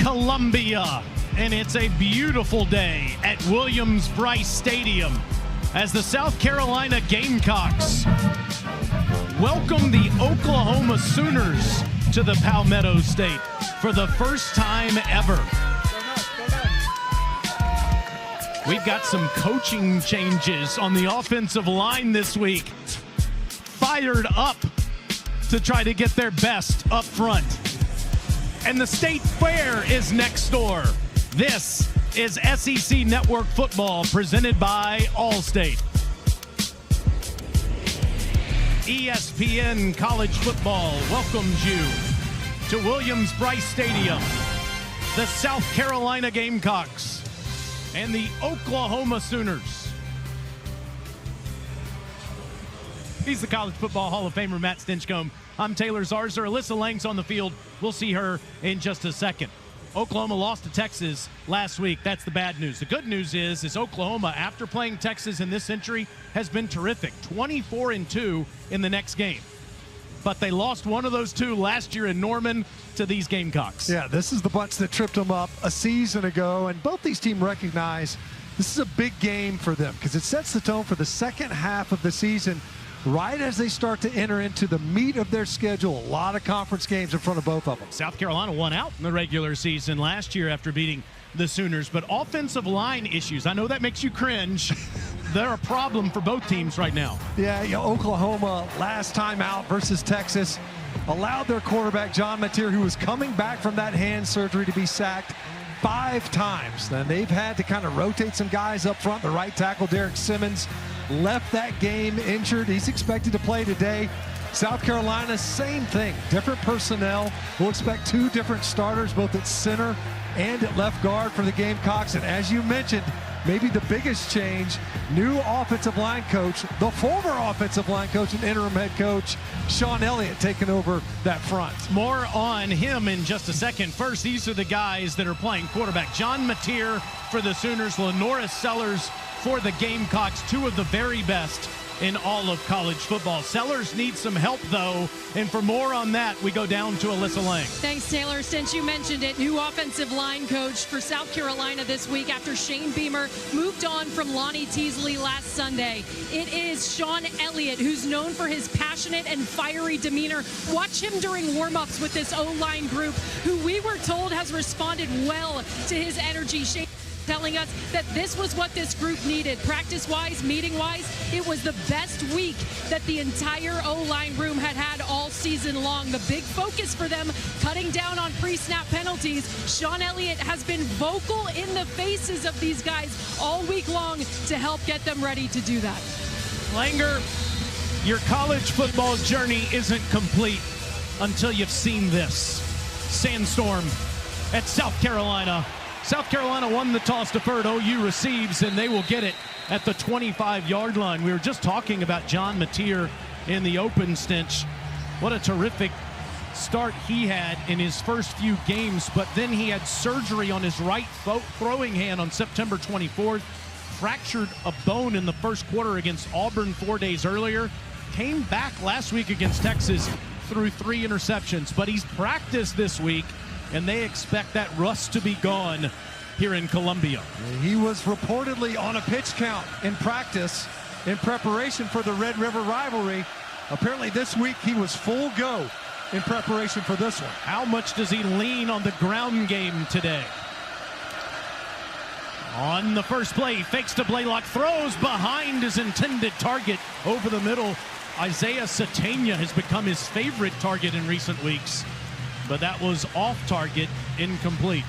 Columbia, and it's a beautiful day at Williams-Brice Stadium as the South Carolina Gamecocks welcome the Oklahoma Sooners to the Palmetto State for the first time ever. We've got some coaching changes on the offensive line this week. Fired up to try to get their best up front. And the State Fair is next door. This is SEC Network Football presented by Allstate. ESPN College Football welcomes you to Williams-Brice Stadium. The South Carolina Gamecocks and the Oklahoma Sooners. He's the College Football Hall of Famer, Matt Stinchcomb. I'm Taylor Zarzer. Alyssa Lang's on the field. We'll see her in just a second. Oklahoma lost to Texas last week. That's the bad news. The good news is Oklahoma, after playing Texas in this century, has been terrific. 24-2 in the next game. But they lost one of those two last year in Norman to these Gamecocks. Yeah, this is the bunch that tripped them up a season ago, and both these teams recognize this is a big game for them because it sets the tone for the second half of the season right as they start to enter into the meat of their schedule. A lot of conference games in front of both of them. South Carolina won out in the regular season last year after beating the Sooners, but offensive line issues, I know that makes you cringe. They're a problem for both teams right now. Yeah, Oklahoma last time out versus Texas allowed their quarterback John Mateer, who was coming back from that hand surgery, to be sacked 5 times. Then they've had to kind of rotate some guys up front. The right tackle, Derek Simmons, left that game injured. He's expected to play today. South Carolina, same thing. Different personnel. We'll expect 2 different starters, both at center and at left guard for the Gamecocks. And as you mentioned, maybe the biggest change, new offensive line coach, the former offensive line coach and interim head coach, Sean Elliott, taking over that front. More on him in just a second. First, these are the guys that are playing quarterback. John Mateer for the Sooners, Lenoris Sellers for the Gamecocks, 2 of the very best in all of college football. Sellers needs some help, though, and for more on that, we go down to Alyssa Lang. Thanks, Taylor. Since you mentioned it, new offensive line coach for South Carolina this week after Shane Beamer moved on from Lonnie Teasley last Sunday. It is Sean Elliott, who's known for his passionate and fiery demeanor. Watch him during warm-ups with this O-line group, who we were told has responded well to his energy. Shane telling us that this was what this group needed. Practice-wise, meeting-wise, it was the best week that the entire O-line room had all season long. The big focus for them, cutting down on pre-snap penalties. Sean Elliott has been vocal in the faces of these guys all week long to help get them ready to do that. Langer, your college football journey isn't complete until you've seen this. Sandstorm at South Carolina. South Carolina won the toss deferred. OU receives, and they will get it at the 25-yard line. We were just talking about John Mateer in the open stench. What a terrific start he had in his first few games, but then he had surgery on his right throwing hand on September 24th, fractured a bone in the first quarter against Auburn 4 days earlier, came back last week against Texas, threw 3 interceptions, but he's practiced this week, and they expect that rust to be gone here in Columbia. He was reportedly on a pitch count in practice in preparation for the Red River rivalry. Apparently this week he was full go in preparation for this one. How much does he lean on the ground game today? On the first play, fakes to Blaylock, throws behind his intended target over the middle. Isaiah Satania has become his favorite target in recent weeks, but that was off target, incomplete.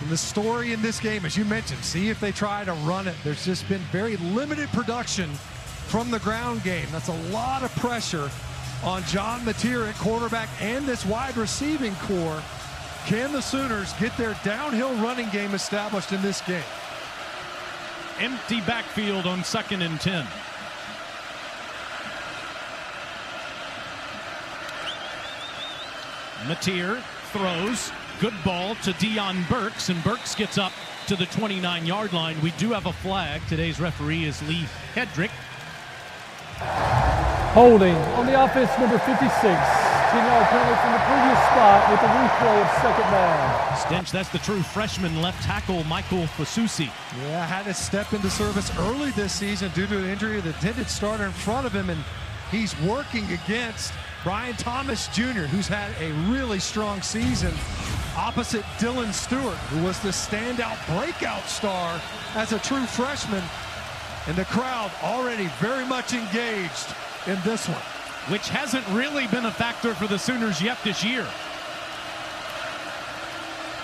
And the story in this game, as you mentioned, see if they try to run it. There's just been very limited production from the ground game. That's a lot of pressure on John Mateer at quarterback and this wide receiving core. Can the Sooners get their downhill running game established in this game? Empty backfield on 2nd and 10. Mateer throws, good ball to Deion Burks, and Burks gets up to the 29-yard line. We do have a flag. Today's referee is Lee Hedrick. Holding on the offense, number 56, 15-yard penalty from the previous spot with the replay of second down. Stench, that's the true freshman left tackle, Michael Fasusi. Yeah, had to step into service early this season due to an injury of the intended starter in front of him, and he's working against Brian Thomas Jr., who's had a really strong season, opposite Dylan Stewart, who was the standout breakout star as a true freshman. And the crowd already very much engaged in this one, which hasn't really been a factor for the Sooners yet this year.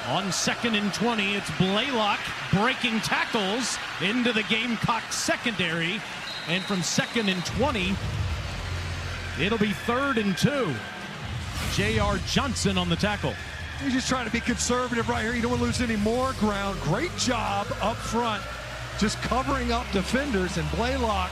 On 2nd and 20, it's Blaylock breaking tackles into the Gamecocks secondary. And from 2nd and 20, it'll be 3rd and 2. J.R. Johnson on the tackle. You're just trying to be conservative right here. You don't want to lose any more ground. Great job up front, just covering up defenders. And Blaylock,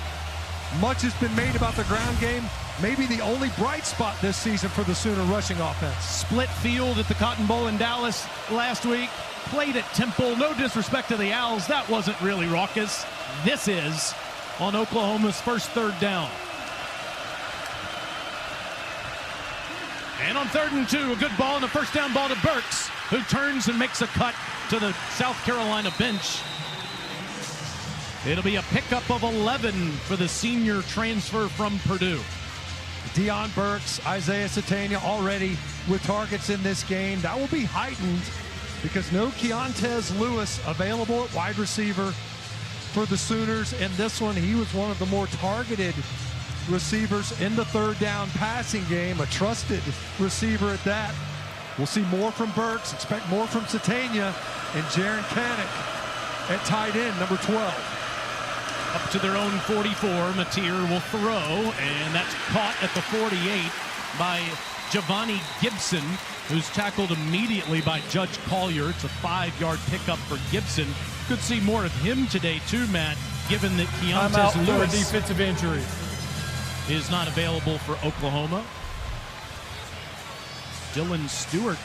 much has been made about the ground game. Maybe the only bright spot this season for the Sooner rushing offense. Split field at the Cotton Bowl in Dallas last week. Played at Temple. No disrespect to the Owls. That wasn't really raucous. This is on Oklahoma's first 3rd down. And on 3rd and 2, a good ball and a first down ball to Burks, who turns and makes a cut to the South Carolina bench. It'll be a pickup of 11 for the senior transfer from Purdue. Deion Burks, Isaiah Satania already with targets in this game. That will be heightened because no Keontez Lewis available at wide receiver for the Sooners. In this one, he was one of the more targeted receivers in the 3rd down passing game, a trusted receiver at that. We'll see more from Burks, expect more from Satania, and Jaron Kanik at tight end, number 12. Up to their own 44, Mateer will throw, and that's caught at the 48 by Giovanni Gibson, who's tackled immediately by Judge Collier. It's a 5-yard pickup for Gibson. Could see more of him today too, Matt, given that Keontez Lewis defensive injury is not available for Oklahoma. Dylan Stewart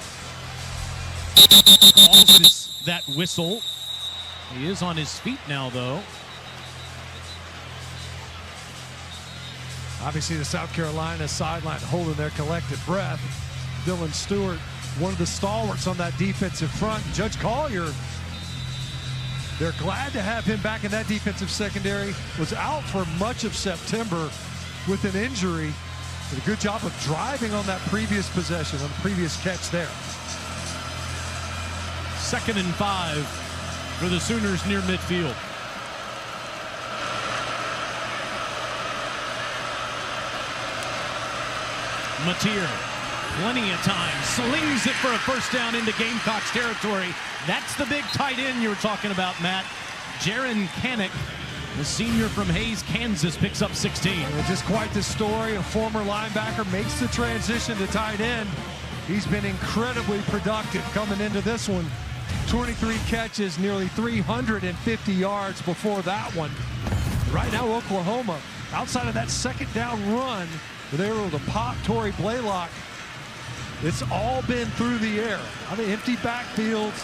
calls that whistle. He is on his feet now, though. Obviously, the South Carolina sideline holding their collective breath. Dylan Stewart, one of the stalwarts on that defensive front. Judge Collier, they're glad to have him back in that defensive secondary. Was out for much of September with an injury. Did a good job of driving on that previous possession, on the previous catch there. 2nd and 5 for the Sooners near midfield. Mateer, plenty of time, slings it for a first down into Gamecocks territory. That's the big tight end you were talking about, Matt. Jaron Kanik, the senior from Hays, Kansas, picks up 16. Well, just quite the story. A former linebacker makes the transition to tight end. He's been incredibly productive coming into this one. 23 catches, nearly 350 yards before that one. Right now, Oklahoma, outside of that 2nd down run, they were able to pop Torrey Blaylock. It's all been through the air. I mean, empty backfields,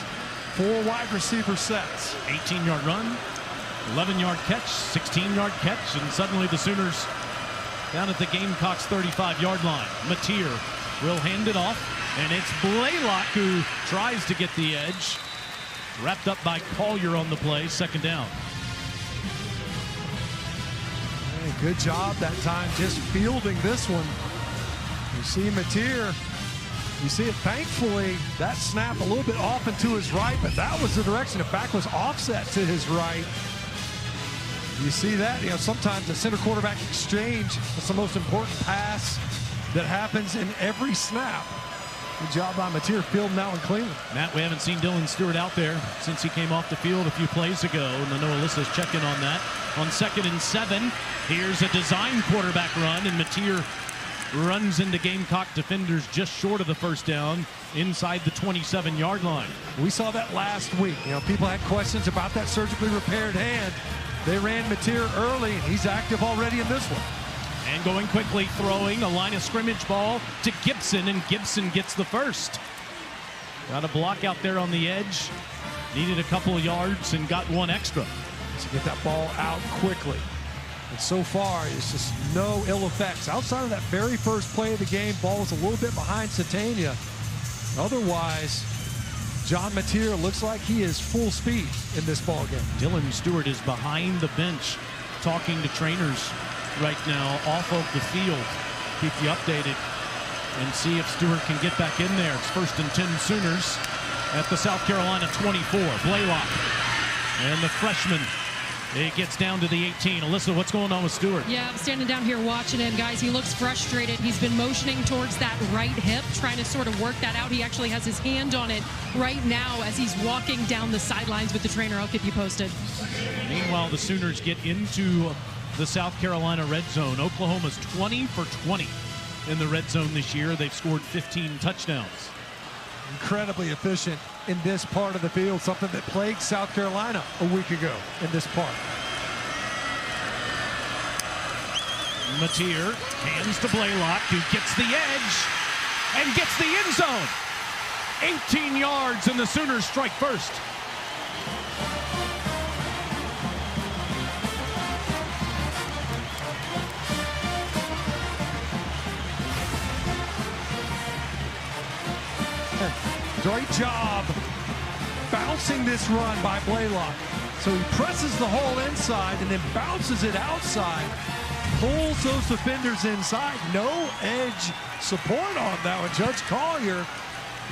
4 wide receiver sets. 18-yard run, 11-yard catch, 16-yard catch, and suddenly the Sooners down at the Gamecocks 35-yard line. Mateer will hand it off, and it's Blaylock who tries to get the edge. Wrapped up by Collier on the play, 2nd down. Good job that time just fielding this one. You see Mateer, you see it thankfully, that snap a little bit off and to his right, but that was the direction. The back was offset to his right. You see that, sometimes the center quarterback exchange is the most important pass that happens in every snap. Good job by Mateer fielding that one cleanly. Matt, we haven't seen Dylan Stewart out there since he came off the field a few plays ago, and I know Alyssa's checking on that. On 2nd and 7, here's a design quarterback run, and Mateer runs into Gamecock defenders just short of the first down inside the 27-yard line. We saw that last week. People had questions about that surgically repaired hand. They ran Mateer early, and he's active already in this one. And going quickly, throwing a line of scrimmage ball to Gibson, and Gibson gets the first. Got a block out there on the edge. Needed a couple of yards and got one extra. To get that ball out quickly. And so far, it's just no ill effects. Outside of that very first play of the game, ball was a little bit behind Satania. Otherwise, John Mateer looks like he is full speed in this ball game. Dylan Stewart is behind the bench talking to trainers right now off of the field. Keep you updated and see if Stewart can get back in there. It's 1st and 10 Sooners at the South Carolina 24. Blaylock and the freshman. It gets down to the 18. Alyssa, what's going on with Stewart? Yeah, I'm standing down here watching him, guys. He looks frustrated. He's been motioning towards that right hip, trying to sort of work that out. He actually has his hand on it right now as he's walking down the sidelines with the trainer. I'll keep you posted. Meanwhile, the Sooners get into the South Carolina red zone. Oklahoma's 20 for 20 in the red zone this year. They've scored 15 touchdowns. Incredibly efficient in this part of the field, something that plagued South Carolina a week ago in this part. Mateer hands to Blaylock, who gets the edge and gets the end zone. 18 yards, and the Sooners strike first. Great job bouncing this run by Blaylock. So he presses the hole inside and then bounces it outside, pulls those defenders inside. No edge support on that one. Judge Collier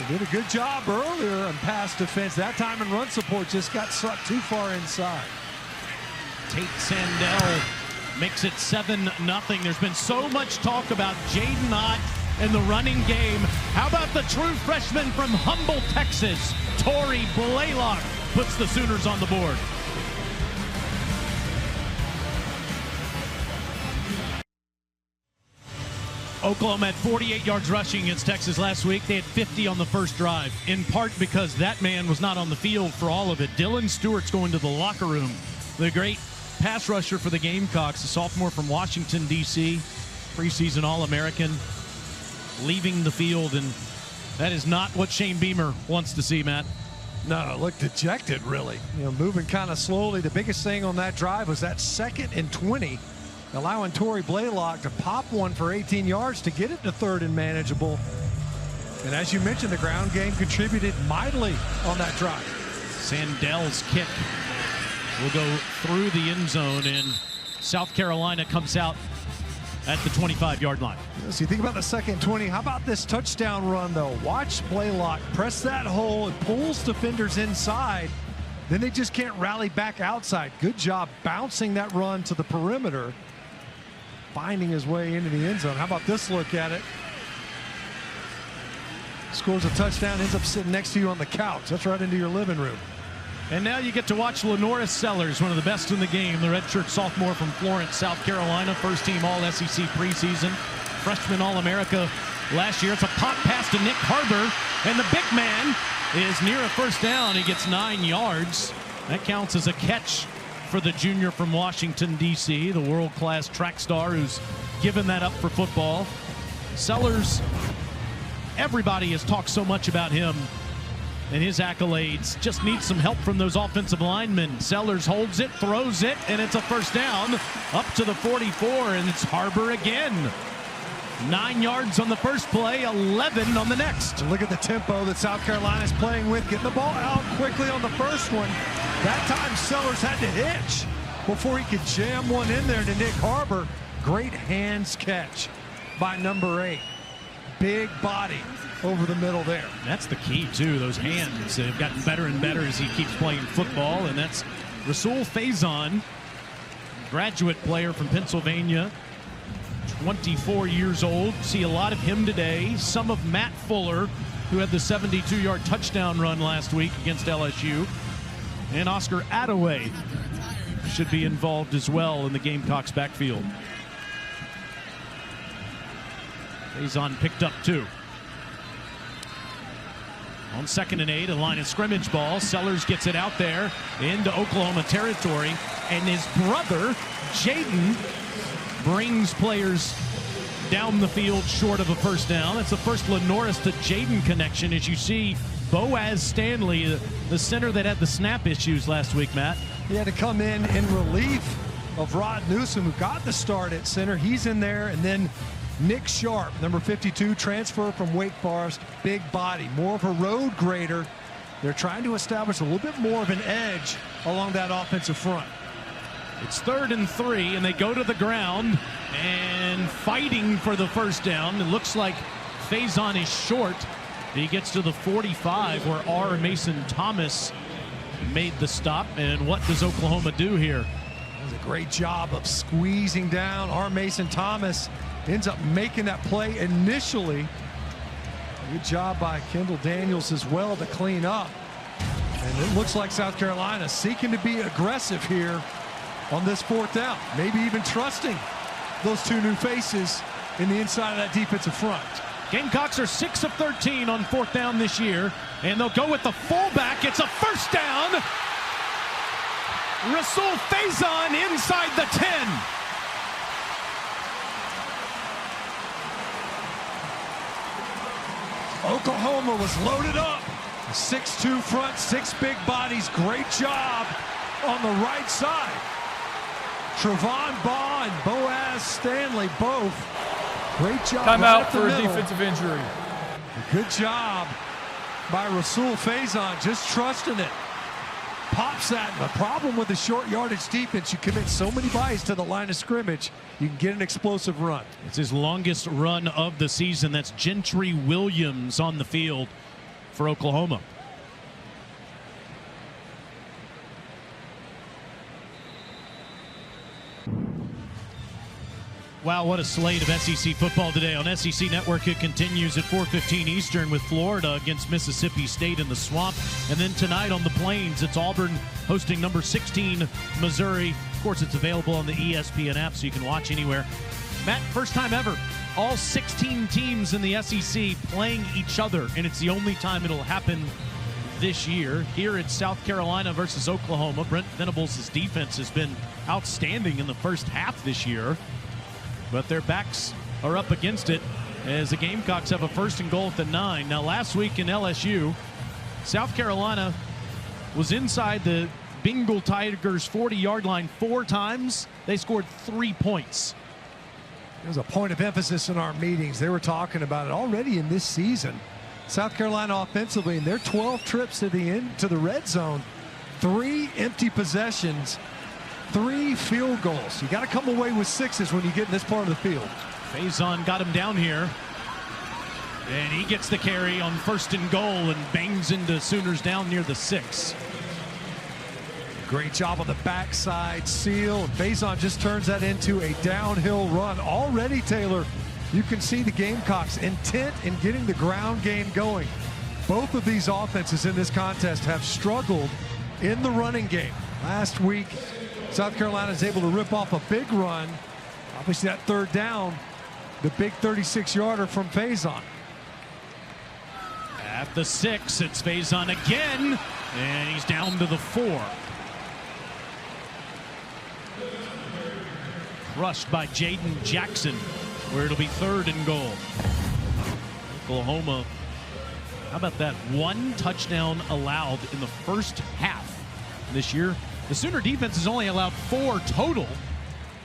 did a good job earlier in pass defense. That time in run support just got sucked too far inside. Tate Sandell makes it 7-0. There's been so much talk about Jaden Ott in the running game. How about the true freshman from Humble, Texas? Torrey Blaylock puts the Sooners on the board. Oklahoma had 48 yards rushing against Texas last week. They had 50 on the first drive, in part because that man was not on the field for all of it. Dylan Stewart's going to the locker room. The great pass rusher for the Gamecocks, a sophomore from Washington, D.C., preseason All-American, leaving the field, and that is not what Shane Beamer wants to see, Matt. No, looked dejected, really. Moving kind of slowly. The biggest thing on that drive was that 2nd and 20, allowing Torrey Blaylock to pop one for 18 yards to get it to 3rd and manageable. And as you mentioned, the ground game contributed mightily on that drive. Sandell's kick will go through the end zone, and South Carolina comes out at the 25-yard line. So you think about the 2nd and 20. How about this touchdown run, though? Watch Blaylock press that hole. It pulls defenders inside. Then they just can't rally back outside. Good job bouncing that run to the perimeter, finding his way into the end zone. How about this look at it? Scores a touchdown, ends up sitting next to you on the couch. That's right into your living room. And now you get to watch Lenoris Sellers, one of the best in the game, the redshirt sophomore from Florence, South Carolina, first-team All-SEC preseason, freshman All-America last year. It's a pop pass to Nick Harbor, and the big man is near a first down. He gets 9 yards. That counts as a catch for the junior from Washington, D.C., the world-class track star who's given that up for football. Sellers, everybody has talked so much about him and his accolades. Just needs some help from those offensive linemen. Sellers holds it, throws it, and it's a first down up to the 44, and it's Harbor again. 9 yards on the first play, 11 on the next. Look at the tempo that South Carolina is playing with, getting the ball out quickly on the first one. That time Sellers had to hitch before he could jam one in there to Nick Harbor. Great hands catch by number 8. Big body over the middle there. That's the key, too. Those hands have gotten better and better as he keeps playing football, and that's Rasul Faison, graduate player from Pennsylvania, 24 years old. See a lot of him today. Some of Matt Fuller, who had the 72-yard touchdown run last week against LSU. And Oscar Attaway should be involved as well in the Gamecocks backfield. Faison picked up 2. On 2nd and 8, a line of scrimmage ball. Sellers gets it out there into Oklahoma territory, and his brother, Jaden, brings players down the field short of a first down. That's the first Lenoris to Jaden connection, as you see Boaz Stanley, the center that had the snap issues last week, Matt. He had to come in relief of Rod Newsom, who got the start at center. He's in there, and then Nick Sharp, number 52, transfer from Wake Forest, big body, more of a road grader. They're trying to establish a little bit more of an edge along that offensive front. It's 3rd and 3, and they go to the ground and fighting for the first down. It looks like Faison is short. He gets to the 45 where R. Mason Thomas made the stop. And what does Oklahoma do here? Does a great job of squeezing down. R. Mason Thomas ends up making that play initially. Good job by Kendall Daniels as well to clean up. And it looks like South Carolina seeking to be aggressive here on this 4th down. Maybe even trusting those two new faces in the inside of that defensive front. Gamecocks are 6 of 13 on 4th down this year, and they'll go with the fullback. It's a first down. Rasul Faison inside the 10. Oklahoma was loaded up. 6'2" front, 6 big bodies. Great job on the right side. Trevon Baugh and Boaz Stanley both. Great job. Timeout right for a defensive injury. Good job by Rasul Faison, just trusting it. Pops that. The problem with the short yardage defense, you commit so many bodies to the line of scrimmage, you can get an explosive run. It's his longest run of the season. That's Gentry Williams on the field for Oklahoma. Wow, what a slate of SEC football today. On SEC Network, it continues at 4:15 Eastern with Florida against Mississippi State in the Swamp. And then tonight on the Plains, it's Auburn hosting number 16, Missouri. Of course, it's available on the ESPN app, so you can watch anywhere. Matt, first time ever, all 16 teams in the SEC playing each other, and it's the only time it'll happen this year. Here it's South Carolina versus Oklahoma. Brent Venables' defense has been outstanding in the first half this year, but their backs are up against it as the Gamecocks have a 1st and goal at the 9. Now, last week in LSU, South Carolina was inside the Bengal Tigers 40-yard line 4 times. They scored 3 points. There's a point of emphasis in our meetings. They were talking about it already in this season. South Carolina offensively, in their 12 trips to the red zone, 3 empty possessions, 3 field goals. You got to come away with 6s when you get in this part of the field. Faison got him down here, and he gets the carry on 1st and goal and bangs into Sooners down near the 6. Great job on the backside seal. Faison just turns that into a downhill run. Already, Taylor, you can see the Gamecocks intent in getting the ground game going. Both of these offenses in this contest have struggled in the running game. Last week, South Carolina is able to rip off a big run. Obviously, that 3rd down, the big 36-yarder from Faison. At the 6, it's Faison again, and he's down to the 4. Crushed by Jaden Jackson, where it'll be 3rd and goal. Oklahoma, how about that? 1 touchdown allowed in the first half this year. The Sooner defense has only allowed 4 total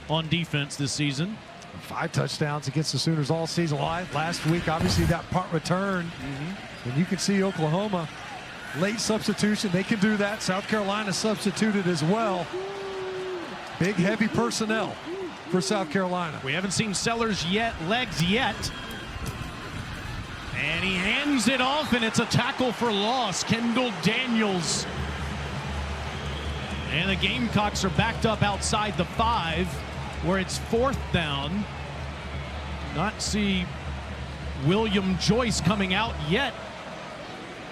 on defense this season. 5 touchdowns against the Sooners all season long. Last week, obviously, that punt return. And you can see Oklahoma, late substitution. They can do that. South Carolina substituted as well. Big, heavy personnel for South Carolina. We haven't seen Sellers legs yet. And he hands it off, and it's a tackle for loss. Kendall Daniels. And the Gamecocks are backed up outside the 5, where it's 4th down. Not see William Joyce coming out yet.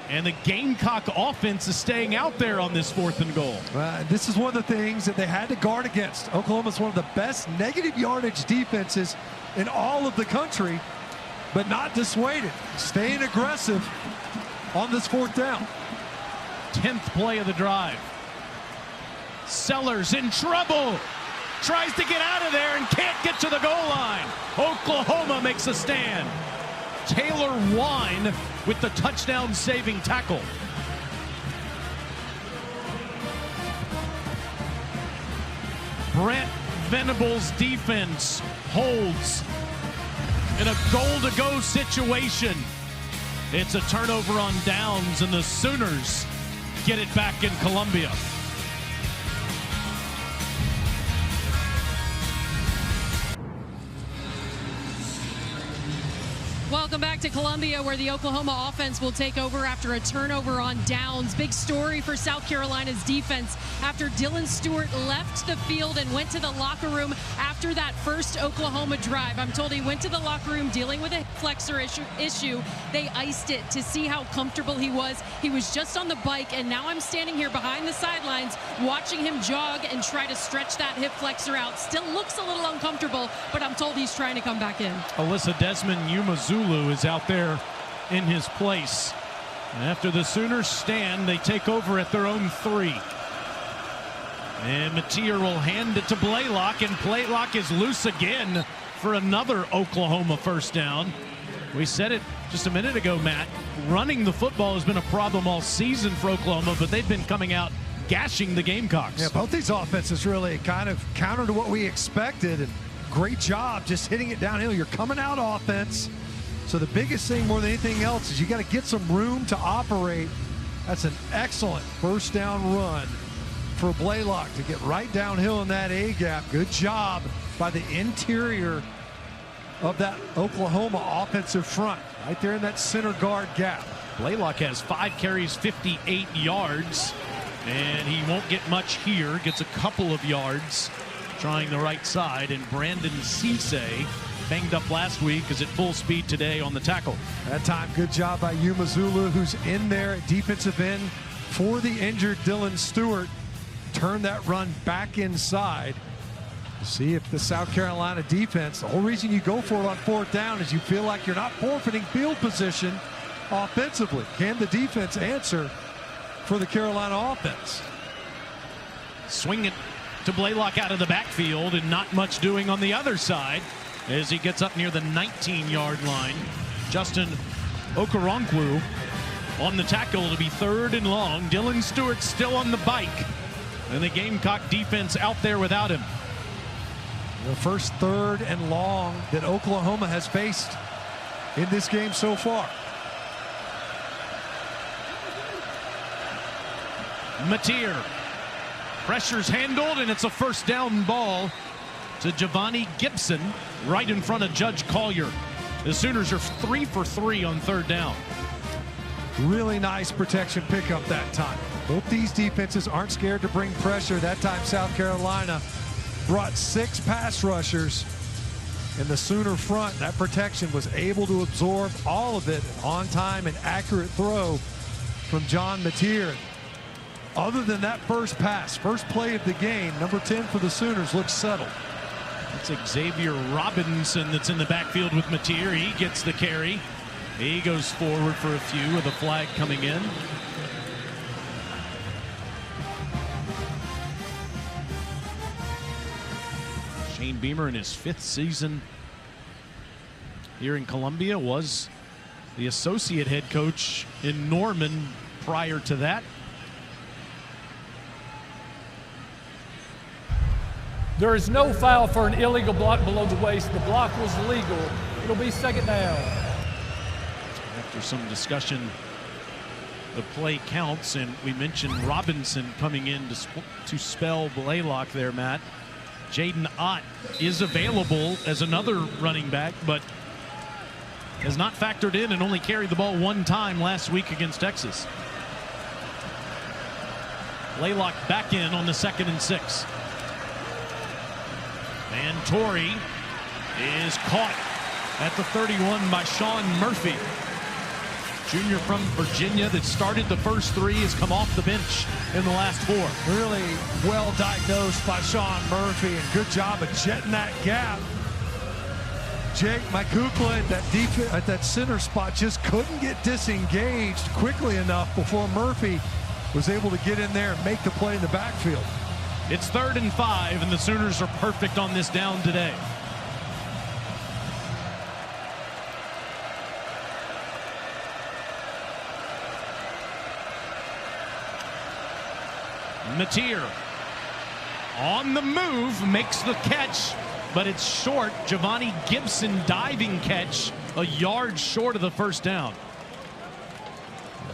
And the Gamecock offense is staying out there on this 4th and goal. This is one of the things that they had to guard against. Oklahoma's one of the best negative yardage defenses in all of the country, but not dissuaded. Staying aggressive on this 4th down. 10th play of the drive. Sellers in trouble. Tries to get out of there and can't get to the goal line. Oklahoma makes a stand. Taylor Wine with the touchdown saving tackle. Brent Venables' defense holds in a goal-to-go situation. It's a turnover on downs, and the Sooners get it back in Columbia. Welcome back to Columbia, where the Oklahoma offense will take over after a turnover on downs. Big story for South Carolina's defense after Dylan Stewart left the field and went to the locker room after that first Oklahoma drive. I'm told he went to the locker room dealing with a flexor issue. They iced it to see how comfortable he was. He was just on the bike, and now I'm standing here behind the sidelines watching him jog and try to stretch that hip flexor out. Still looks a little uncomfortable, but I'm told he's trying to come back in. Alyssa Desmond-Umazulu is out there in his place. After the Sooners stand, they take over at their own 3. And Mateer will hand it to Blaylock, and Blaylock is loose again for another Oklahoma first down. We said it just a minute ago, Matt. Running the football has been a problem all season for Oklahoma, but they've been coming out gashing the Gamecocks. Yeah, both these offenses really kind of counter to what we expected, and great job just hitting it downhill. You're coming out offense. So the biggest thing more than anything else is you got to get some room to operate. That's an excellent first down run for Blaylock to get right downhill in that A-gap. Good job by the interior of that Oklahoma offensive front, right there in that center guard gap. Blaylock has 5 carries, 58 yards, and he won't get much here. Gets a couple of yards trying the right side, and Brandon Cisse, banged up last week, is at full speed today on the tackle. That time, good job by Umazulu, who's in there at defensive end for the injured Dylan Stewart. Turn that run back inside to see if the South Carolina defense, the whole reason you go for it on 4th down is you feel like you're not forfeiting field position offensively. Can the defense answer for the Carolina offense? Swing it to Blaylock out of the backfield, and not much doing on the other side as he gets up near the 19-yard line. Justin Okoronkwo on the tackle to be 3rd and long. Dylan Stewart still on the bike, and the Gamecock defense out there without him. The first 3rd and long that Oklahoma has faced in this game so far. Mateer, pressure's handled, and it's a first down ball to Javani Gibson right in front of Judge Collier. The Sooners are 3 for 3 on 3rd down. Really nice protection pickup that time. Both these defenses aren't scared to bring pressure. That time South Carolina brought 6 pass rushers in the Sooner front. That protection was able to absorb all of it. On time and accurate throw from John Mateer. Other than that first pass, first play of the game, number 10 for the Sooners looks settled. It's Xavier Robinson that's in the backfield with Mateer. He gets the carry. He goes forward for a few with a flag coming in. Shane Beamer in his 5th season here in Columbia was the associate head coach in Norman prior to that. There is no foul for an illegal block below the waist. The block was legal. It'll be 2nd down. After some discussion, the play counts, and we mentioned Robinson coming in to spell Blaylock there, Matt. Jaden Ott is available as another running back, but has not factored in and only carried the ball 1 time last week against Texas. Blaylock back in on the 2nd and 6. And Torrey is caught at the 31 by Sean Murphy. Junior from Virginia that started the first 3 has come off the bench in the last 4. Really well diagnosed by Sean Murphy, and good job of jetting that gap. Jake Makukla at that center spot just couldn't get disengaged quickly enough before Murphy was able to get in there and make the play in the backfield. It's 3rd and 5, and the Sooners are perfect on this down today. Mateer On the move, makes the catch, but it's short. Giovanni Gibson diving catch, a yard short of the first down.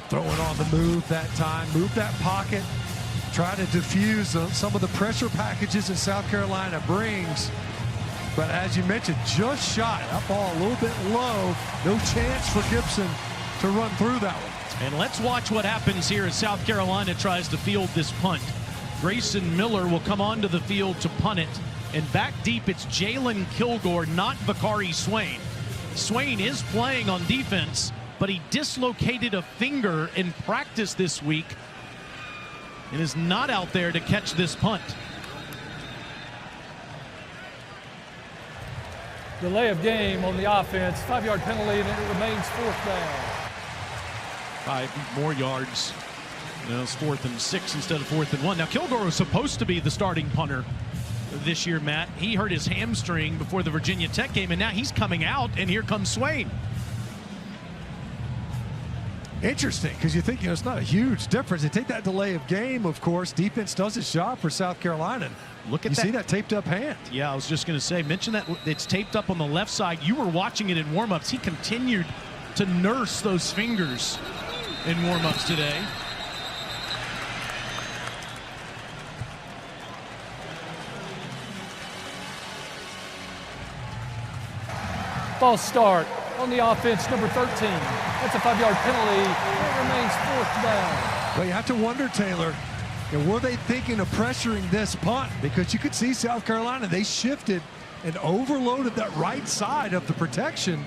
Throwing on the move that time, move that pocket, try to diffuse some of the pressure packages that South Carolina brings. But as you mentioned, just shy. That ball a little bit low. No chance for Gibson to run through that one. And let's watch what happens here as South Carolina tries to field this punt. Grayson Miller will come onto the field to punt it. And back deep, it's Jalen Kilgore, not Bakari Swain. Swain is playing on defense, but he dislocated a finger in practice this week and is not out there to catch this punt. Delay of game on the offense, 5-yard penalty, and it remains 4th down. 5 more yards. It's 4th and 6 instead of 4th and 1. Now Kilgore was supposed to be the starting punter this year, Matt. He hurt his hamstring before the Virginia Tech game, and now he's coming out, and here comes Swain. Interesting, because you think, it's not a huge difference. They take that delay of game, of course. Defense does its job for South Carolina. Look at you that. See that taped up hand. Yeah, I was just going to say, mention that it's taped up on the left side. You were watching it in warmups. He continued to nurse those fingers in warmups today. False start on the offense, number 13. That's a 5-yard penalty. It remains 4th down. Well, you have to wonder, Taylor, were they thinking of pressuring this punt? Because you could see South Carolina, they shifted and overloaded that right side of the protection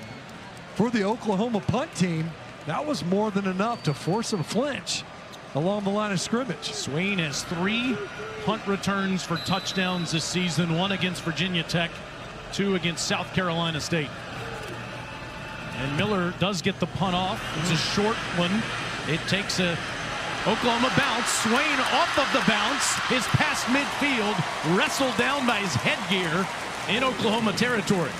for the Oklahoma punt team. That was more than enough to force them to flinch along the line of scrimmage. Swain has 3 punt returns for touchdowns this season, 1 against Virginia Tech, 2 against South Carolina State. And Miller does get the punt off. It's a short one. It takes a Oklahoma bounce. Swain off of the bounce is past midfield, wrestled down by his headgear in Oklahoma territory.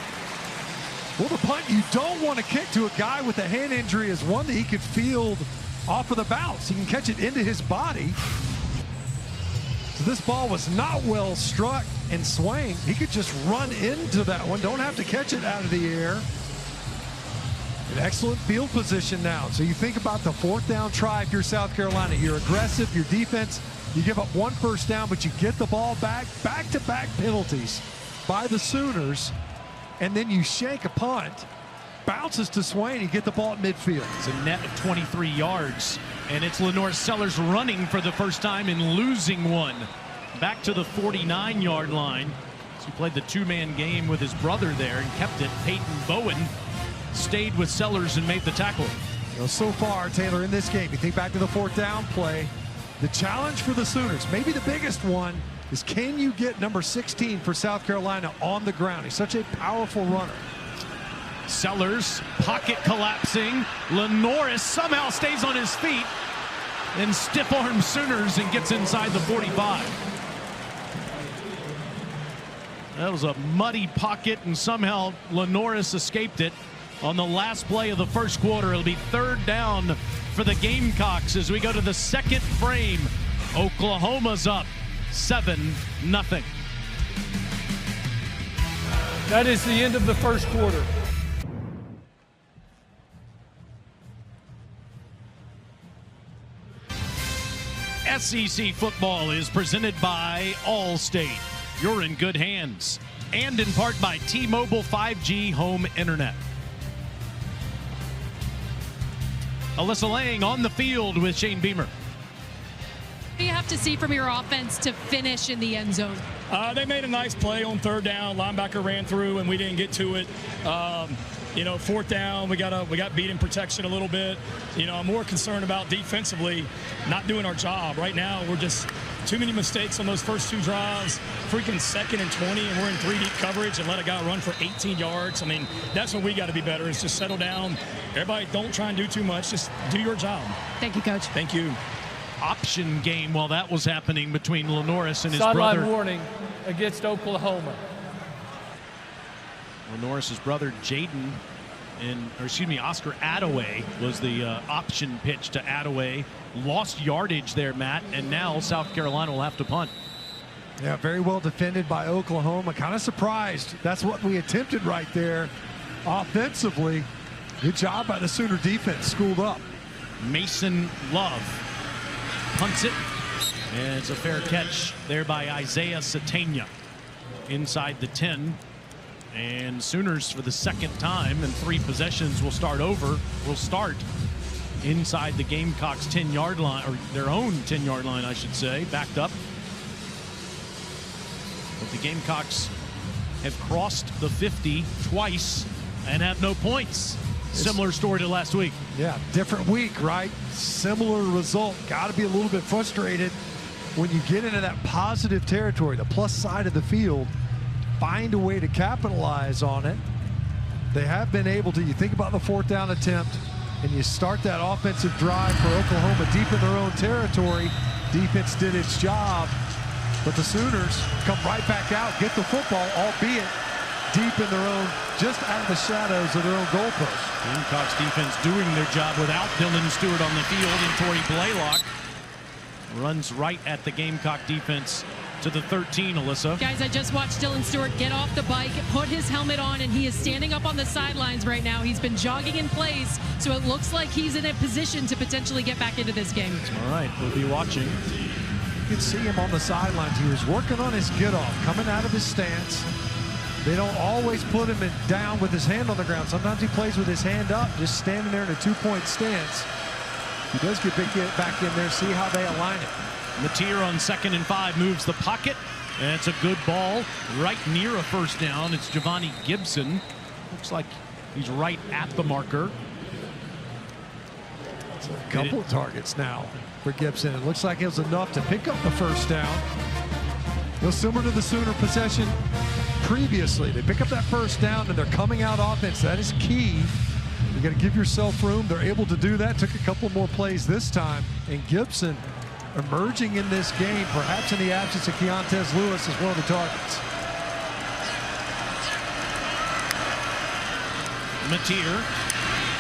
Well, the punt you don't want to kick to a guy with a hand injury is one that he could field off of the bounce. He can catch it into his body. So this ball was not well struck, and Swain, he could just run into that one. Don't have to catch it out of the air. An excellent field position now. So you think about the 4th down try if you're South Carolina. You're aggressive, your defense, you give up 1 first down, but you get the ball back. Back-to-back penalties by the Sooners, and then you shank a punt, bounces to Swain, you get the ball at midfield. It's a net of 23 yards, and it's Lenore Sellers running for the first time and losing one. Back to the 49-yard line. So he played the 2-man game with his brother there and kept it. Peyton Bowen stayed with Sellers and made the tackle. So far, Taylor, in this game, you think back to the 4th down play, the challenge for the Sooners, maybe the biggest one, is can you get number 16 for South Carolina on the ground? He's such a powerful runner. Sellers, pocket collapsing. Lenoris somehow stays on his feet and stiff arm Sooners and gets inside the 45. That was a muddy pocket, and somehow Lenoris escaped it. On the last play of the first quarter, it'll be 3rd down for the Gamecocks as we go to the 2nd frame. Oklahoma's up 7-0. That is the end of the first quarter. SEC football is presented by Allstate. You're in good hands. And in part by T-Mobile 5G Home Internet. Alyssa Lang on the field with Shane Beamer. What do you have to see from your offense to finish in the end zone? They made a nice play on 3rd down. Linebacker ran through, and we didn't get to it. 4th down, we got beat in protection a little bit. I'm more concerned about defensively not doing our job. Right now, we're just too many mistakes on those first 2 drives. Freaking 2nd and 20, and we're in 3 deep coverage and let a guy run for 18 yards. I mean, that's what we got to be better, is just settle down. Everybody, don't try and do too much. Just do your job. Thank you, Coach. Thank you. Option game while that was happening between Lenoris and his brother. Sideline warning against Oklahoma. Lenoris' brother Jaden, Oscar Attaway was the option pitch to Attaway. Lost yardage there, Matt, and now South Carolina will have to punt. Yeah, very well defended by Oklahoma. Kind of surprised. That's what we attempted right there. Offensively, good job by the Sooner defense, schooled up. Mason Love punts it, and it's a fair catch there by Isaiah Satania inside the 10. And Sooners, for the second time in 3 possessions, will start inside the Gamecocks 10-yard line, or their own 10-yard line, I should say, backed up. But the Gamecocks have crossed the 50 twice and have no points. Similar story to last week. Yeah, different week, right? Similar result. Got to be a little bit frustrated when you get into that positive territory, the plus side of the field. Find a way to capitalize on it. They have been able to. You think about the 4th down attempt, and you start that offensive drive for Oklahoma deep in their own territory. Defense did its job, but the Sooners come right back out, get the football, albeit deep in their own, just out of the shadows of their own goalpost. Gamecocks defense doing their job without Dylan Stewart on the field, and Torrey Blaylock runs right at the Gamecock defense to the 13, Alyssa. Guys, I just watched Dylan Stewart get off the bike, put his helmet on, and he is standing up on the sidelines right now. He's been jogging in place, so it looks like he's in a position to potentially get back into this game. All right, we'll be watching. You can see him on the sidelines. He was working on his get-off, coming out of his stance. They don't always put him down with his hand on the ground. Sometimes he plays with his hand up, just standing there in a 2-point stance. He does get back in there, see how they align it. Mateer on 2nd and 5 moves the pocket, and it's a good ball right near a first down. It's Giovanni Gibson. Looks like he's right at the marker. It's a couple of targets now for Gibson. It looks like it was enough to pick up the first down. Similar to the Sooner possession previously. They pick up that first down, and they're coming out offense. That is key. You got to give yourself room. They're able to do that. Took a couple more plays this time, and Gibson emerging in this game, perhaps in the absence of Keontez Lewis, as one of the targets. Mateer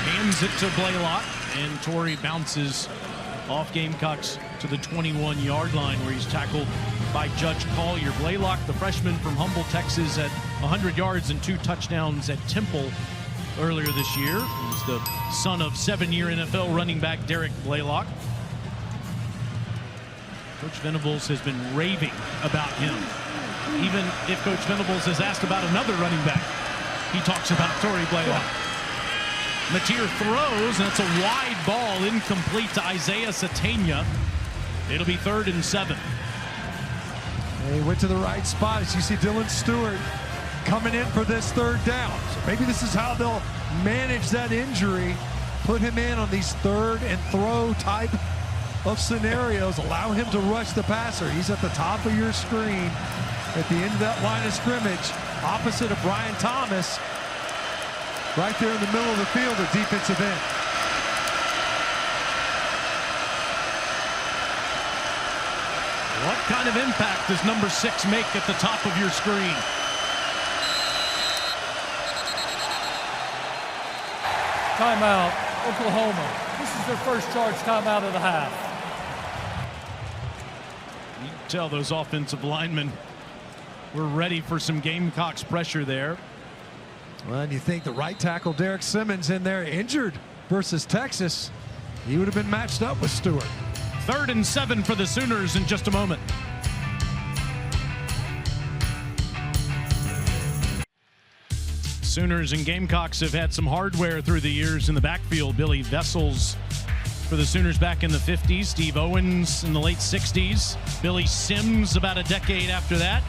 hands it to Blaylock, and Torrey bounces off Gamecocks to the 21-yard line, where he's tackled by Judge Collier. Blaylock, the freshman from Humble, Texas, had 100 yards and 2 touchdowns at Temple earlier this year. He's the son of 7-year NFL running back Derek Blaylock. Coach Venables has been raving about him. Even if Coach Venables has asked about another running back, he talks about Torrey Blaylock. Mateer throws, and it's a wide ball, incomplete to Isaiah Satania. It'll be 3rd and 7. He went to the right spot. As you see Dylan Stewart coming in for this 3rd down. So maybe this is how they'll manage that injury. Put him in on these 3rd and throw type of scenarios. Allow him to rush the passer. He's at the top of your screen at the end of that line of scrimmage, opposite of Brian Thomas, right there in the middle of the field at defensive end. What kind of impact does number 6 make at the top of your screen? Timeout, Oklahoma. This is their first charge timeout of the half. You can tell those offensive linemen were ready for some Gamecocks pressure there. Well, and you think the right tackle, Derek Simmons, in there injured versus Texas. He would have been matched up with Stewart. 3rd and 7 for the Sooners in just a moment. Sooners and Gamecocks have had some hardware through the years in the backfield. Billy Vessels for the Sooners back in the 50s. Steve Owens in the late 60s. Billy Sims about a decade after that.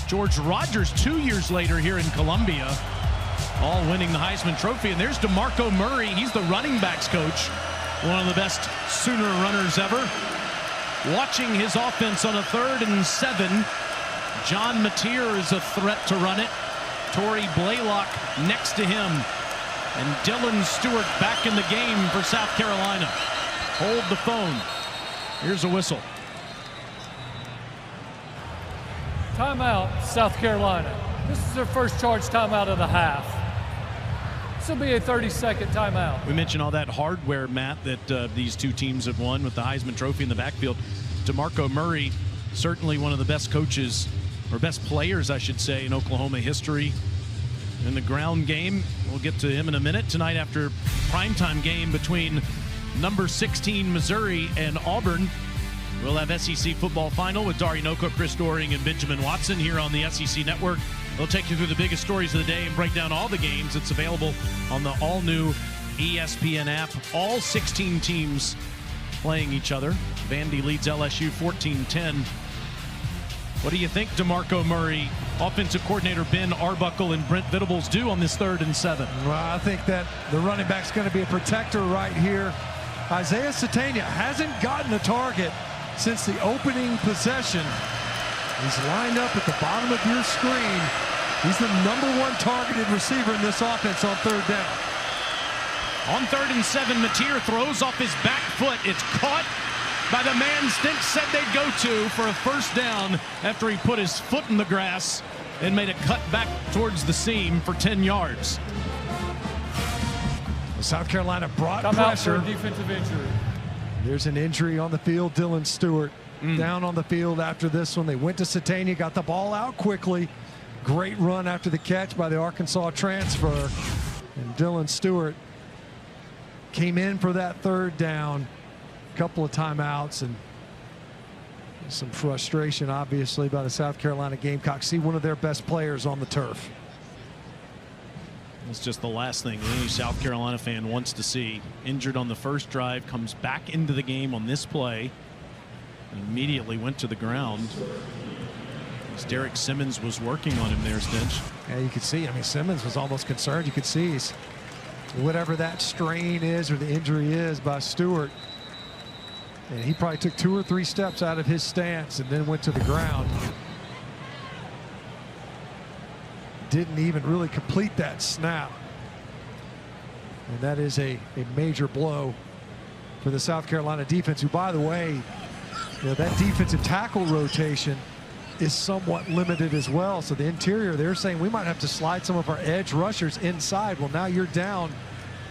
George Rogers 2 years later here in Columbia, all winning the Heisman Trophy. And there's DeMarco Murray. He's the running backs coach, one of the best Sooner runners ever. Watching his offense on a 3rd and 7. John Mateer is a threat to run it. Torrey Blaylock next to him. And Dylan Stewart back in the game for South Carolina. Hold the phone. Here's a whistle. Timeout, South Carolina. This is their first charge timeout of the half. This will be a 30-second timeout. We mentioned all that hardware, Matt, that these two teams have won with the Heisman Trophy in the backfield. DeMarco Murray certainly one of the best coaches, or best players, I should say, in Oklahoma history. In the ground game, we'll get to him in a minute. Tonight after primetime game between number 16 Missouri and Auburn, we'll have SEC football final with Dari Noko, Chris Doering, and Benjamin Watson here on the SEC Network. They'll take you through the biggest stories of the day and break down all the games. It's available on the all-new ESPN app. All 16 teams playing each other. Vandy leads LSU 14-10. What do you think DeMarco Murray, offensive coordinator Ben Arbuckle, and Brent Venables do on this 3rd and 7? Well, I think that the running back's going to be a protector right here. Isaiah Satania hasn't gotten a target since the opening possession. He's lined up at the bottom of your screen. He's the #1 targeted receiver in this offense on 3rd down. On 3rd and 7, Mateer throws off his back foot. It's caught by the man Stink said they'd go to for a 1st down after he put his foot in the grass and made a cut back towards the seam for 10 yards. South Carolina brought Come out for pressure. a defensive injury. There's an injury on the field. Dylan Stewart down on the field after this one. They went to Satania, got the ball out quickly. Great run after the catch by the Arkansas transfer. And Dylan Stewart came in for that 3rd down. A couple of timeouts and some frustration, obviously, by the South Carolina Gamecocks. See one of their best players on the turf. It's just the last thing any South Carolina fan wants to see. Injured on the 1st drive, comes back into the game on this play, and immediately went to the ground. As Derek Simmons was working on him there, Stinch. Yeah, you could see. I mean, Simmons was almost concerned. You could see he's, whatever that strain is or the injury is by Stewart. And he probably took 2 or 3 steps out of his stance and then went to the ground. Didn't even really complete that snap. And that is a major blow for the South Carolina defense, who, by the way, that defensive tackle rotation is somewhat limited as well. So the interior, they're saying we might have to slide some of our edge rushers inside. Well, now you're down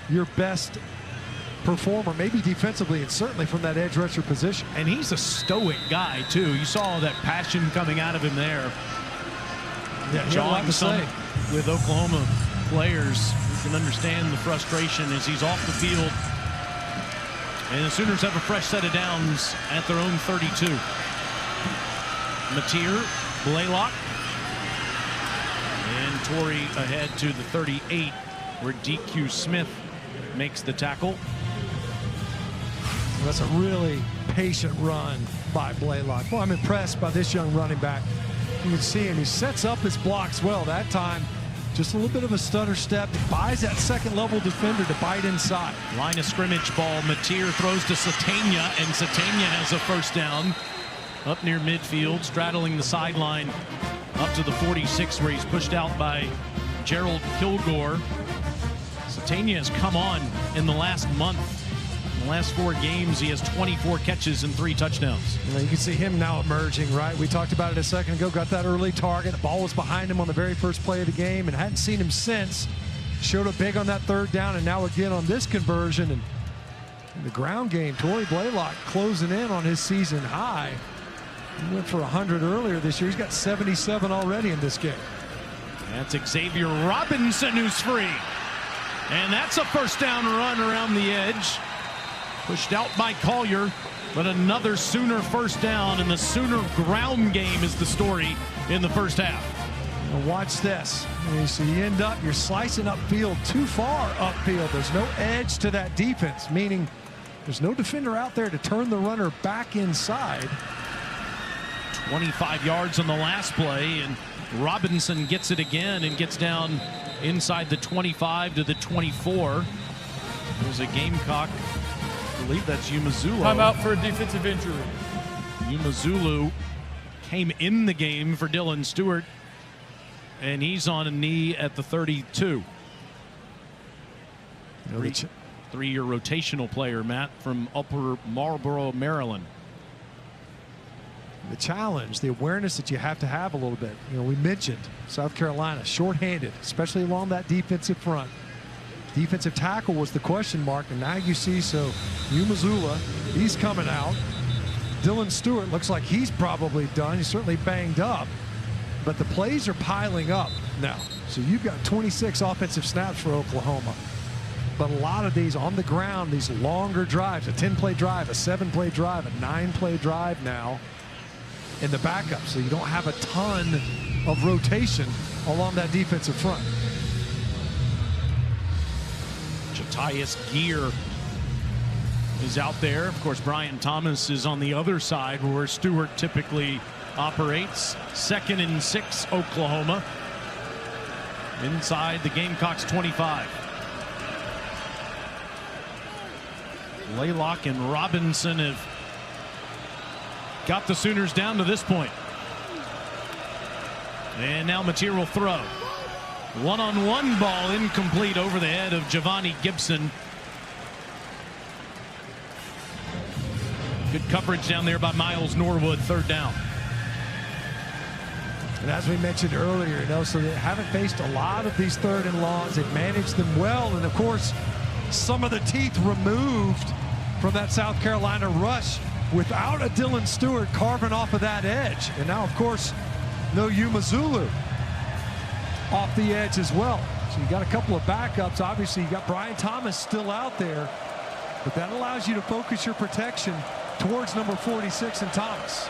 your best performer, maybe defensively and certainly from that edge rusher position. And he's a stoic guy, too. You saw that passion coming out of him there. Yeah, he had a lot to say. With Oklahoma players, you can understand the frustration as he's off the field. And the Sooners have a fresh set of downs at their own 32. Mateer, Blaylock, and Torrey ahead to the 38, where DQ Smith makes the tackle. That's a really patient run by Blaylock. Well, I'm impressed by this young running back. You can see him. He sets up his blocks well. That time, just a little bit of a stutter step. He buys that 2nd-level defender to bite inside. Line of scrimmage ball. Mateer throws to Satania, and Satania has a 1st down. Up near midfield, straddling the sideline up to the 46, where he's pushed out by Gerald Kilgore. Satania has come on in the last month. In the last 4 games, he has 24 catches and 3 touchdowns. You can see him now emerging, right? We talked about it a second ago. Got that early target. The ball was behind him on the very first play of the game and hadn't seen him since. Showed up big on that 3rd down, and now again on this conversion. And in the ground game, Torrey Blaylock closing in on his season high. He went for 100 earlier this year. He's got 77 already in this game. That's Xavier Robinson who's free. And that's a 1st down run around the edge. Pushed out by Collier, but another Sooner 1st down, and the Sooner ground game is the story in the 1st half. Now watch this. So you end up, you're slicing upfield, too far upfield. There's no edge to that defense, meaning there's no defender out there to turn the runner back inside. 25 yards on the last play, and Robinson gets it again and gets down inside the 25 to the 24. There's a Gamecock. I believe that's Umazulu. Timeout for a defensive injury. Umazulu came in the game for Dylan Stewart, and he's on a knee at the 32. Three-year rotational player, Matt, from Upper Marlboro, Maryland. The challenge, the awareness that you have to have a little bit. We mentioned South Carolina shorthanded, especially along that defensive front. Defensive tackle was the question mark, and now you see, so Umazula, he's coming out. Dylan Stewart looks like he's probably done. He's certainly banged up, but the plays are piling up now. So you've got 26 offensive snaps for Oklahoma, but a lot of these on the ground, these longer drives, a 10-play drive, a 7-play drive, a 9-play drive now in the backup. So you don't have a ton of rotation along that defensive front. Jatius Gear is out there. Of course, Brian Thomas is on the other side where Stewart typically operates. 2nd and 6, Oklahoma. Inside the Gamecocks 25. Laylock and Robinson have got the Sooners down to this point. And now Mateer will throw. One-on-one ball incomplete over the head of Giovanni Gibson. Good coverage down there by Miles Norwood, 3rd down. And as we mentioned earlier, so they haven't faced a lot of these 3rd and longs. They've managed them well, and of course, some of the teeth removed from that South Carolina rush without a Dylan Stewart carving off of that edge. And now, of course, no Yuma Zulu off the edge as well. So you got a couple of backups. Obviously, you got Brian Thomas still out there, but that allows you to focus your protection towards number 46 and Thomas.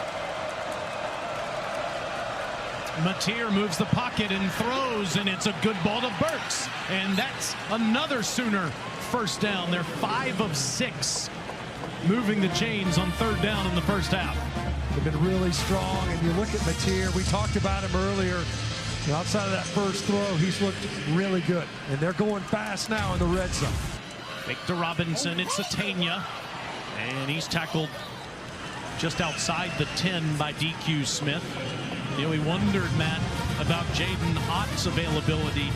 Mateer moves the pocket and throws, and it's a good ball to Burks. And that's another Sooner 1st down. They're 5 of 6 moving the chains on 3rd down in the 1st half. They've been really strong, and you look at Mateer, we talked about him earlier. Outside of that first throw, he's looked really good, and they're going fast now in the red zone. Fake to Robinson, it's Satania, and he's tackled just outside the 10 by DQ Smith. We wondered, Matt, about Jaden Ott's availability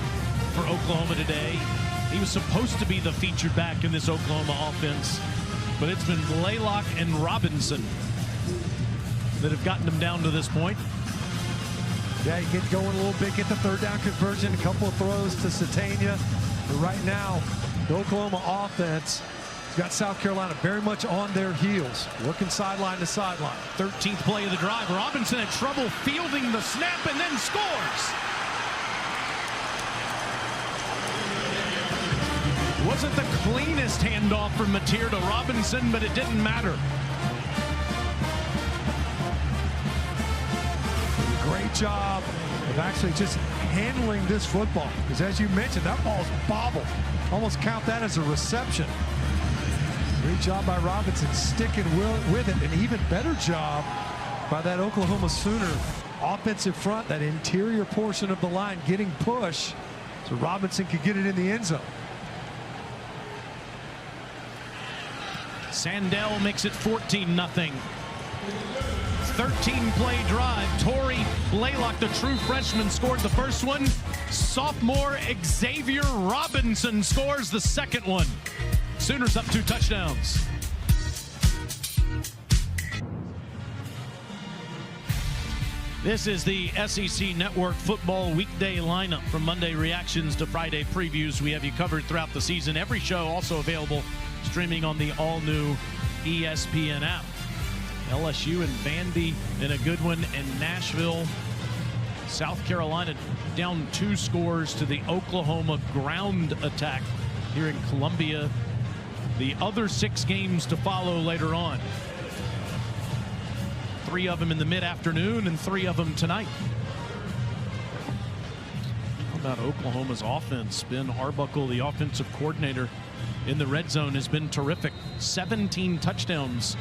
for Oklahoma today. He was supposed to be the featured back in this Oklahoma offense, but it's been Laylock and Robinson that have gotten him down to this point. Yeah, you get going a little bit, get the 3rd down conversion, a couple of throws to Satania. But right now, the Oklahoma offense has got South Carolina very much on their heels, working sideline to sideline. 13th play of the drive. Robinson had trouble fielding the snap and then scores. Wasn't the cleanest handoff from Mateer to Robinson, but it didn't matter. Great job of actually just handling this football, because as you mentioned, that ball's bobbled. Almost count that as a reception. Great job by Robinson sticking with it. An even better job by that Oklahoma Sooner offensive front, that interior portion of the line getting push so Robinson could get it in the end zone. Sandell makes it 14-0. 13-play drive. Torrey Blaylock, the true freshman, scored the first one. Sophomore Xavier Robinson scores the second one. Sooners up 2 touchdowns. This is the SEC Network football weekday lineup. From Monday reactions to Friday previews, we have you covered throughout the season. Every show also available streaming on the all-new ESPN app. LSU and Vandy in a good one, and Nashville, South Carolina down 2 scores to the Oklahoma ground attack here in Columbia. The other 6 games to follow later on. 3 of them in the mid-afternoon and 3 of them tonight. How about Oklahoma's offense? Ben Arbuckle, the offensive coordinator in the red zone, has been terrific. 17 touchdowns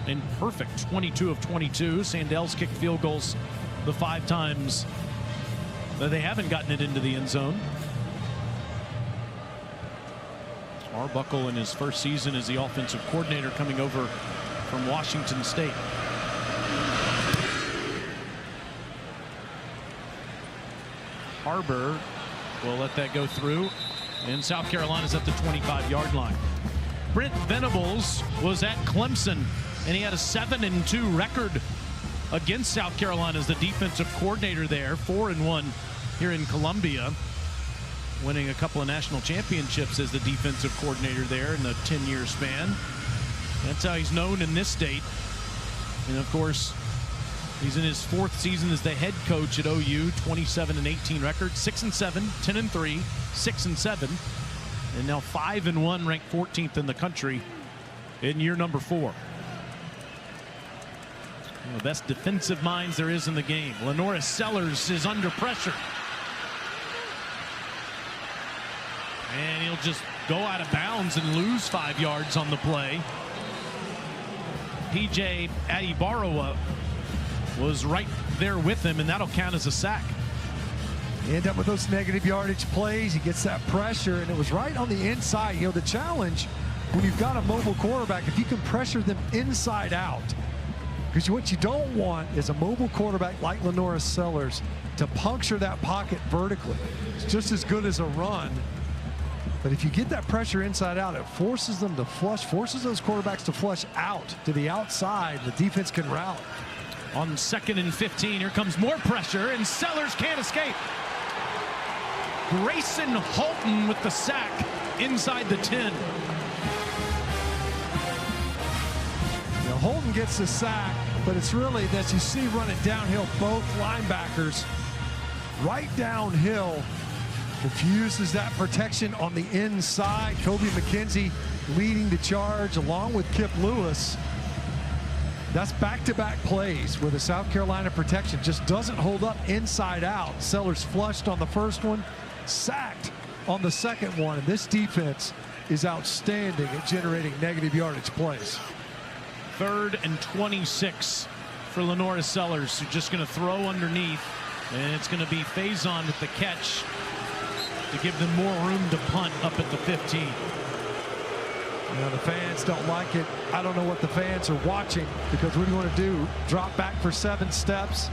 and perfect 22 of 22. Sandell's kicked field goals the 5 times that they haven't gotten it into the end zone. Arbuckle in his first season as the offensive coordinator, coming over from Washington State. Harbor will let that go through, and South Carolina's at the 25-yard line. Brent Venables was at Clemson, and he had a 7-2 record against South Carolina as the defensive coordinator there. 4-1 here in Columbia, winning a couple of national championships as the defensive coordinator there in the 10-year span. That's how he's known in this state. And of course, he's in his 4th season as the head coach at OU. 27-18 record, 6-7, 10-3, 6-7, and now 5-1, ranked 14th in the country in year number 4. One of the best defensive minds there is in the game. Lenoris Sellers is under pressure. And he'll just go out of bounds and lose 5 yards on the play. PJ Adibarawa was right there with him, and that'll count as a sack. You end up with those negative yardage plays. He gets that pressure, and it was right on the inside. You know, the challenge when you've got a mobile quarterback, if you can pressure them inside out, because what you don't want is a mobile quarterback like Lenoris Sellers to puncture that pocket vertically. It's just as good as a run. But if you get that pressure inside out, it forces them to flush, forces those quarterbacks to flush out to the outside. The defense can rally. On 2nd and 15, here comes more pressure, and Sellers can't escape. Grayson Holton with the sack inside the 10. Now Holton gets the sack, but it's really that you see running downhill, both linebackers right downhill. Confuses that protection on the inside. Kobe McKenzie leading the charge along with Kip Lewis. That's back-to-back plays where the South Carolina protection just doesn't hold up inside out. Sellers flushed on the first one, sacked on the second one, and this defense is outstanding at generating negative yardage plays. 3rd and 26 for Lenoris Sellers, who's just going to throw underneath, and it's going to be Faison with the catch to give them more room to punt up at the 15. Now the fans don't like it. I don't know what the fans are watching, because what do you want to do? Drop back for 7 steps,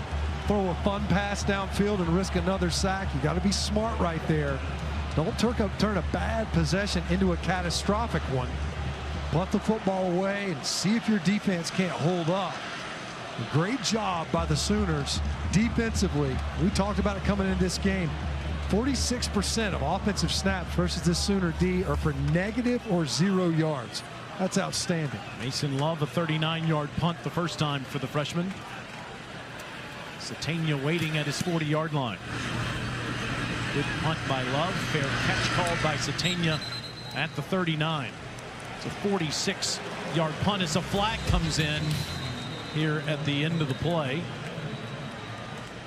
throw a fun pass downfield and risk another sack? You got to be smart right there. Don't turn a bad possession into a catastrophic one. Punt the football away and see if your defense can't hold up. A great job by the Sooners defensively. We talked about it coming into this game. 46% of offensive snaps versus this Sooner D are for negative or 0 yards. That's outstanding. Mason Love, a 39-yard punt the first time for the freshman. Satania waiting at his 40-yard line. Good punt by Love. Fair catch called by Satania at the 39. It's a 46-yard punt as a flag comes in here at the end of the play.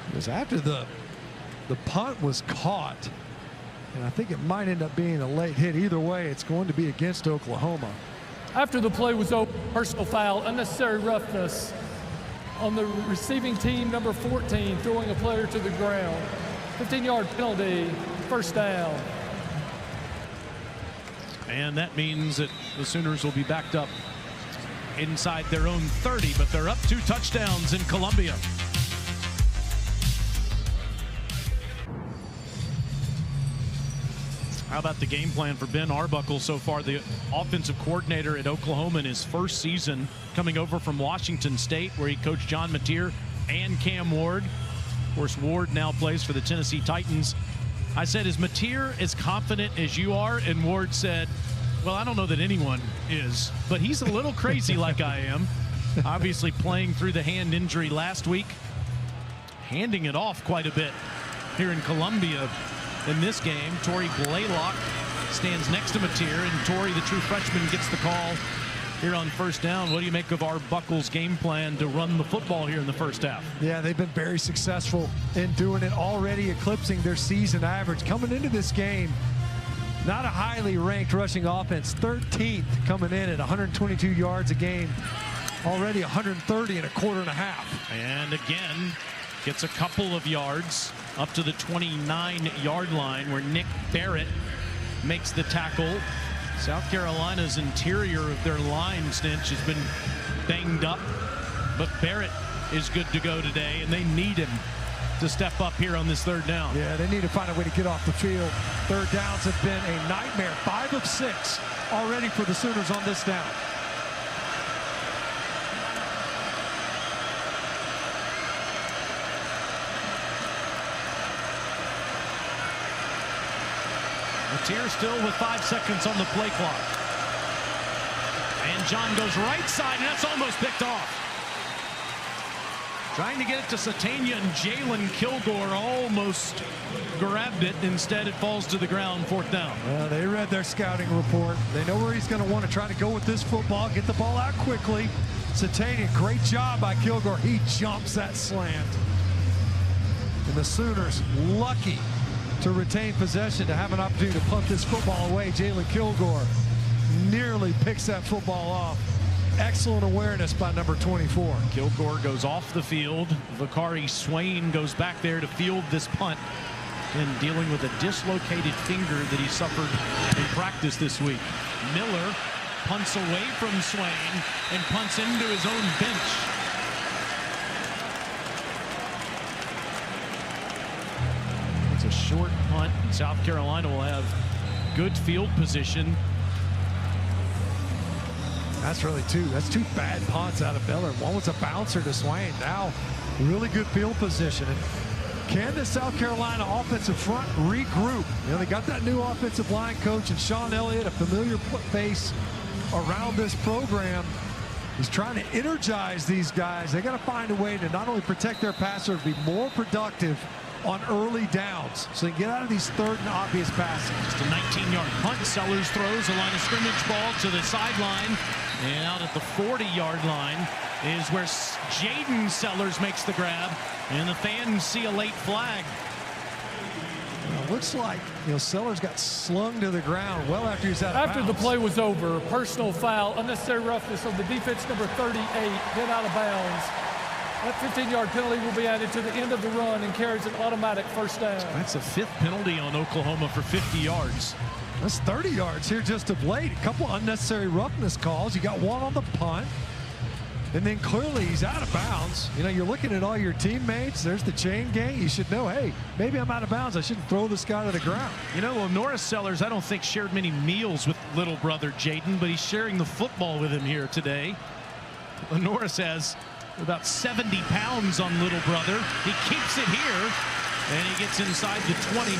It was after the punt was caught, and I think it might end up being a late hit. Either way, it's going to be against Oklahoma. After the play was over, personal foul, unnecessary roughness on the receiving team, number 14, throwing a player to the ground. 15-yard penalty, first down. And that means that the Sooners will be backed up inside their own 30, but they're up 2 touchdowns in Columbia. How about the game plan for Ben Arbuckle so far, the offensive coordinator at Oklahoma in his first season, coming over from Washington State, where he coached John Mateer and Cam Ward. Of course, Ward now plays for the Tennessee Titans. I said, is Mateer as confident as you are? And Ward said, well, I don't know that anyone is, but he's a little crazy like I am. Obviously playing through the hand injury last week, handing it off quite a bit here in Columbia. In this game, Torrey Blaylock stands next to Mateer, and Torrey, the true freshman, gets the call here on first down. What do you make of Arbuckle's game plan to run the football here in the first half? Yeah, they've been very successful in doing it, already eclipsing their season average. Coming into this game, not a highly ranked rushing offense, 13th coming in at 122 yards a game, already 130 in a quarter and a half. And again, gets a couple of yards up to the 29-yard line where Nick Barrett makes the tackle. South Carolina's interior of their line, Stinch, has been banged up, but Barrett is good to go today, and they need him to step up here on this third down. Yeah, they need to find a way to get off the field. Third downs have been a nightmare. 5 of 6 already for the Sooners on this down. Mateer still with 5 seconds on the play clock. And John goes right side, and that's almost picked off. Trying to get it to Satania, and Jalen Kilgore almost grabbed it. Instead, it falls to the ground, 4th down. Well, they read their scouting report. They know where he's going to want to try to go with this football, get the ball out quickly. Satania, great job by Kilgore. He jumps that slant. And the Sooners lucky to retain possession, to have an opportunity to punt this football away. Jalen Kilgore nearly picks that football off. Excellent awareness by number 24. Kilgore goes off the field. Vakari Swain goes back there to field this punt, and dealing with a dislocated finger that he suffered in practice this week. Miller punts away from Swain and punts into his own bench. It's a short punt. South Carolina will have good field position. That's really that's two bad punts out of Miller. One was a bouncer to Swain. Now, really good field position. And can the South Carolina offensive front regroup? You know, they got that new offensive line coach and Sean Elliott, a familiar face around this program. He's trying to energize these guys. They got to find a way to not only protect their passer, but be more productive on early downs, so they get out of these 3rd and obvious passes. Just a 19-yard punt. Sellers throws a line of scrimmage ball to the sideline, and out at the 40-yard line is where Jaden Sellers makes the grab, and the fans see a late flag. Looks like, you know, Sellers got slung to the ground well after he was out of bounds. After the play was over, personal foul, unnecessary roughness on the defense number 38, hit out of bounds. That 15-yard penalty will be added to the end of the run and carries an automatic 1st down. That's the 5th penalty on Oklahoma for 50 yards. That's 30 yards here just of late. A couple unnecessary roughness calls. You got one on the punt, and then clearly he's out of bounds. You know, you're looking at all your teammates. There's the chain gang. You should know, hey, maybe I'm out of bounds. I shouldn't throw this guy to the ground. You know, Norris Sellers, I don't think shared many meals with little brother Jaden, but he's sharing the football with him here today. Norris has about 70 pounds on little brother. He keeps it here, and he gets inside the 20,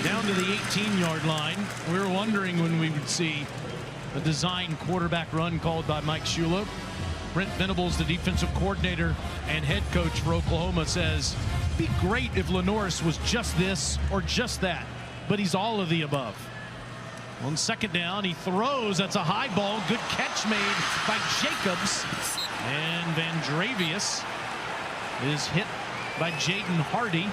down to the 18-yard line. We were wondering when we would see a design quarterback run called by Mike Shula. Brent Venables, the defensive coordinator and head coach for Oklahoma, says it'd be great if Norris was just this or just that, but he's all of the above. On 2nd down, he throws. That's a high ball. Good catch made by Jacobs. And Vandravius is hit by Jaden Hardy.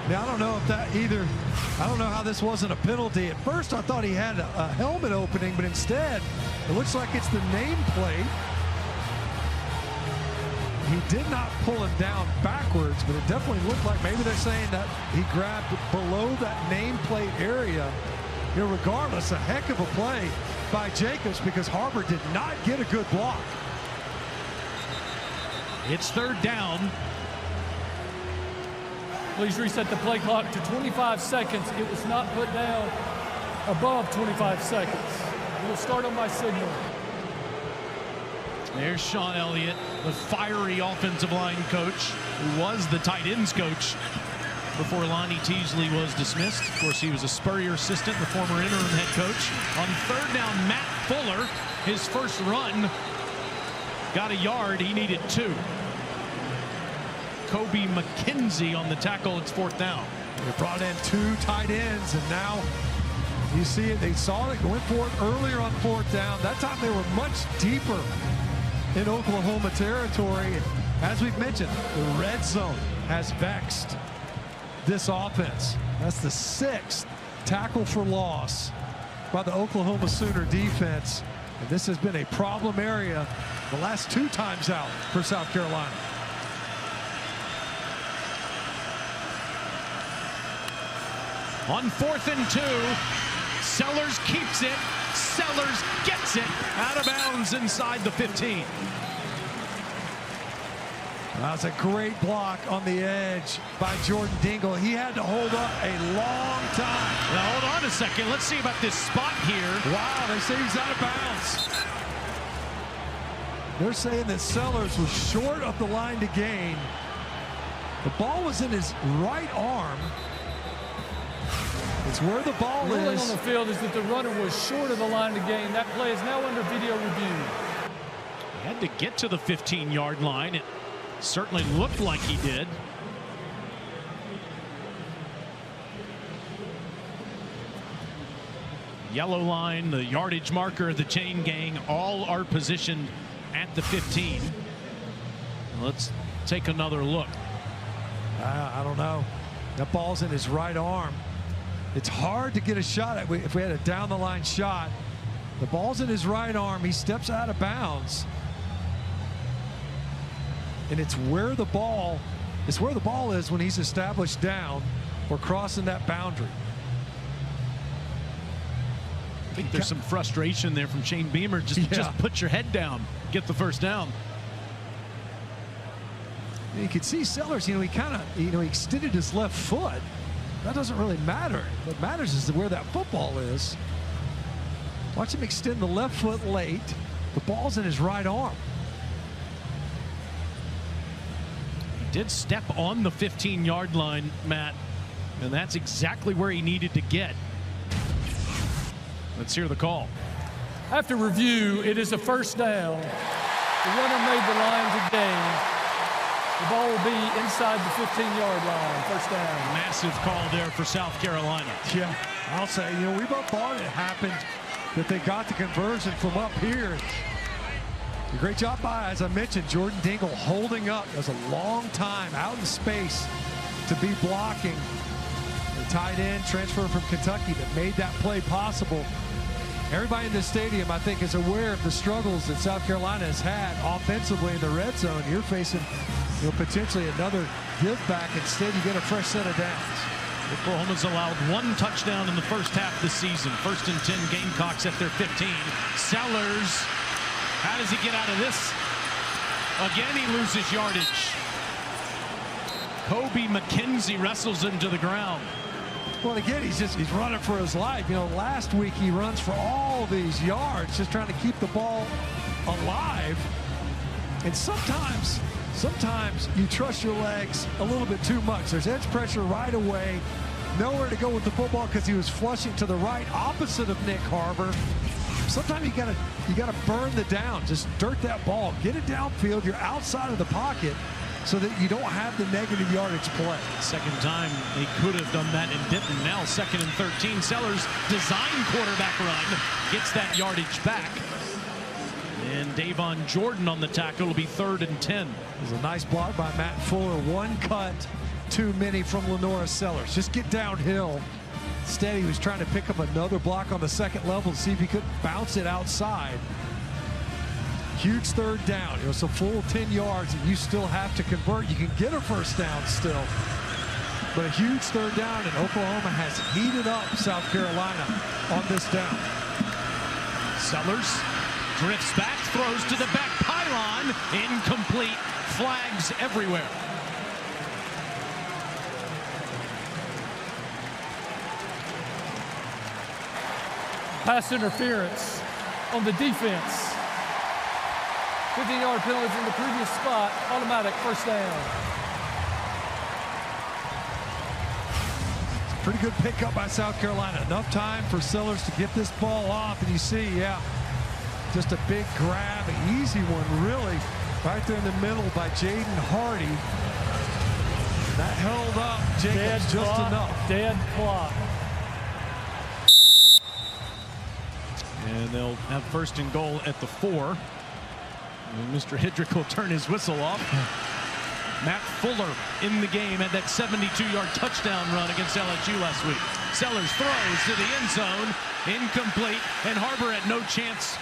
Now, I don't know if that either. I don't know how this wasn't a penalty. At first, I thought he had a helmet opening, but instead, it looks like it's the nameplate. He did not pull him down backwards, but it definitely looked like maybe they're saying that he grabbed below that nameplate area. You know, regardless, a heck of a play by Jacobs, because Harbor did not get a good block. It's 3rd down. Please reset the play clock to 25 seconds. It was not put down above 25 seconds. It will start on my signal. There's Sean Elliott, the fiery offensive line coach, who was the tight ends coach before Lonnie Teasley was dismissed. Of course, he was a Spurrier assistant, the former interim head coach. On 3rd down, Matt Fuller, his first run, got a yard. He needed 2. Kobe McKenzie on the tackle. It's 4th down. They brought in 2 tight ends, and now you see it. They saw it, went for it earlier on 4th down. That time they were much deeper in Oklahoma territory. As we've mentioned, the red zone has vexed this offense. That's the 6th tackle for loss by the Oklahoma Sooner defense. And this has been a problem area the last 2 times out for South Carolina. On 4th and 2, Sellers keeps it. Sellers gets it out of bounds inside the 15. That's a great block on the edge by Jordan Dingle. He had to hold up a long time. Now, hold on a second. Let's see about this spot here. Wow, they say he's out of bounds. They're saying that Sellers was short of the line to gain. The ball was in his right arm. It's where the ball ruling is. On the field is that the runner was short of the line to gain. That play is now under video review. Had to get to the 15-yard line. It certainly looked like he did. Yellow line, the yardage marker, the chain gang, all are positioned at the 15. Let's take another look. I don't know. That ball's in his right arm. It's hard to get a shot at. If we had a down the line shot, the ball's in his right arm. He steps out of bounds. And it's where the ball is when he's established down or crossing that boundary. I think there's some frustration there from Shane Beamer. Just put your head down, get the first down. You can see Sellers, he kind of, he extended his left foot. That doesn't really matter. What matters is where that football is. Watch him extend the left foot late. The ball's in his right arm. He did step on the 15-yard line, Matt, and that's exactly where he needed to get. Let's hear the call. After review, it is a first down. The runner made the line to gain. The ball will be inside the 15-yard line. First down. Massive call there for South Carolina. Yeah, I'll say, we both thought it happened, that they got the conversion from up here. A great job by, as I mentioned, Jordan Dingle holding up. It was a long time out in space to be blocking. The tight end transfer from Kentucky that made that play possible. Everybody in the stadium, I think, is aware of the struggles that South Carolina has had offensively in the red zone. You're facing potentially another give back. Instead, you get a fresh set of downs. Oklahoma's allowed one touchdown in the first half this season. 1st and 10, Gamecocks at their 15. Sellers, how does he get out of this? Again, he loses yardage. Kobe McKenzie wrestles him to the ground. Well, again, he's running for his life. Last week he runs for all these yards, just trying to keep the ball alive. And sometimes you trust your legs a little bit too much. There's edge pressure right away. Nowhere to go with the football because he was flushing to the right, opposite of Nick Harbor. Sometimes you gotta burn the down. Just dirt that ball. Get it downfield. You're outside of the pocket so that you don't have the negative yardage play. Second time they could have done that and didn't. Now 2nd and 13. Sellers design quarterback run. Gets that yardage back. And Davon Jordan on the tackle. Will be 3rd and 10. It was a nice block by Matt Fuller. One cut too many from Lenora Sellers. Just get downhill. Instead, he was trying to pick up another block on the second level to see if he could bounce it outside. Huge 3rd down. It's a full 10 yards and you still have to convert. You can get a first down still. But a huge 3rd down, and Oklahoma has heated up South Carolina on this down. Sellers drifts back, throws to the back pylon. Incomplete. Flags everywhere. Pass interference on the defense. 15-yard penalty from the previous spot. Automatic first down. It's a pretty good pickup by South Carolina. Enough time for Sellers to get this ball off. And you see, just a big grab, an easy one, really, right there in the middle by Jaden Hardy. That held up Jacobs just enough. Dead clock. And they'll have 1st and goal at the 4. And Mr. Hidrick will turn his whistle off. Matt Fuller in the game at that 72-yard touchdown run against LSU last week. Sellers throws to the end zone. Incomplete. And Harbor had no chance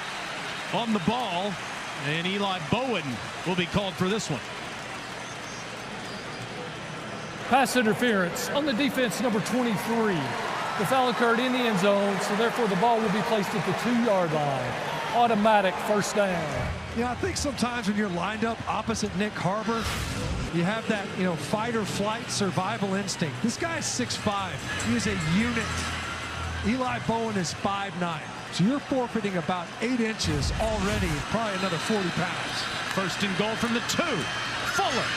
on the ball. And Eli Bowen will be called for this one. Pass interference on the defense, number 23. The foul occurred in the end zone, so therefore the ball will be placed at the 2-yard line. Automatic first down. I think sometimes when you're lined up opposite Nick Harbor, you have that, fight or flight survival instinct. This guy is 6'5". He is a unit. Eli Bowen is 5'9". So you're forfeiting about 8 inches already, probably another 40 pounds. 1st and goal from the 2. Fuller.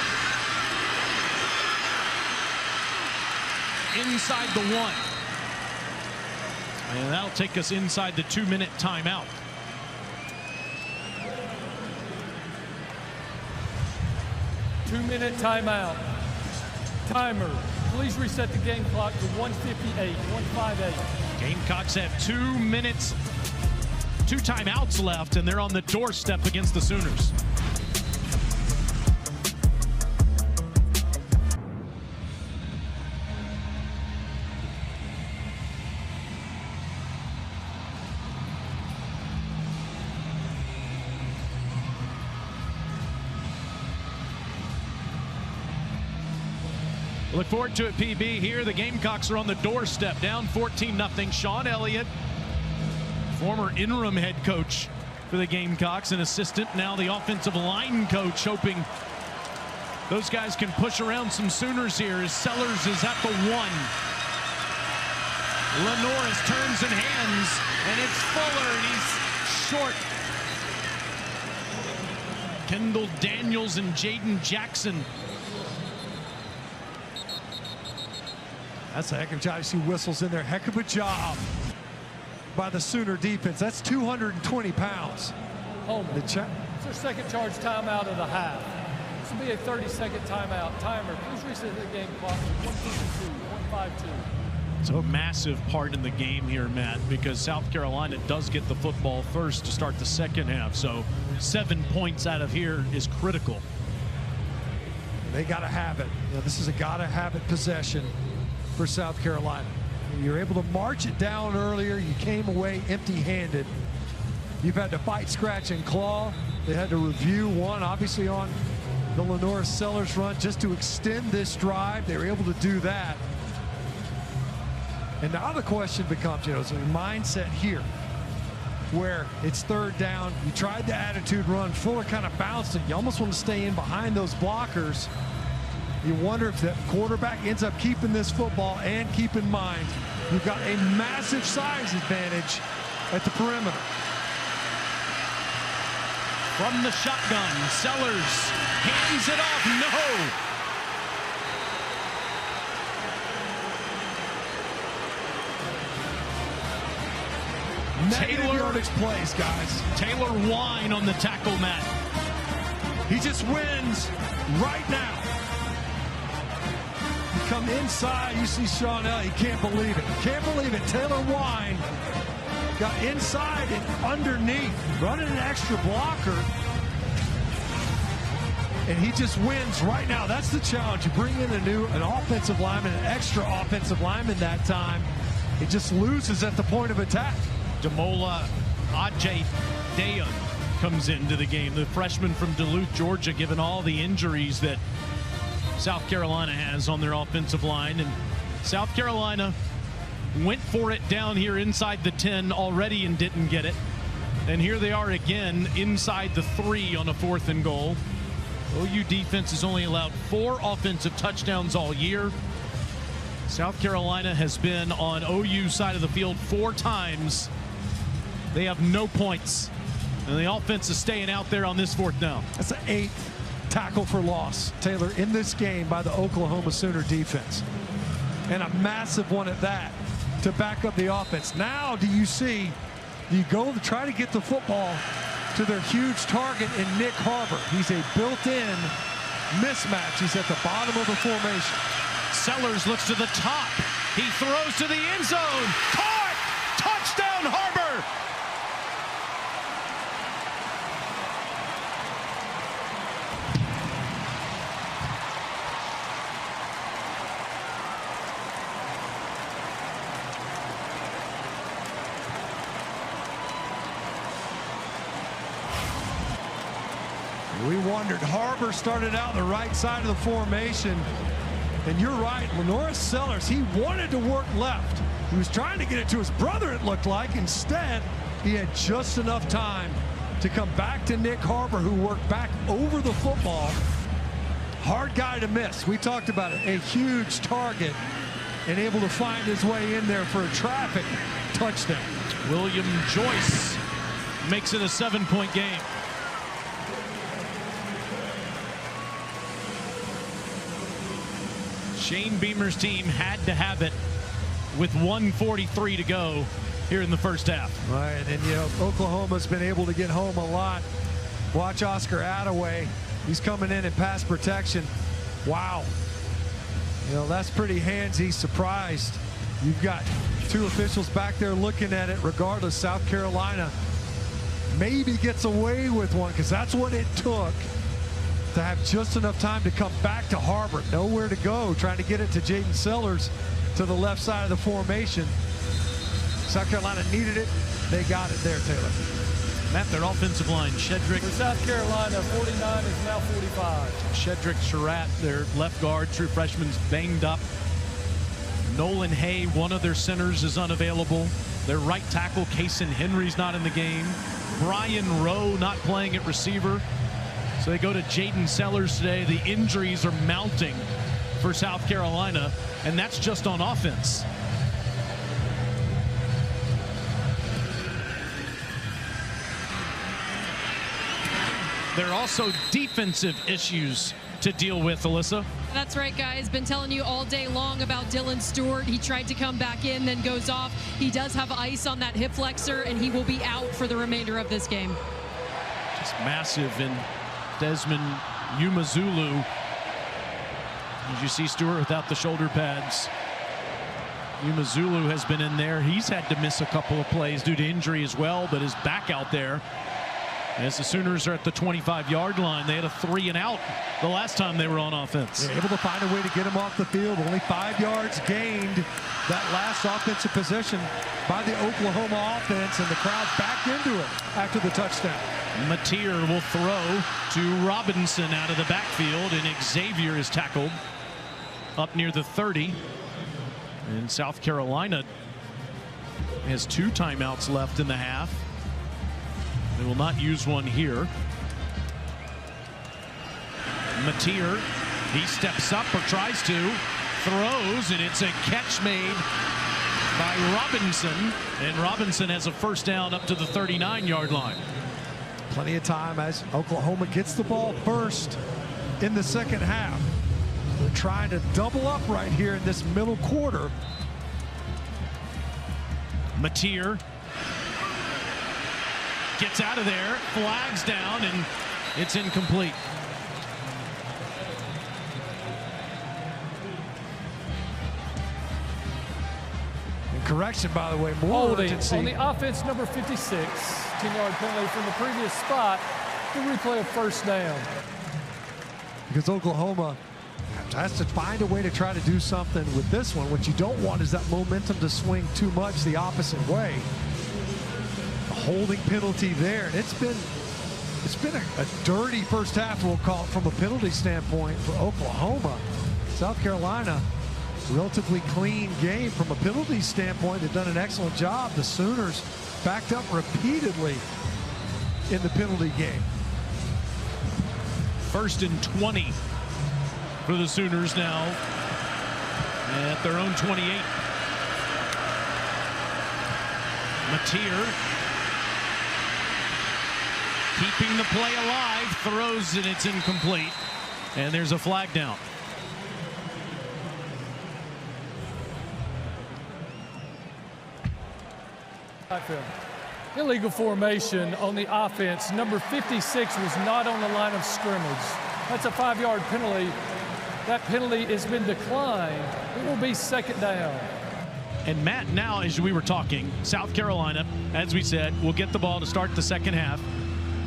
Inside the 1. And that'll take us inside the 2-minute timeout. 2-minute timeout. Timer. Please reset the game clock to 1:58, 1:58. Gamecocks have 2 minutes, 2 timeouts left, and they're on the doorstep against the Sooners. Look forward to it, PB. Here, the Gamecocks are on the doorstep, down 14-0. Sean Elliott, former interim head coach for the Gamecocks, an assistant, now the offensive line coach, hoping those guys can push around some Sooners here as Sellers is at the 1. Lenoris turns and hands, and it's Fuller, and he's short. Kendall Daniels and Jaden Jackson. That's a heck of a job. You see whistles in there. Heck of a job by the Sooner defense. That's 220 pounds. It's their second charge timeout of the half. This will be a 30-second timeout. Timer, please reset the game clock to 1:52, 1:52. It's a massive part in the game here, Matt, because South Carolina does get the football first to start the second half. So 7 points out of here is critical. They got to have it. You know, this is a got to have it possession for South Carolina. You're able to march it down earlier. You came away empty-handed. You've had to fight, scratch, and claw. They had to review one, obviously, on the Lenoris Sellers run just to extend this drive. They were able to do that. And now the question becomes, you know, is a mindset here where it's third down. You tried the attitude run. Fuller kind of bounced it. You almost want to stay in behind those blockers. You wonder if that quarterback ends up keeping this football, and keep in mind, you've got a massive size advantage at the perimeter. From the shotgun, Sellers hands it off. No. Taylor yardage plays, guys. Taylor Wine on the tackle mat. He just wins right now. Come inside, you see Sean Elliott. He can't believe it. Can't believe it. Taylor Wine got inside and underneath, running an extra blocker. And he just wins right now. That's the challenge. You bring in an offensive lineman, an extra offensive lineman that time. He just loses at the point of attack. Demola Ajay Dayan comes into the game, the freshman from Duluth, Georgia, given all the injuries that South Carolina has on their offensive line. And South Carolina went for it down here inside the 10 already and didn't get it. And here they are again inside the 3 on a 4th and goal. OU defense has only allowed 4 offensive touchdowns all year. South Carolina has been on OU side of the field 4 times. They have no points. And the offense is staying out there on this 4th down. That's an 8th tackle for loss, Taylor, in this game by the Oklahoma Sooner defense. And a massive one at that to back up the offense. Now do you see, you go to try to get the football to their huge target in Nick Harbor. He's a built-in mismatch. He's at the bottom of the formation. Sellers looks to the top. He throws to the end zone. Caught! Touchdown, Harbor! We wondered. Harbor started out on the right side of the formation. And you're right, Lenoris Sellers, he wanted to work left. He was trying to get it to his brother, it looked like. Instead, he had just enough time to come back to Nick Harbor, who worked back over the football. Hard guy to miss. We talked about it. A huge target and able to find his way in there for a traffic touchdown. William Joyce makes it a 7-point game. Shane Beamer's team had to have it with 1:43 to go here in the first half. Right, and you know, Oklahoma's been able to get home a lot. Watch Oscar Attaway He's coming in pass protection. Wow. You know, that's pretty handsy. Surprised. You've got two officials back there looking at it. Regardless, South Carolina maybe gets away with one, because that's what it took to have just enough time to come back to Harbor. Nowhere to go, trying to get it to Jaden Sellers to the left side of the formation. South Carolina needed it. They got it there, Taylor. Matt, their offensive line, Shedrick. For South Carolina, 49 is now 45. Shedrick Surratt, their left guard, true freshman's banged up. Nolan Hay, one of their centers, is unavailable. Their right tackle, Kason Henry's not in the game. Brian Rowe not playing at receiver. So they go to Jaden Sellers today. The injuries are mounting for South Carolina, and that's just on offense. There are also defensive issues to deal with, Alyssa. That's right, guys. Been telling you all day long about Dylan Stewart. He tried to come back in, then goes off. He does have ice on that hip flexor, and he will be out for the remainder of this game. Just massive. And Desmond Umazulu. As you see Stewart without the shoulder pads. Umazulu has been in there. He's had to miss a couple of plays due to injury as well, but is back out there. As the Sooners are at the 25-yard line, they had a 3-and-out the last time they were on offense. They're able to find a way to get him off the field. Only 5 yards gained that last offensive possession by the Oklahoma offense, and the crowd backed into it after the touchdown. Mateer will throw to Robinson out of the backfield, and Xavier is tackled up near the 30. And South Carolina has 2 timeouts left in the half. They will not use one here. Mateer, he steps up or tries to, throws, and it's a catch made by Robinson. And Robinson has a first down up to the 39-yard line. Plenty of time as Oklahoma gets the ball first in the second half. They're trying to double up right here in this middle quarter. Mateer gets out of there, flags down, and it's incomplete. And correction, by the way, more Holding urgency. on the offense, number 56, 10-yard penalty from the previous spot. The replay of first down. Because Oklahoma has to find a way to try to do something with this one. What you don't want is that momentum to swing too much the opposite way. Holding penalty there, and it's been a dirty first half, we'll call it, from a penalty standpoint for Oklahoma. South Carolina, relatively clean game from a penalty standpoint. They've done an excellent job. The Sooners backed up repeatedly in the penalty game. 1st and 20 for the Sooners now at their own 28. Mateer keeping the play alive, throws, and it's incomplete. And there's a flag down. Illegal formation on the offense. Number 56 was not on the line of scrimmage. That's a 5-yard penalty. That penalty has been declined. It will be second down. And Matt, now as we were talking, South Carolina, as we said, will get the ball to start the second half.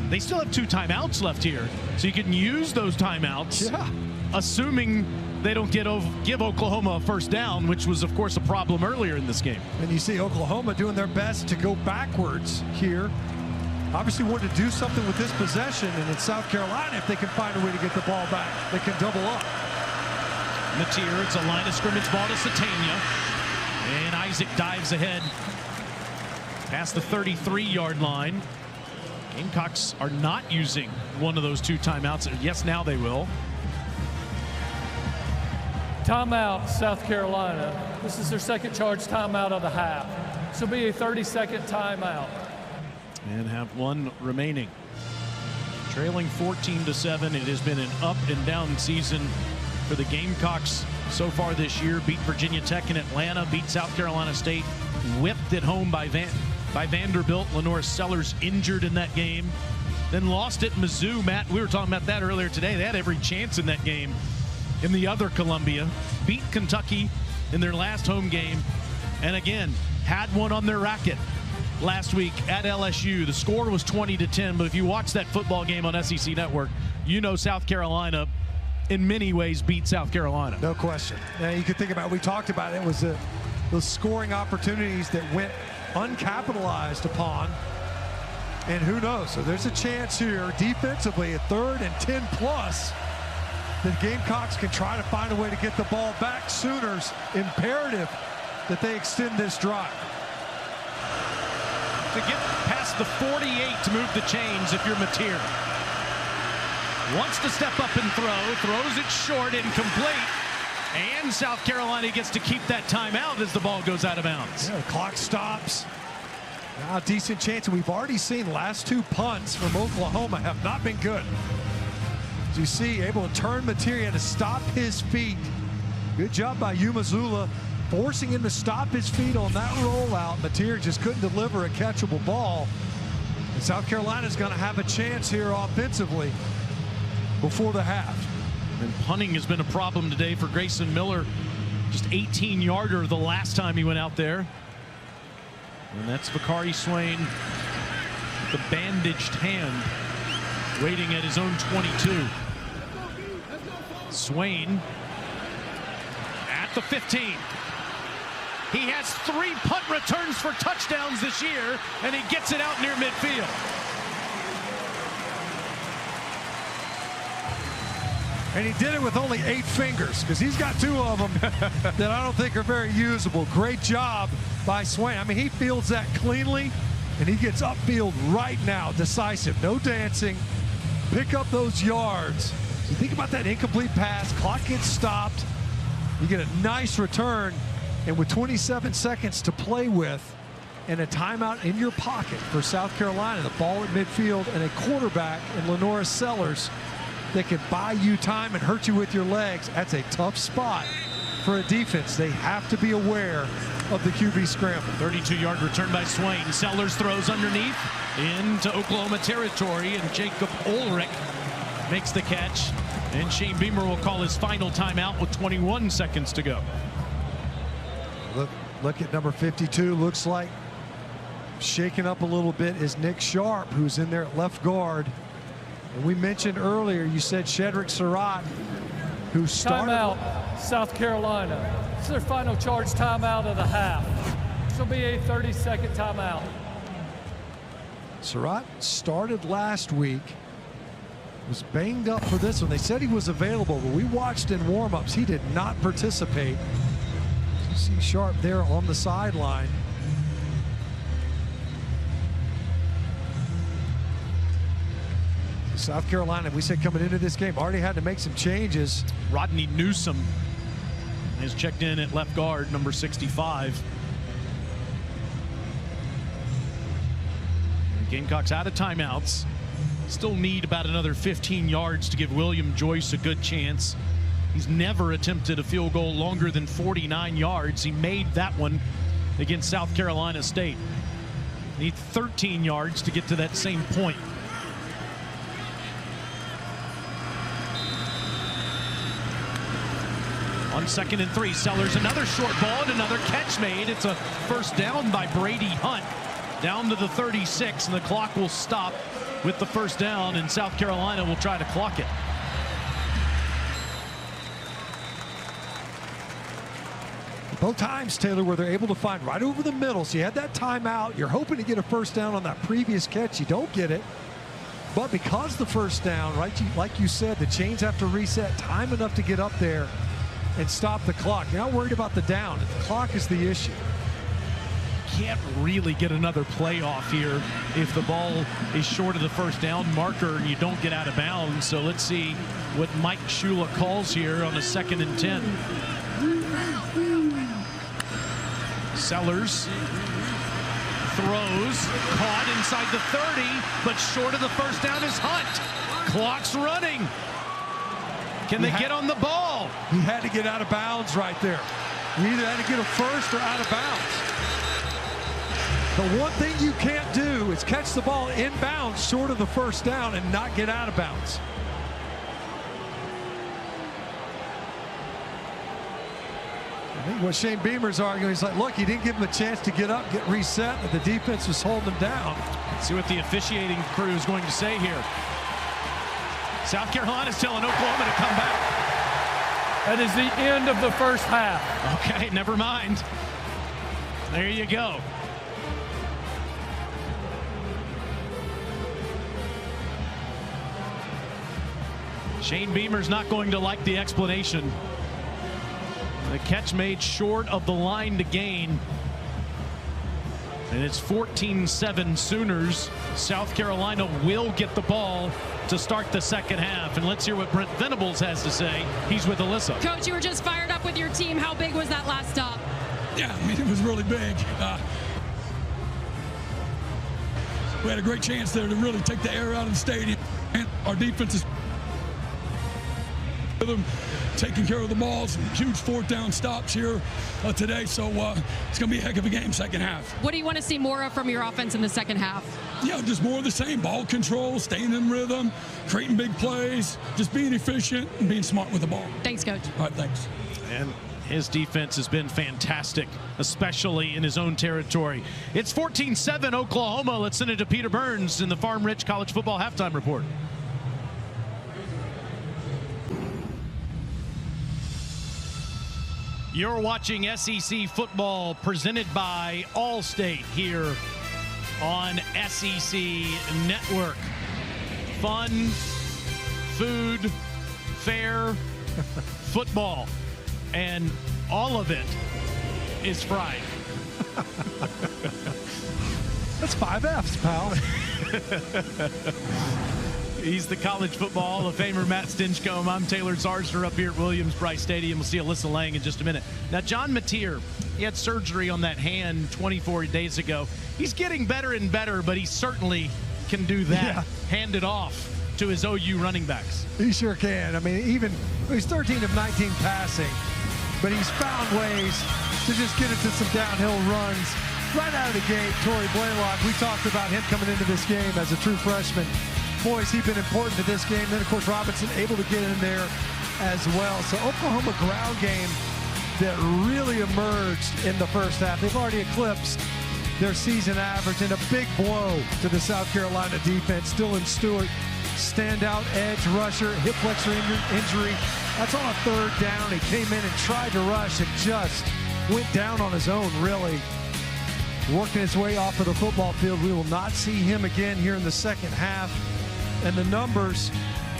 They still have 2 timeouts left here, so you can use those timeouts, assuming they don't give Oklahoma a first down, which was, of course, a problem earlier in this game. And you see Oklahoma doing their best to go backwards here. Obviously wanted to do something with this possession, and in South Carolina, if they can find a way to get the ball back, they can double up. Mateer, it's a line of scrimmage ball to Satania, and Isaac dives ahead past the 33-yard line. Gamecocks are not using one of those 2 timeouts. Yes, now they will. Timeout, South Carolina. This is their second charge timeout of the half. This will be a 30-second timeout. And have 1 remaining. Trailing 14-7. It has been an up and down season for the Gamecocks so far this year. Beat Virginia Tech in Atlanta, beat South Carolina State, whipped at home by Vanderbilt. Lenore Sellers injured in that game. then lost at Mizzou. Matt, we were talking about that earlier today. They had every chance in that game in the other Columbia. Beat Kentucky in their last home game. And again, had one on their racket last week at LSU. The score was 20-10, but if you watch that football game on SEC Network, you know South Carolina in many ways beat South Carolina. No question. Now you could think about, we talked about it, was those scoring opportunities that went uncapitalized upon. And who knows? So there's a chance here defensively at 3rd and 10 plus that Gamecocks can try to find a way to get the ball back. Sooners imperative that they extend this drive. To get past the 48 to move the chains if you're Mateer. Wants to step up and throws it short, incomplete. And South Carolina gets to keep that timeout as the ball goes out of bounds. Yeah, the clock stops. Now a decent chance, and we've already seen last 2 punts from Oklahoma have not been good. As you see, able to turn Mateer to stop his feet. Good job by Umazula, forcing him to stop his feet on that rollout. Mateer just couldn't deliver a catchable ball. And South Carolina's going to have a chance here offensively before the half. And punting has been a problem today for Grayson Miller. Just 18-yarder the last time he went out there. And that's Vakari Swain, the bandaged hand, waiting at his own 22. Swain at the 15. He has 3 punt returns for touchdowns this year, and he gets it out near midfield. And he did it with only 8 fingers, because he's got 2 of them that I don't think are very usable. Great job by Swain. I mean, he fields that cleanly, and he gets upfield right now, decisive. No dancing. Pick up those yards. So think about that incomplete pass. Clock gets stopped. You get a nice return, and with 27 seconds to play with and a timeout in your pocket for South Carolina, the ball at midfield, and a quarterback in Lenora Sellers that can buy you time and hurt you with your legs. That's a tough spot for a defense. They have to be aware of the QB scramble. 32-yard return by Swain. Sellers throws underneath into Oklahoma territory, and Jacob Ulrich makes the catch. And Shane Beamer will call his final timeout with 21 seconds to go. Look at number 52. Looks like shaken up a little bit is Nick Sharp, who's in there at left guard. And we mentioned earlier, you said Shedrick Surratt, who started. Timeout, South Carolina. It's their final charge timeout of the half. This will be a 30-second timeout. Surratt started last week, was banged up for this one. They said he was available, but we watched in warm-ups. He did not participate. You see Sharp there on the sideline. South Carolina, we said coming into this game, already had to make some changes. Rodney Newsom is checked in at left guard, number 65. Gamecocks out of timeouts. Still need about another 15 yards to give William Joyce a good chance. He's never attempted a field goal longer than 49 yards. He made that one against South Carolina State. Need 13 yards to get to that same point. On 2nd and 3, Sellers another short ball and another catch made. It's a first down by Brady Hunt. Down to the 36, and the clock will stop with the first down, and South Carolina will try to clock it. Both times, Taylor, where they're able to find right over the middle. So you had that timeout. You're hoping to get a first down on that previous catch. You don't get it. But because the first down, right, like you said, the chains have to reset time enough to get up there and stop the clock. You're not worried about the down. The clock is the issue. Can't really get another play off here if the ball is short of the first down marker and you don't get out of bounds. So let's see what Mike Shula calls here on a 2nd and 10. Sellers throws, caught inside the 30, but short of the first down is Hunt. Clock's running. Can they get on the ball? He had to get out of bounds right there. He either had to get a first or out of bounds. The one thing you can't do is catch the ball inbounds short of the first down and not get out of bounds. I think what Shane Beamer's arguing, he's like, look, he didn't give him a chance to get up, get reset, but the defense was holding him down. Let's see what the officiating crew is going to say here. South Carolina's telling Oklahoma to come back. That is the end of the first half. Okay, never mind. There you go. Shane Beamer's not going to like the explanation. The catch made short of the line to gain. And it's 14-7 Sooners. South Carolina will get the ball to start the second half. And let's hear what Brent Venables has to say. He's with Alyssa. Coach, you were just fired up with your team. How big was that last stop? Yeah, I mean, it was really big. We had a great chance there to really take the air out of the stadium. And our defense is them taking care of the ball, some huge fourth down stops here today, so it's going to be a heck of a game second half. What do you want to see more of from your offense in the second half? Yeah, just more of the same. Ball control, staying in rhythm, creating big plays, just being efficient and being smart with the ball. Thanks, Coach. All right, thanks. And his defense has been fantastic, especially in his own territory. It's 14-7 Oklahoma. Let's send it to Peter Burns in the Farm Ridge College Football Halftime Report. You're watching SEC football presented by Allstate here on SEC Network. Fun, food, fair, football, and all of it is fried. That's 5 F's, pal. He's the College Football Hall of Famer, Matt Stinchcomb. I'm Taylor Zarsner up here at Williams-Brice Stadium. We'll see Alyssa Lang in just a minute. Now, John Mateer, he had surgery on that hand 24 days ago. He's getting better and better, but he certainly can do that. Yeah. Hand it off to his OU running backs. He sure can. I mean, even he's 13 of 19 passing, but he's found ways to just get into some downhill runs. Right out of the gate, Torrey Blaylock, we talked about him coming into this game as a true freshman. Boys, he's been important to this game. Then, of course, Robinson able to get in there as well. So Oklahoma ground game that really emerged in the first half. They've already eclipsed their season average, and a big blow to the South Carolina defense. Dylan Stewart, standout edge rusher, hip flexor injury. That's on a third down. He came in and tried to rush and just went down on his own, really. Working his way off of the football field. We will not see him again here in the second half. And the numbers,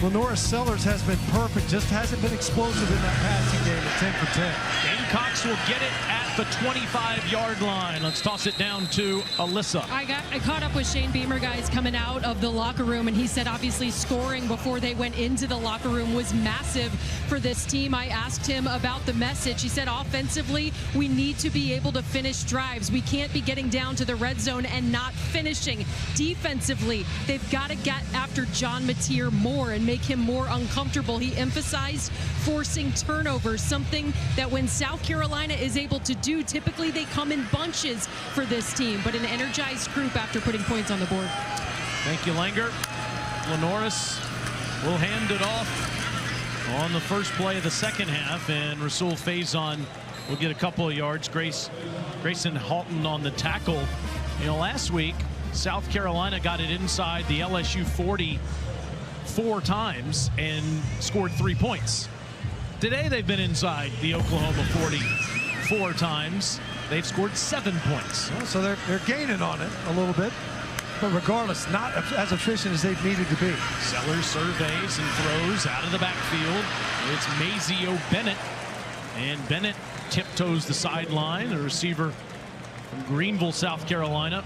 Lenora Sellers has been perfect, just hasn't been explosive in that passing game at 10 for 10. Gamecocks will get it at the 25-yard line. Let's toss it down to Alyssa. I caught up with Shane Beamer, guys, coming out of the locker room, and he said obviously scoring before they went into the locker room was massive for this team. I asked him about the message. He said offensively, we need to be able to finish drives. We can't be getting down to the red zone and not finishing. Defensively, they've got to get after John Mateer more and make him more uncomfortable. He emphasized forcing turnovers, something that when South Carolina is able to do, typically they come in bunches for this team, but an energized group after putting points on the board. Thank you, Langer. Lenoris will hand it off on the first play of the second half, and Rasul Faison will get a couple of yards. Grayson Halton on the tackle. You know, last week, South Carolina got it inside the LSU 40 4 times and scored 3 points. Today, they've been inside the Oklahoma 40 4 times. They've scored 7 points. Well, so they're gaining on it a little bit, but regardless, not as efficient as they've needed to be. Sellers surveys and throws out of the backfield. It's Mazio Bennett, and Bennett tiptoes the sideline. The receiver from Greenville, South Carolina.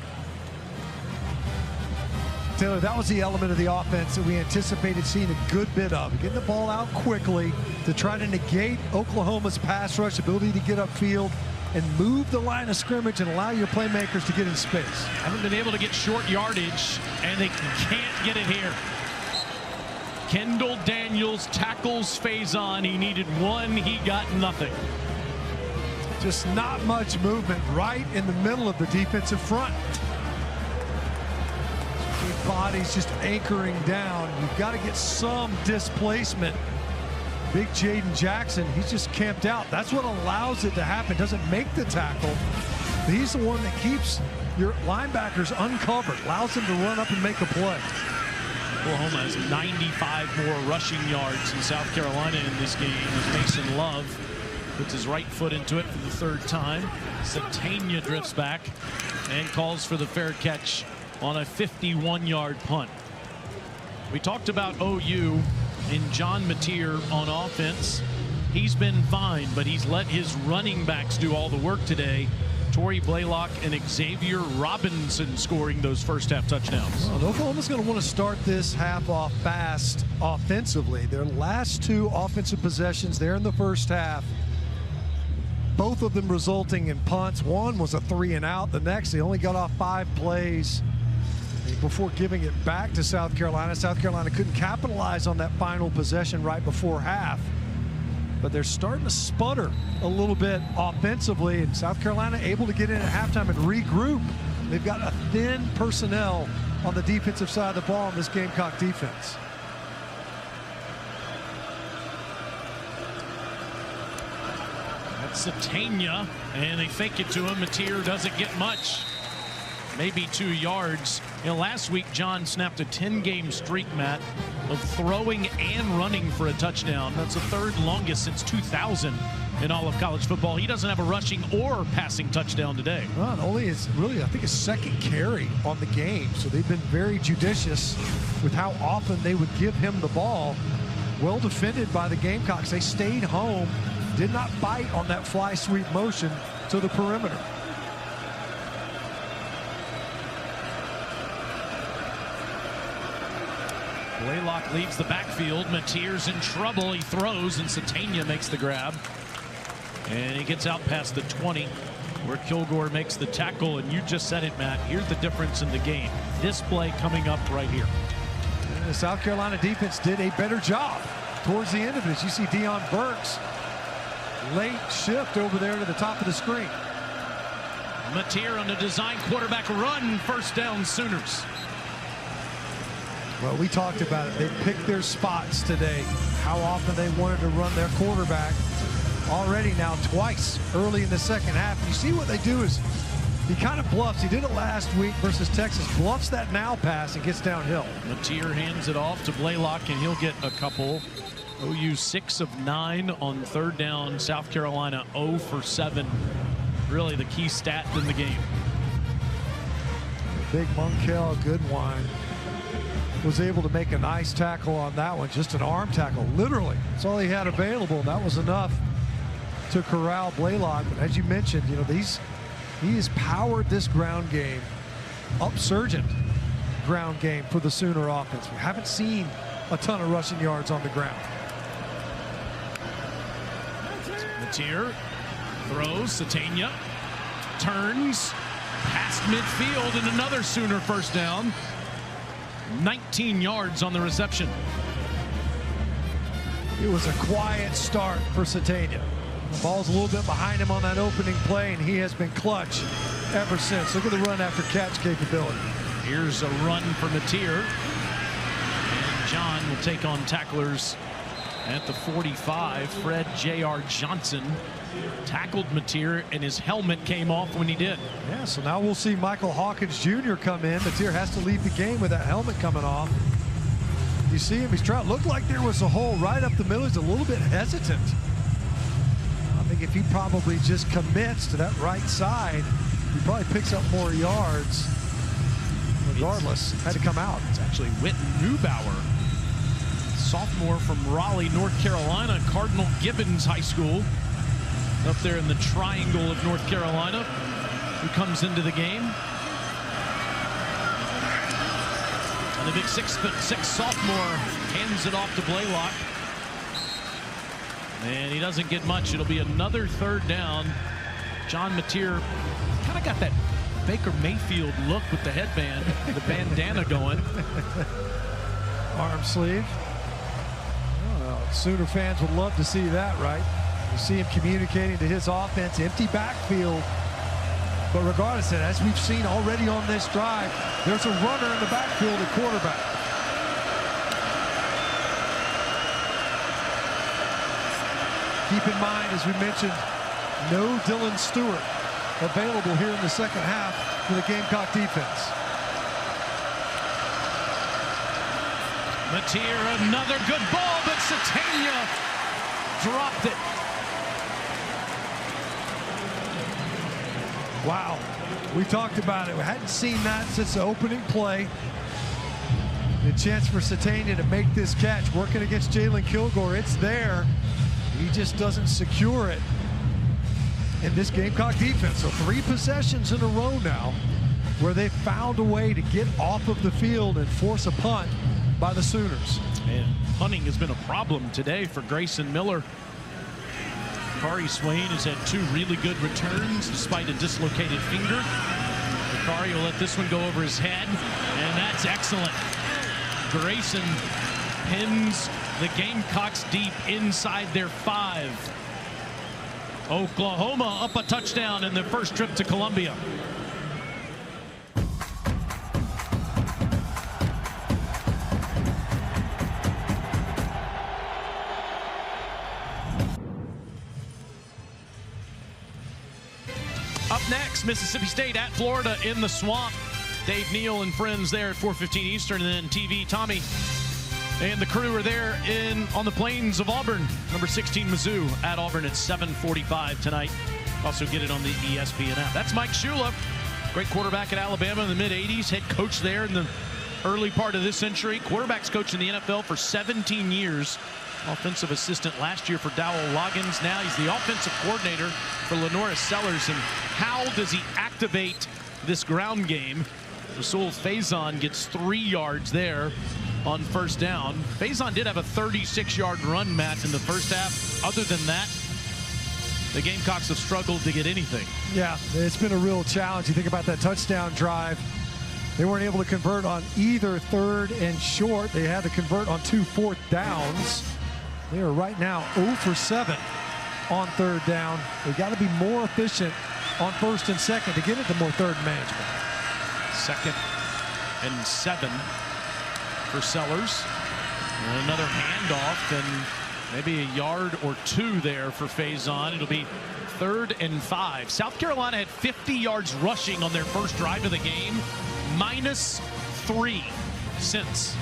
Taylor, that was the element of the offense that we anticipated seeing a good bit of. Getting the ball out quickly to try to negate Oklahoma's pass rush, ability to get upfield and move the line of scrimmage and allow your playmakers to get in space. Haven't been able to get short yardage, and they can't get it here. Kendall Daniels tackles Faison. He needed one. He got nothing. Just not much movement right in the middle of the defensive front. Bodies just anchoring down. You've got to get some displacement. Big Jaden Jackson, he's just camped out. That's what allows it to happen. Doesn't make the tackle. But he's the one that keeps your linebackers uncovered, allows them to run up and make a play. Oklahoma has 95 more rushing yards than South Carolina in this game as Mason Love puts his right foot into it for the third time. Satania drifts back and calls for the fair catch on a 51-yard punt. We talked about OU and John Mateer on offense. He's been fine, but he's let his running backs do all the work today. Torrey Blaylock and Xavier Robinson scoring those first half touchdowns. Well, Oklahoma's going to want to start this half off fast offensively. Their last two offensive possessions there in the first half, both of them resulting in punts. One was a 3-and-out. The next, they only got off 5 plays before giving it back to South Carolina. South Carolina couldn't capitalize on that final possession right before half. But they're starting to sputter a little bit offensively, and South Carolina able to get in at halftime and regroup. They've got a thin personnel on the defensive side of the ball in this Gamecock defense. That's Satania, and they fake it to him. Mateer doesn't get much. Maybe 2 yards. You know, last week, John snapped a 10-game streak, Matt, of throwing and running for a touchdown. That's the third longest since 2000 in all of college football. He doesn't have a rushing or passing touchdown today. Well, only is really, I think, his second carry on the game. So they've been very judicious with how often they would give him the ball. Well defended by the Gamecocks. They stayed home, did not bite on that fly sweep motion to the perimeter. Blaylock leaves the backfield. Mateer's in trouble. He throws, and Satania makes the grab. And he gets out past the 20, where Kilgore makes the tackle. And you just said it, Matt. Here's the difference in the game. This play coming up right here. And the South Carolina defense did a better job towards the end of it. You see Deion Burks late shift over there to the top of the screen. Mateer on the design quarterback run. First down, Sooners. Well, we talked about it. They picked their spots today, how often they wanted to run their quarterback. Already now twice early in the second half. You see what they do is he kind of bluffs. He did it last week versus Texas. Bluffs that now pass and gets downhill. Mateer hands it off to Blaylock, and he'll get a couple. OU 6 of 9 on third down. South Carolina 0 for 7. Really the key stat in the game. Big Monkel Goodwine was able to make a nice tackle on that one. Just an arm tackle, literally. That's all he had available. That was enough to corral Blaylock. But as you mentioned, you know, he has powered this ground game, upsurgent ground game for the Sooner offense. We haven't seen a ton of rushing yards on the ground. Mateer throws. Satania turns past midfield, and another Sooner first down. 19 yards on the reception. It was a quiet start for Satania. The ball's a little bit behind him on that opening play, and he has been clutch ever since. Look at the run after catch capability. Here's a run for Mateer. And John will take on tacklers at the 45. Fred J.R. Johnson tackled Mateer, and his helmet came off when he did. Yeah, so now we'll see Michael Hawkins Jr. come in. Mateer has to leave the game with that helmet coming off. You see him, he's trying. Looked like there was a hole right up the middle. He's a little bit hesitant. I think if he probably just commits to that right side, he probably picks up more yards. Regardless, had to come out. It's actually Whit Neubauer, sophomore from Raleigh, North Carolina, Cardinal Gibbons High School, up there in the triangle of North Carolina, who comes into the game. And the big 6'6" sophomore hands it off to Blaylock. And he doesn't get much. It'll be another third down. John Mateer kind of got that Baker Mayfield look with the headband, the bandana going. Arm sleeve. Sooner fans would love to see that, right? You see him communicating to his offense, empty backfield. But regardless of that, as we've seen already on this drive, there's a runner in the backfield at quarterback. Keep in mind, as we mentioned, no Dylan Stewart available here in the second half for the Gamecock defense. Matier, another good ball, but Satania dropped it. Wow, we talked about it. We hadn't seen that since the opening play. The chance for Satania to make this catch, working against Jalen Kilgore. It's there. He just doesn't secure it in this Gamecock defense. So 3 possessions in a row now where they found a way to get off of the field and force a punt by the Sooners. And punting has been a problem today for Grayson Miller. Kari Swain has had 2 really good returns despite a dislocated finger. Kari will let this one go over his head, and that's excellent. Grayson pins the Gamecocks deep inside their 5. Oklahoma up a touchdown in their first trip to Columbia. Up next, Mississippi State at Florida in the Swamp. Dave Neal and friends there at 4:15 Eastern, and then TV Tommy and the crew are there on the plains of Auburn. Number 16 Mizzou at Auburn at 7:45 tonight. Also get it on the ESPN app. That's Mike Shula, great quarterback at Alabama in the mid-'80s, head coach there in the early part of this century. Quarterbacks coach in the NFL for 17 years. Offensive assistant last year for Dowell Loggins. Now he's the offensive coordinator for Lenora Sellers. And how does he activate this ground game? Rasul Faison gets 3 yards there on first down. Faison did have a 36-yard run, Matt, in the first half. Other than that, the Gamecocks have struggled to get anything. Yeah, it's been a real challenge. You think about that touchdown drive. They weren't able to convert on either 3rd and short. They had to convert on 2 4th downs. They are right now 0 for 7 on 3rd down. They got to be more efficient on 1st and 2nd to get into more 3rd management. 2nd and 7 for Sellers. And another handoff and maybe a yard or 2 there for Faison. It'll be 3rd and 5. South Carolina had 50 yards rushing on their first drive of the game. -3 since.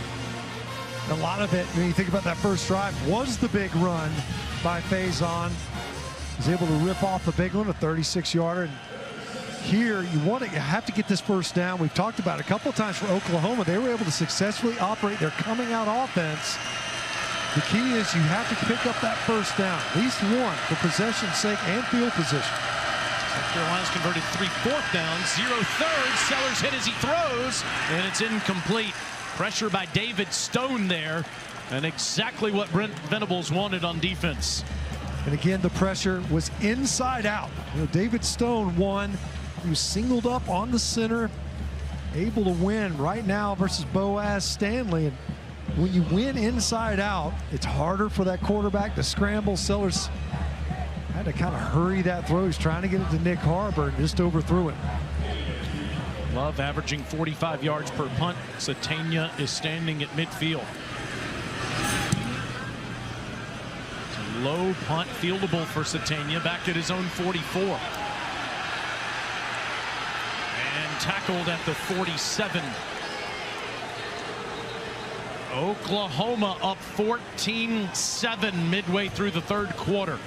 A lot of it, when you think about that first drive, was the big run by Faison. Was able to rip off a big one, a 36-yarder. And here, you have to get this first down. We've talked about it a couple of times for Oklahoma. They were able to successfully operate their coming-out offense. The key is you have to pick up that first down, at least 1 for possession's sake and field position. South Carolina's converted 3 4th downs, 0 3rd. Sellers hit as he throws, and it's incomplete. Pressure by David Stone there, and exactly what Brent Venables wanted on defense. And again, the pressure was inside out. David Stone won. He was singled up on the center, able to win right now versus Boaz Stanley. And when you win inside out, it's harder for that quarterback to scramble. Sellers had to kind of hurry that throw. He's trying to get it to Nick Harbor and just overthrew it. Love averaging 45 yards per punt. Satania is standing at midfield. Low punt, fieldable for Satania, back at his own 44. And tackled at the 47. Oklahoma up 14-7 midway through the 3rd quarter.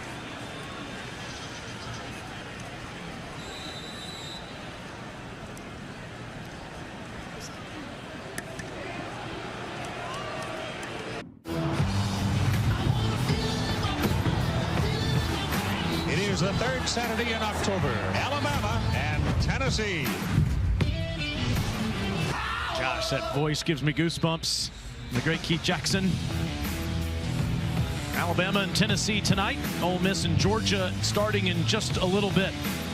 The 3rd Saturday in October, Alabama and Tennessee. Gosh, that voice gives me goosebumps. The great Keith Jackson. Alabama and Tennessee tonight. Ole Miss and Georgia starting in just a little bit.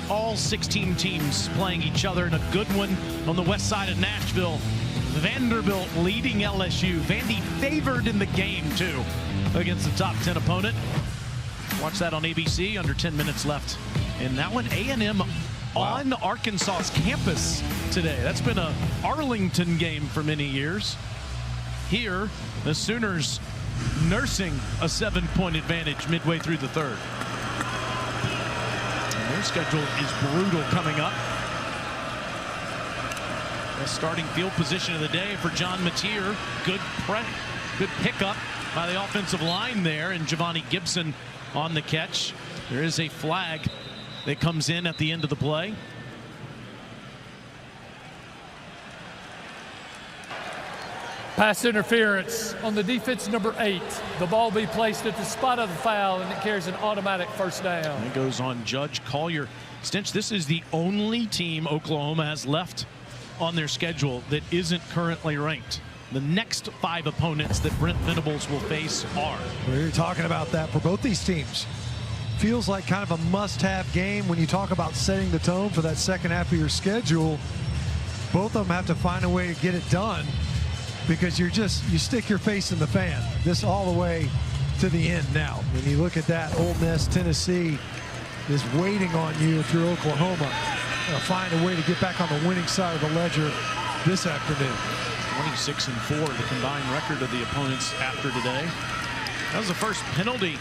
All 16 teams playing each other in a good one on the west side of Nashville. Vanderbilt leading LSU. Vandy favored in the game, too, against the top 10 opponent. Watch that on ABC, under 10 minutes left. And that one, A&M on Arkansas's campus today. That's been a Arlington game for many years. Here, the Sooners nursing a 7-point advantage midway through the third. And their schedule is brutal coming up. The starting field position of the day for John Mateer. Good pickup by the offensive line there, and Giovanni Gibson on the catch. There is a flag that comes in at the end of the play. Pass interference on the defense number 8. The ball be placed at the spot of the foul, and it carries an automatic first down. And it goes on Judge Collier. Stinch, this is the only team Oklahoma has left on their schedule that isn't currently ranked. The next 5 opponents that Brent Venables will face are. We were talking about that for both these teams. Feels like kind of a must-have game when you talk about setting the tone for that second half of your schedule. Both of them have to find a way to get it done, because you stick your face in the fan. This all the way to the end now. When you look at that, Ole Miss, Tennessee is waiting on you if you're Oklahoma. Find a way to get back on the winning side of the ledger this afternoon. 26-4, the combined record of the opponents after today. That was the first penalty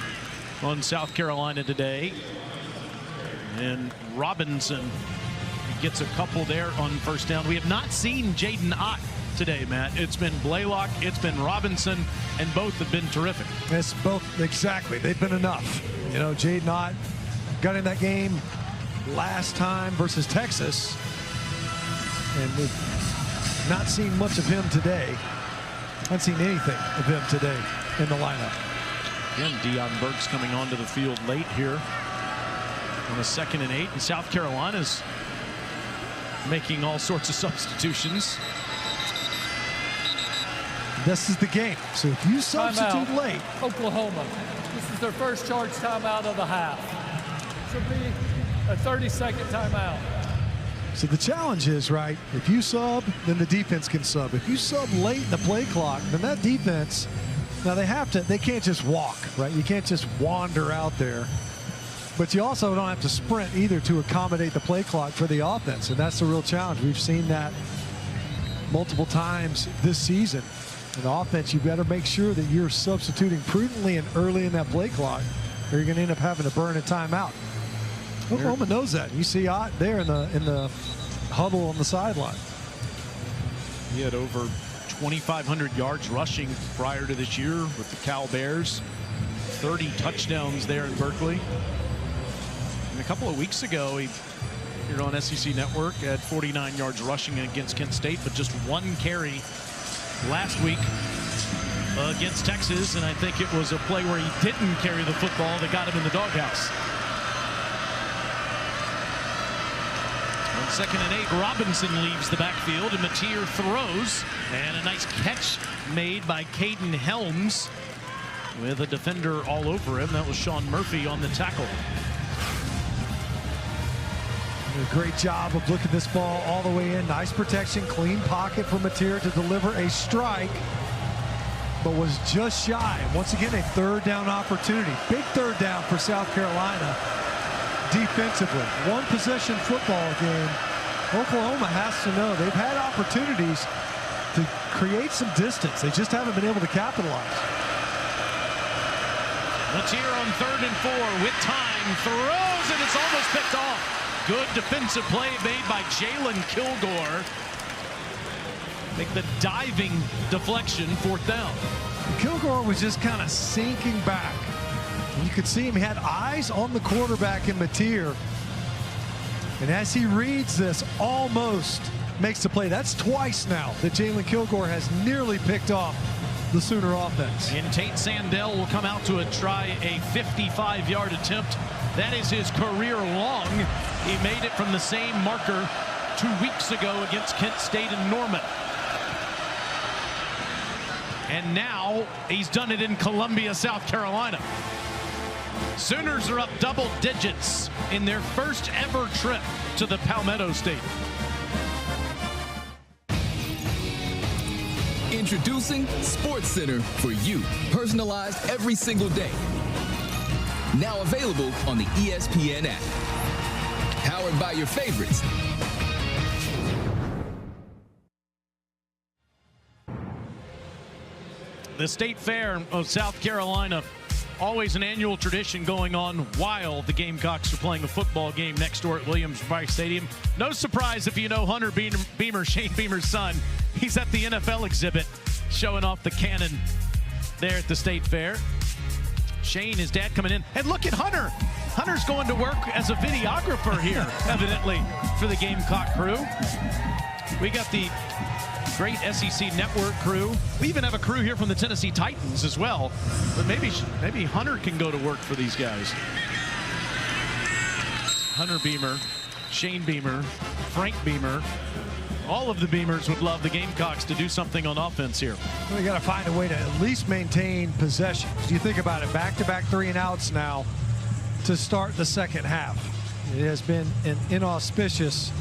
on South Carolina today. And Robinson gets a couple there on first down. We have not seen Jaden Ott today, Matt. It's been Blaylock, it's been Robinson, and both have been terrific. It's both, exactly. They've been enough. You know, Jaden Ott got in that game last time versus Texas, and we've not seen much of him today. Haven't seen anything of him today in the lineup. Again, Deion Burks coming onto the field late here on a 2nd and 8, and South Carolina's making all sorts of substitutions. This is the game. So if you substitute late. Oklahoma. This is their first charge timeout of the half. This will be a 30-second timeout. So the challenge is, right, if you sub, then the defense can sub. If you sub late in the play clock, then that defense, now they can't just walk, right? You can't just wander out there. But you also don't have to sprint either to accommodate the play clock for the offense. And that's the real challenge. We've seen that multiple times this season. In offense, you better make sure that you're substituting prudently and early in that play clock, or you're going to end up having to burn a timeout. Oklahoma knows that. You see Ott there in the huddle on the sideline. He had over 2,500 yards rushing prior to this year with the Cal Bears. 30 touchdowns there in Berkeley. And a couple of weeks ago, he here on SEC Network had 49 yards rushing against Kent State, but just 1 carry last week against Texas, and I think it was a play where he didn't carry the football that got him in the doghouse. On 2nd and 8, Robinson leaves the backfield, and Mateer throws, and a nice catch made by Caden Helms with a defender all over him. That was Sean Murphy on the tackle. A great job of looking this ball all the way in. Nice protection, clean pocket for Mateer to deliver a strike, but was just shy. Once again, a 3rd down opportunity. Big 3rd down for South Carolina defensively. 1 possession football game. Oklahoma has to know they've had opportunities to create some distance. They just haven't been able to capitalize. Mateer on 3rd and 4 with time, throws, and it's almost picked off. Good defensive play made by Jalen Kilgore. Make the diving deflection, 4th down. Kilgore was just kind of sinking back. You could see him, he had eyes on the quarterback in Mateer. And as he reads this, almost makes the play. That's twice now that Jalen Kilgore has nearly picked off the Sooner offense. And Tate Sandell will come out to try a 55-yard attempt. That is his career long. He made it from the same marker 2 weeks ago against Kent State and Norman. And now he's done it in Columbia, South Carolina. Sooners are up double digits in their first ever trip to the Palmetto State. Introducing SportsCenter for you, personalized every single day. Now available on the ESPN app. Powered by your favorites. The State Fair of South Carolina, always an annual tradition going on while the Gamecocks are playing a football game next door at Williams-Brice Stadium. No surprise if you know Hunter Beamer, Shane Beamer's son. He's at the NFL exhibit showing off the cannon there at the State Fair. Shane, his dad, coming in. And look at Hunter. Hunter's going to work as a videographer here, evidently, for the Gamecock crew. We got the great SEC Network crew. We even have a crew here from the Tennessee Titans as well. But maybe Hunter can go to work for these guys. Hunter Beamer, Shane Beamer, Frank Beamer. All of the Beamers would love the Gamecocks to do something on offense here. We got to find a way to at least maintain possession. You think about it, back-to-back 3-and-outs now to start the second half. It has been an inauspicious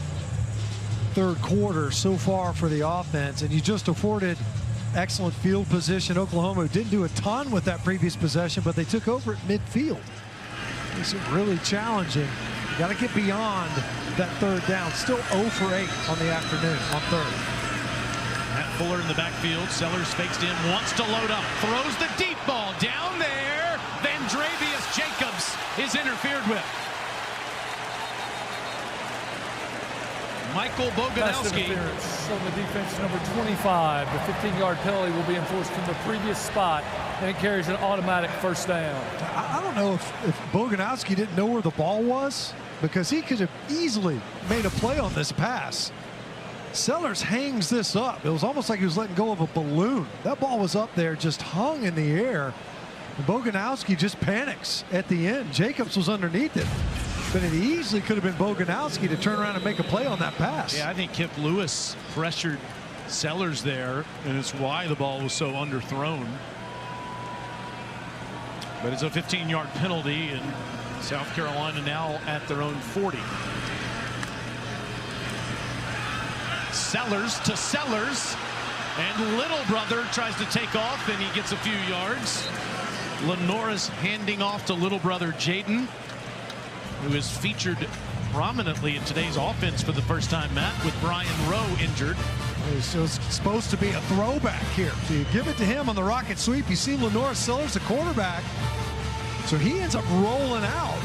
third quarter so far for the offense, and you just afforded excellent field position. Oklahoma didn't do a ton with that previous possession, but they took over at midfield. Makes it really challenging. Got to get beyond that third down. Still 0 for 8 on the afternoon on third. Matt Fuller in the backfield. Sellers fakes in, wants to load up, throws the deep ball down there. Vandravius Jacobs is interfered with. Michael Boganowski. Interference on the defense, number 25. The 15-yard penalty will be enforced from the previous spot, and it carries an automatic first down. I don't know if Boganowski didn't know where the ball was, because he could have easily made a play on this pass. Sellers hangs this up. It was almost like he was letting go of a balloon. That ball was up there, just hung in the air. And Boganowski just panics at the end. Jacobs was underneath it. But it easily could have been Boganowski to turn around and make a play on that pass. Yeah, I think Kip Lewis pressured Sellers there, and it's why the ball was so underthrown. But it's a 15-yard penalty, and South Carolina now at their own 40. Sellers to Sellers, and Little Brother tries to take off, and he gets a few yards. Lenoris handing off to Little Brother Jaden, who is featured prominently in today's offense for the first time, Matt, with Brian Rowe injured. It was supposed to be a throwback here. So you give it to him on the rocket sweep. You see Lenoris Sellers, the quarterback. So he ends up rolling out.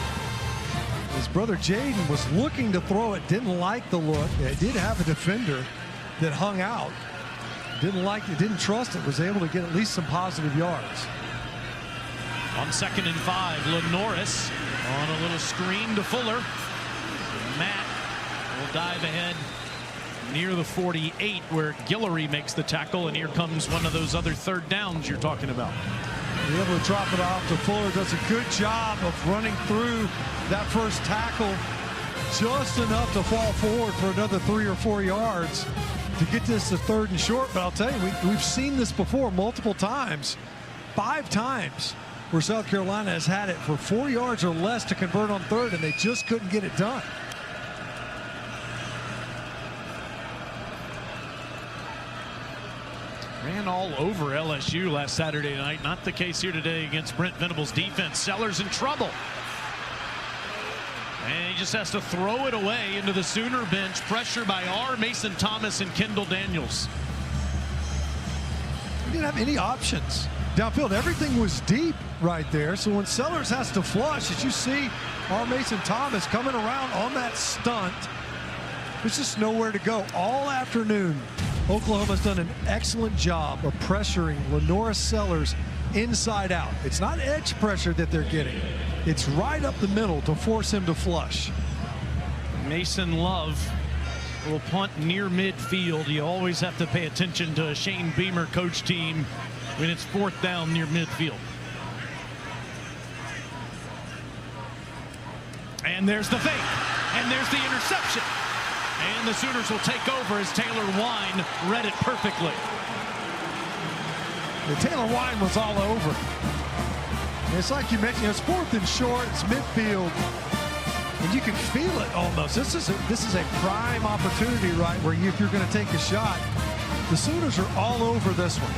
His brother Jaden was looking to throw it, didn't like the look. It did have a defender that hung out. Didn't like it, didn't trust it, was able to get at least some positive yards. On 2nd and 5, Lenoris on a little screen to Fuller. Matt will dive ahead near the 48 where Guillory makes the tackle, and here comes one of those other third downs you're talking about. Be able to drop it off to Fuller. Does a good job of running through that first tackle just enough to fall forward for another 3 or 4 yards to get this to 3rd and short. But I'll tell you, we've seen this before multiple times. 5 times where South Carolina has had it for 4 yards or less to convert on 3rd, and they just couldn't get it done. Ran all over LSU last Saturday night. Not the case here today against Brent Venable's defense. Sellers in trouble. And he just has to throw it away into the Sooner bench. Pressure by R. Mason Thomas and Kendall Daniels. He didn't have any options downfield. Everything was deep right there. So when Sellers has to flush, as you see R. Mason Thomas coming around on that stunt, there's just nowhere to go. All afternoon, Oklahoma's done an excellent job of pressuring Lenoris Sellers inside out. It's not edge pressure that they're getting. It's right up the middle to force him to flush. Mason Love will punt near midfield. You always have to pay attention to a Shane Beamer coach team when it's 4th down near midfield. And there's the fake. And there's the interception. And the Sooners will take over as Taylor Wine read it perfectly. Taylor Wine was all over. It's like you mentioned, it's 4th and short, it's midfield, and you can feel it almost. This is a prime opportunity, right, where if you're going to take a shot, the Sooners are all over this one.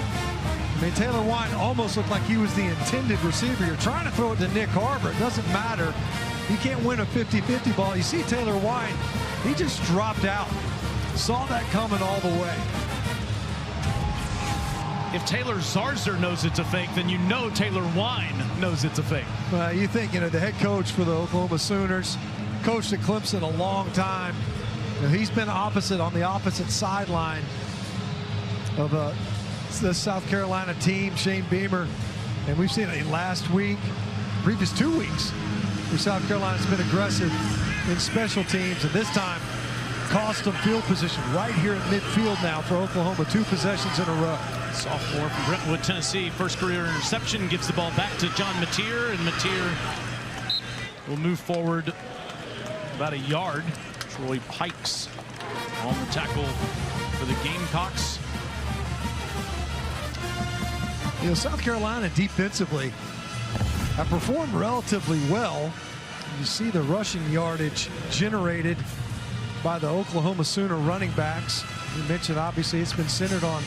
I mean, Taylor Wine almost looked like he was the intended receiver. You're trying to throw it to Nick Harbor. It doesn't matter. You can't win a 50-50 ball. You see Taylor Wine, he just dropped out. Saw that coming all the way. If Taylor Zarzer knows it's a fake, then you know Taylor Wine knows it's a fake. Well, you think, the head coach for the Oklahoma Sooners, coached at Clemson a long time. He's been on the opposite sideline of the South Carolina team, Shane Beamer. And we've seen it last week, previous 2 weeks, where South Carolina's been aggressive in special teams. And this time, cost them field position right here at midfield now for Oklahoma. 2 possessions in a row. Sophomore from Brentwood, Tennessee. First career interception, gives the ball back to John Mateer, and Mateer will move forward about a yard. Troy Pikes on the tackle for the Gamecocks. South Carolina defensively have performed relatively well. You see the rushing yardage generated by the Oklahoma Sooner running backs. You mentioned, obviously, it's been centered on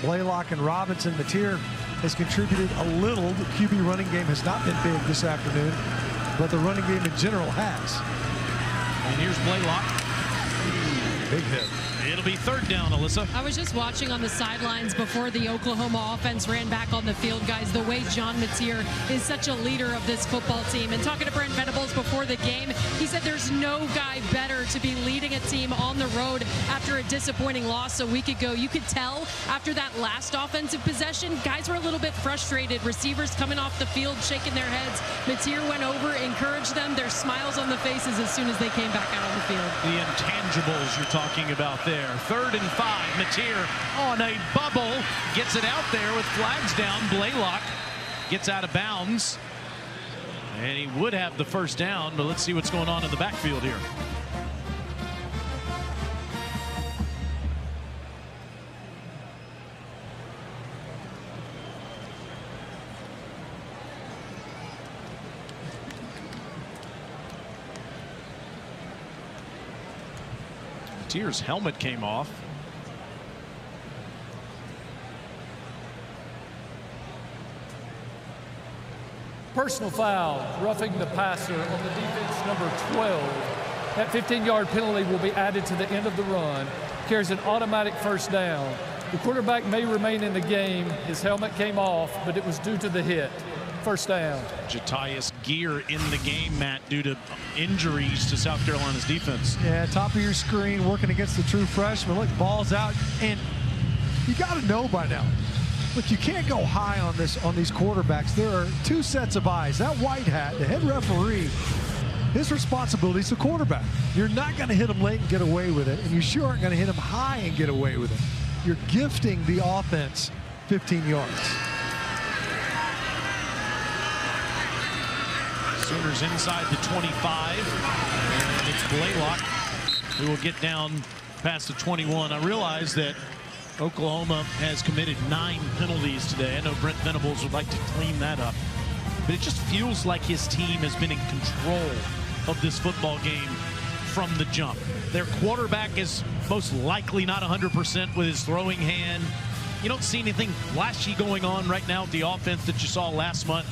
Blaylock and Robinson. Mateer has contributed a little. The QB running game has not been big this afternoon, but the running game in general has. And here's Blaylock. Big hit. It'll be third down, Alyssa. I was just watching on the sidelines before the Oklahoma offense ran back on the field, guys, the way John Mateer is such a leader of this football team. And talking to Brent Venables before the game, he said there's no guy better to be leading a team on the road after a disappointing loss a week ago. You could tell after that last offensive possession, guys were a little bit frustrated. Receivers coming off the field, shaking their heads. Mateer went over, encouraged them. Their smiles on the faces as soon as they came back out on the field. The intangibles you're talking about there. 3rd and 5. Mateer on a bubble. Gets it out there with flags down. Blaylock gets out of bounds. And he would have the first down, but let's see what's going on in the backfield here. Mateer's helmet came off. Personal foul, roughing the passer on the defense, number 12. That 15-yard penalty will be added to the end of the run. Carries an automatic first down. The quarterback may remain in the game. His helmet came off, but it was due to the hit. First down. Jatius Gear in the game, Matt, due to injuries to South Carolina's defense. Yeah, top of your screen, working against the true freshman. Look, ball's out, and you got to know by now. Look, you can't go high on these quarterbacks. There are 2 sets of eyes. That white hat, the head referee, his responsibility is the quarterback. You're not going to hit him late and get away with it, and you sure aren't going to hit him high and get away with it. You're gifting the offense 15 yards. Sooners inside the 25. And it's Blaylock who will get down past the 21. I realize that Oklahoma has committed 9 penalties today. I know Brent Venables would like to clean that up. But it just feels like his team has been in control of this football game from the jump. Their quarterback is most likely not 100% with his throwing hand. You don't see anything flashy going on right now with the offense that you saw last month.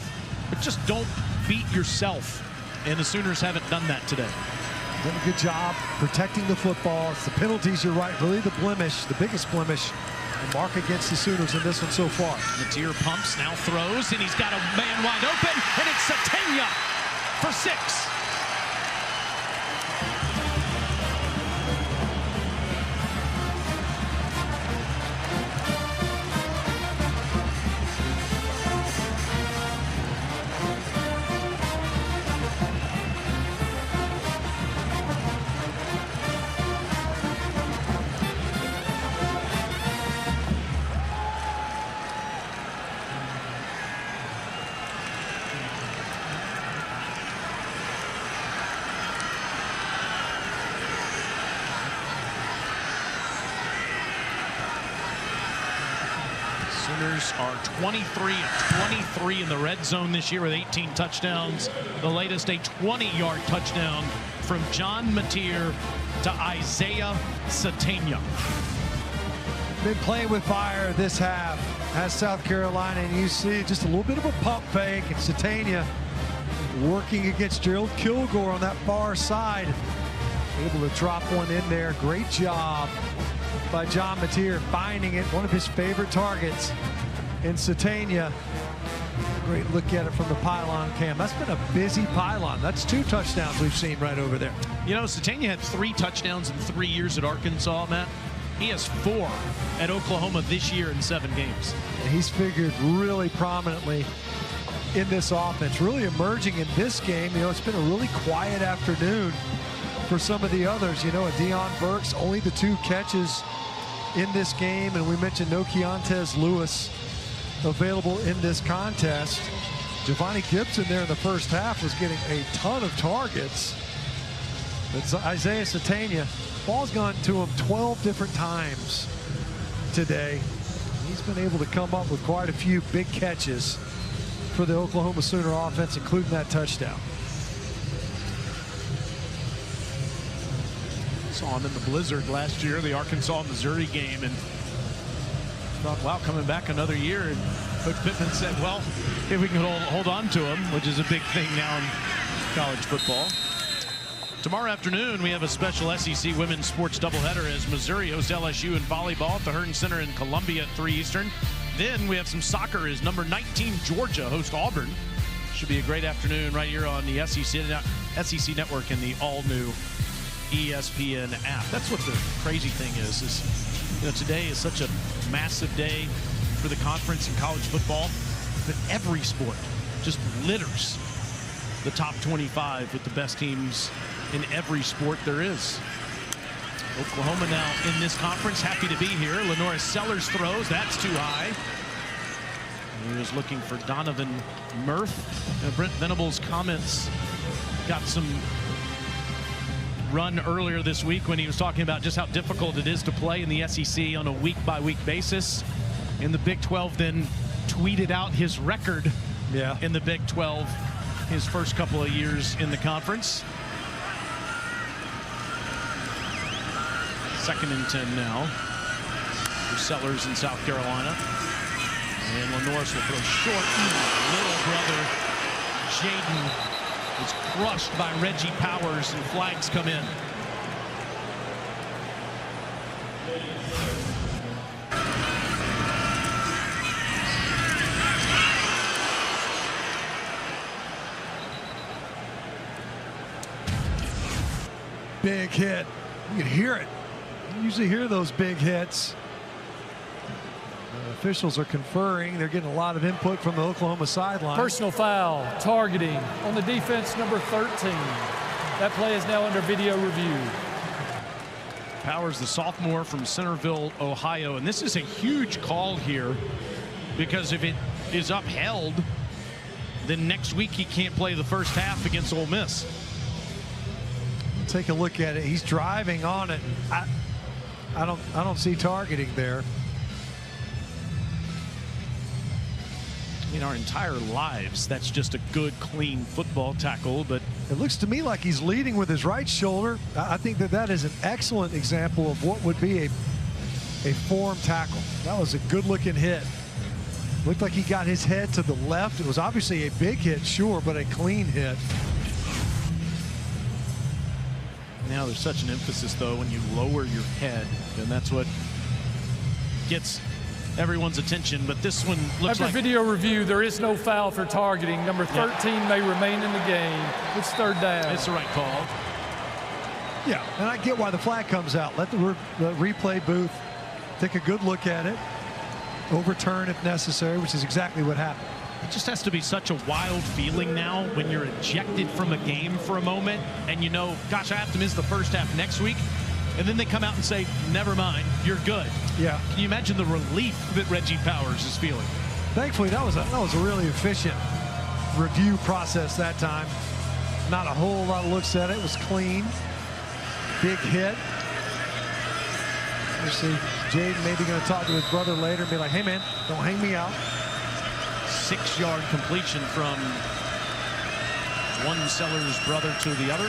But just don't beat yourself. And the Sooners haven't done that today. Done a good job protecting the football. It's the penalties, you're right, really the blemish, the biggest blemish, the mark against the Sooners in this one so far. Mateer pumps, now throws, and he's got a man wide open, and it's Satenya for 6. Sooners are 23-23 in the red zone this year with 18 touchdowns. The latest, a 20-yard touchdown from John Mateer to Isaiah Satenya. Been playing with fire this half. has South Carolina, and you see just a little bit of a pump fake, and Satania working against Gerald Kilgore on that far side, able to drop one in there. Great job by John Mateer finding it, one of his favorite targets in Satania. Great look at it from the pylon cam. That's been a busy pylon. That's 2 touchdowns we've seen right over there. You know, Satania had 3 touchdowns in 3 years at Arkansas, Matt. He has 4 at Oklahoma this year in 7 games. And he's figured really prominently in this offense, really emerging in this game. You know, it's been a really quiet afternoon for some of the others. You know, a Deion Burks, only the 2 catches in this game, and we mentioned no Keontez Lewis available in this contest. Giovanni Gibson there in the first half was getting a ton of targets. It's Isaiah Satania. Ball's gone to him 12 different times today. He's been able to come up with quite a few big catches for the Oklahoma Sooner offense, including that touchdown. Saw him in the blizzard last year, the Arkansas-Missouri game, and thought, wow, coming back another year. And Coach Pittman said, well, if we can hold on to him, which is a big thing now in college football. Tomorrow afternoon, we have a special SEC women's sports doubleheader as Missouri hosts LSU in volleyball at the Hearn Center in Columbia at 3 Eastern. Then we have some soccer as number 19 Georgia hosts Auburn. Should be a great afternoon right here on the SEC Network and the all-new ESPN app. That's what the crazy thing is you know, today is such a massive day for the conference in college football, but every sport just litters the top 25 with the best teams in every sport there is. Oklahoma now in this conference, happy to be here. Lenora Sellers throws, that's too high. He was looking for Donovan Murph. Brent Venables' comments got some run earlier this week when he was talking about just how difficult it is to play in the SEC on a week-by-week basis. And the Big 12 then tweeted out his record in the Big 12 his first couple of years in the conference. 2nd and 10 now for Sellers in South Carolina. And Lenoris will throw short. Little brother Jaden is crushed by Reggie Powers, and flags come in. Big hit. You can hear it. You usually hear those big hits. The officials are conferring. They're getting a lot of input from the Oklahoma sideline. Personal foul, targeting on the defense, number 13. That play is now under video review. Powers, the sophomore from Centerville, Ohio. And this is a huge call here, because if it is upheld, then next week he can't play the first half against Ole Miss. Take a look at it. He's driving on it. I don't see targeting there. In our entire lives, that's just a good, clean football tackle, but it looks to me like he's leading with his right shoulder. I think that is an excellent example of what would be a form tackle. That was a good-looking hit. Looked like he got his head to the left. It was obviously a big hit, sure, but a clean hit. Now there's such an emphasis, though, when you lower your head, and that's what gets everyone's attention. But this one looks After like video review, there is no foul for targeting. Number 13 may remain in the game. It's 3rd down. It's the right call. Yeah, and I get why the flag comes out. Let the replay booth take a good look at it, overturn if necessary, which is exactly what happened. It just has to be such a wild feeling now when you're ejected from a game for a moment and you know, gosh, I have to miss the first half next week. And then they come out and say, never mind, you're good. Yeah. Can you imagine the relief that Reggie Powers is feeling? Thankfully, that was a really efficient review process that time. Not a whole lot of looks at it. It was clean. Big hit. You see Jaden maybe going to talk to his brother later and be like, hey, man, don't hang me out. 6-yard completion from one Sellers brother to the other.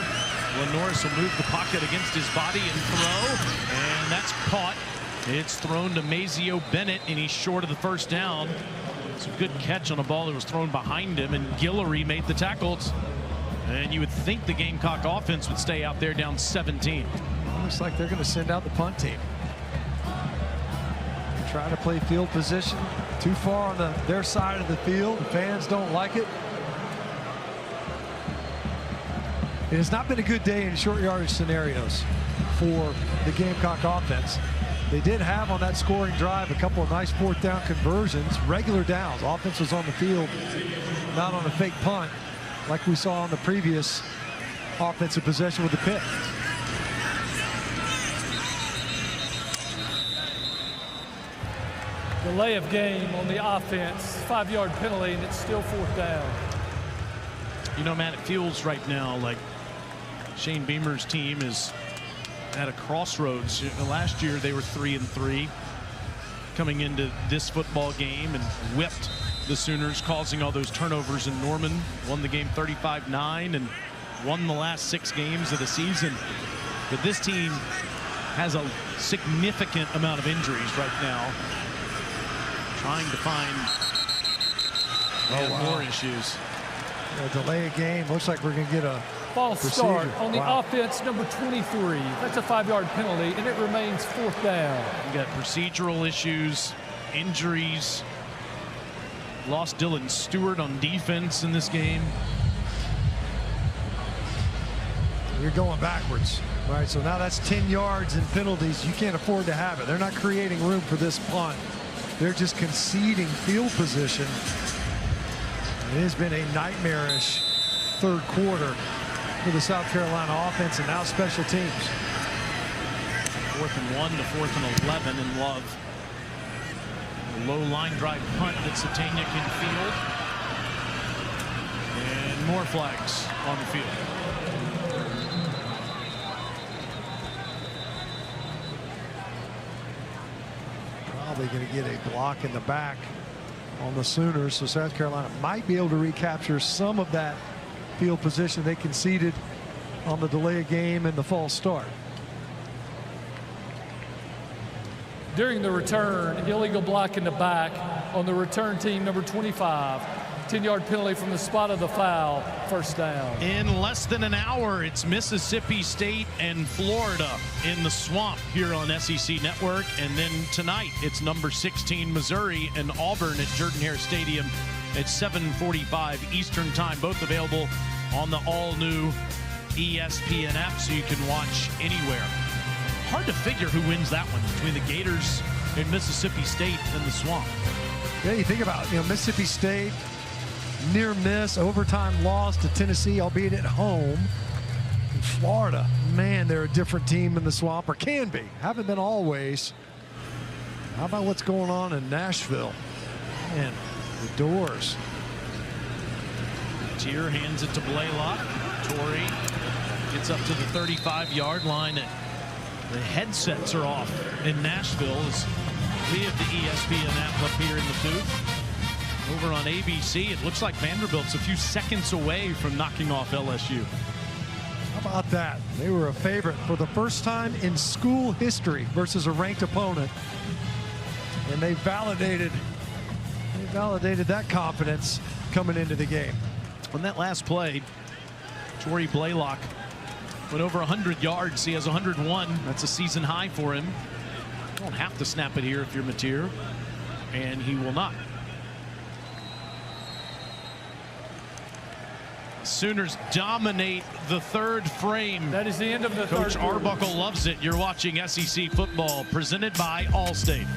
Lenoris will move the pocket against his body and throw, and that's caught It's thrown to Mazio Bennett, and he's short of the first down. It's a good catch on a ball that was thrown behind him, and Guillory made the tackles. And you would think the Gamecock offense would stay out there down 17. Looks like they're going to send out the punt team. Try to play field position too far on their side of the field. The fans don't like it. It has not been a good day in short yardage scenarios for the Gamecock offense. They did have on that scoring drive a couple of nice fourth down conversions, regular downs. Offense was on the field, not on a fake punt like we saw on the previous offensive possession with the pick. Delay of game on the offense, 5-yard penalty, and it's still fourth down. You know, Matt, it feels right now like Shane Beamer's team is at a crossroads. Last year they were 3-3 coming into this football game and whipped the Sooners, causing all those turnovers in Norman. Won the game 35-9 and won the last 6 games of the season. But this team has a significant amount of injuries right now. Trying to find more issues. A delay a game. Looks like we're going to get a false start on the offense, number 23. That's a 5-yard penalty, and it remains fourth down. You got procedural issues, injuries. Lost Dylan Stewart on defense in this game. You're going backwards, right? So now that's 10 yards in penalties. You can't afford to have it. They're not creating room for this punt. They're just conceding field position. It has been a nightmarish third quarter for the South Carolina offense and now special teams. 4th and 1 to 4th and 11 in Love. A low line drive punt that Satania can field. And more flags on the field. Probably going to get a block in the back on the Sooners, so South Carolina might be able to recapture some of that field position they conceded on the delay of game and the false start. During the return, illegal block in the back on the return team, number 25. 10-yard penalty from the spot of the foul, first down. In less than an hour, it's Mississippi State and Florida in the Swamp here on SEC Network. And then tonight, it's number 16 Missouri and Auburn at Jordan-Hare Stadium at 7:45 Eastern Time. Both available on the all-new ESPN app, so you can watch anywhere. Hard to figure who wins that one between the Gators and Mississippi State and the Swamp. Yeah, you think about, Mississippi State, near miss, overtime loss to Tennessee, albeit at home. In Florida, man, they're a different team in the Swamp, or can be. Haven't been always. How about what's going on in Nashville? Man, the Doors. Tier hands it to Blaylock. Torrey gets up to the 35-yard line. The headsets are off in Nashville as we have the ESPN app up here in the booth. Over on ABC, it looks like Vanderbilt's a few seconds away from knocking off LSU. How about that? They were a favorite for the first time in school history versus a ranked opponent. And they validated that confidence coming into the game. On that last play, Torrey Blaylock went over 100 yards. He has 101. That's a season high for him. You don't have to snap it here if you're Mateer, and he will not. Sooners dominate the third frame. That is the end of the third. Coach Arbuckle loves it. You're watching SEC football presented by Allstate.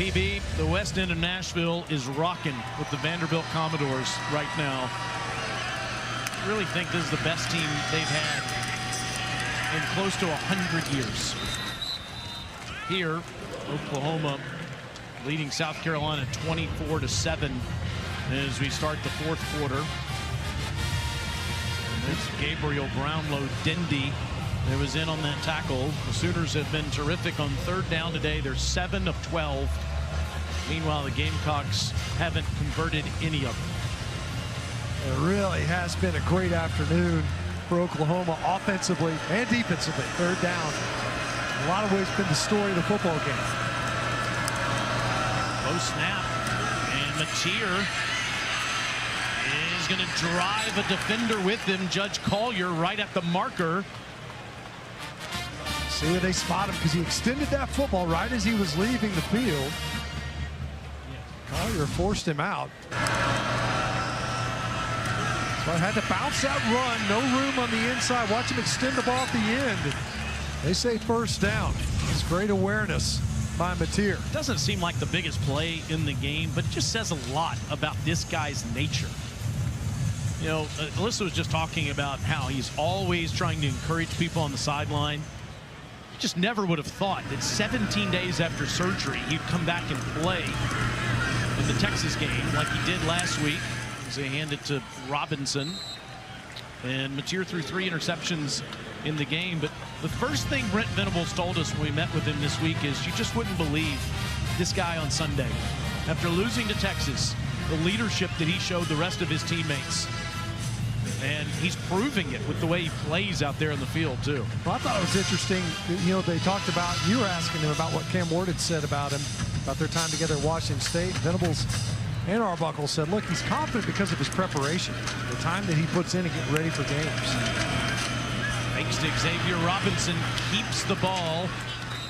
PB, the West End of Nashville is rocking with the Vanderbilt Commodores right now. I really think this is the best team they've had in close to 100 years. Here, Oklahoma leading South Carolina 24-7 as we start the fourth quarter. And there's Gabriel Brownlow-Dindy that was in on that tackle. The Sooners have been terrific on third down today. They're 7 of 12. Meanwhile, the Gamecocks haven't converted any of them. It really has been a great afternoon for Oklahoma offensively and defensively. Third down, in a lot of ways, been the story of the football game. Low snap, and Mateer is going to drive a defender with him. Judge Collier right at the marker. See where they spot him because he extended that football right as he was leaving the field. Collier forced him out. So I had to bounce that run. No room on the inside. Watch him extend the ball at the end. They say first down. It's great awareness by Mateer. Doesn't seem like the biggest play in the game, but it just says a lot about this guy's nature. You know, Alyssa was just talking about how he's always trying to encourage people on the sideline. Just never would have thought that 17 days after surgery, he'd come back and play in the Texas game like he did last week. They hand it to Robinson, and Mateer threw 3 interceptions in the game. But the first thing Brent Venables told us when we met with him this week is you just wouldn't believe this guy on Sunday. After losing to Texas, the leadership that he showed the rest of his teammates, and he's proving it with the way he plays out there in the field too. Well, I thought it was interesting, you know, they talked about, you were asking him about what Cam Ward had said about him, about their time together at Washington State. Venables and Arbuckle said, look, he's confident because of his preparation, the time that he puts in to get ready for games. Thanks to Xavier Robinson, keeps the ball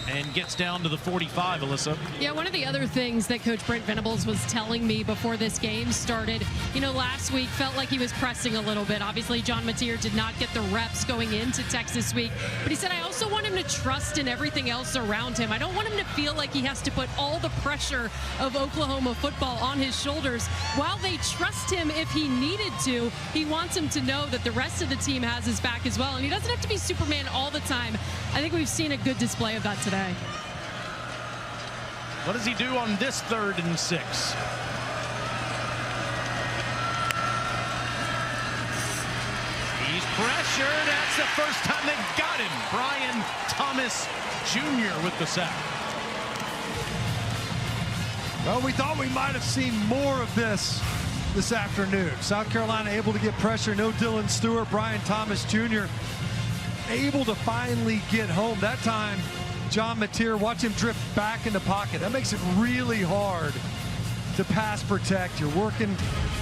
and gets down to the 45, Alyssa. Yeah, one of the other things that Coach Brent Venables was telling me before this game started, you know, last week felt like he was pressing a little bit. Obviously, John Mateer did not get the reps going into Texas week, but he said, I also want him to trust in everything else around him. I don't want him to feel like he has to put all the pressure of Oklahoma football on his shoulders. While they trust him if he needed to, he wants him to know that the rest of the team has his back as well, and he doesn't have to be Superman all the time. I think we've seen a good display of that today. What does he do on this 3rd and 6? He's pressured. That's the first time they've got him. Brian Thomas Jr. with the sack. Well, we thought we might have seen more of this afternoon. South Carolina able to get pressure. No Dylan Stewart. Brian Thomas Jr. able to finally get home. That time, John Mateer, watch him drift back in the pocket. That makes it really hard to pass protect. You're working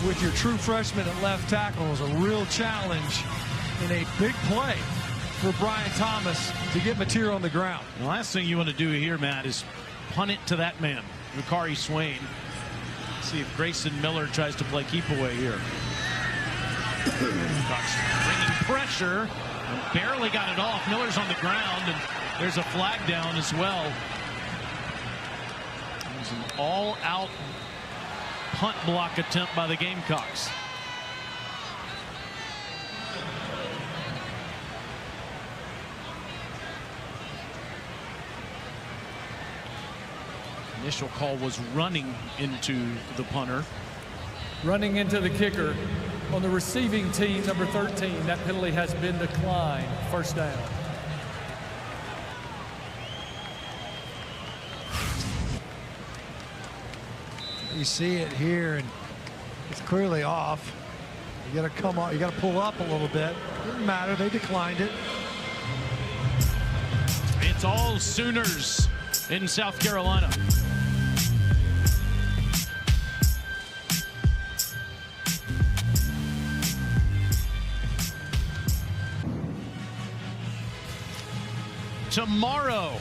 with your true freshman at left tackle. It was a real challenge and a big play for Brian Thomas to get Mateer on the ground. The last thing you want to do here, Matt, is punt it to that man, Makari Swain. Let's see if Grayson Miller tries to play keep away here. Cox bringing pressure. Barely got it off. Miller's on the ground, and there's a flag down as well. It was an all-out punt block attempt by the Gamecocks. Initial call was running into the punter. Running into the kicker. On the receiving team, number 13, that penalty has been declined. First down. You see it here, and it's clearly off. You got to come on. You got to pull up a little bit. Didn't matter. They declined it. It's all Sooners in South Carolina. Tomorrow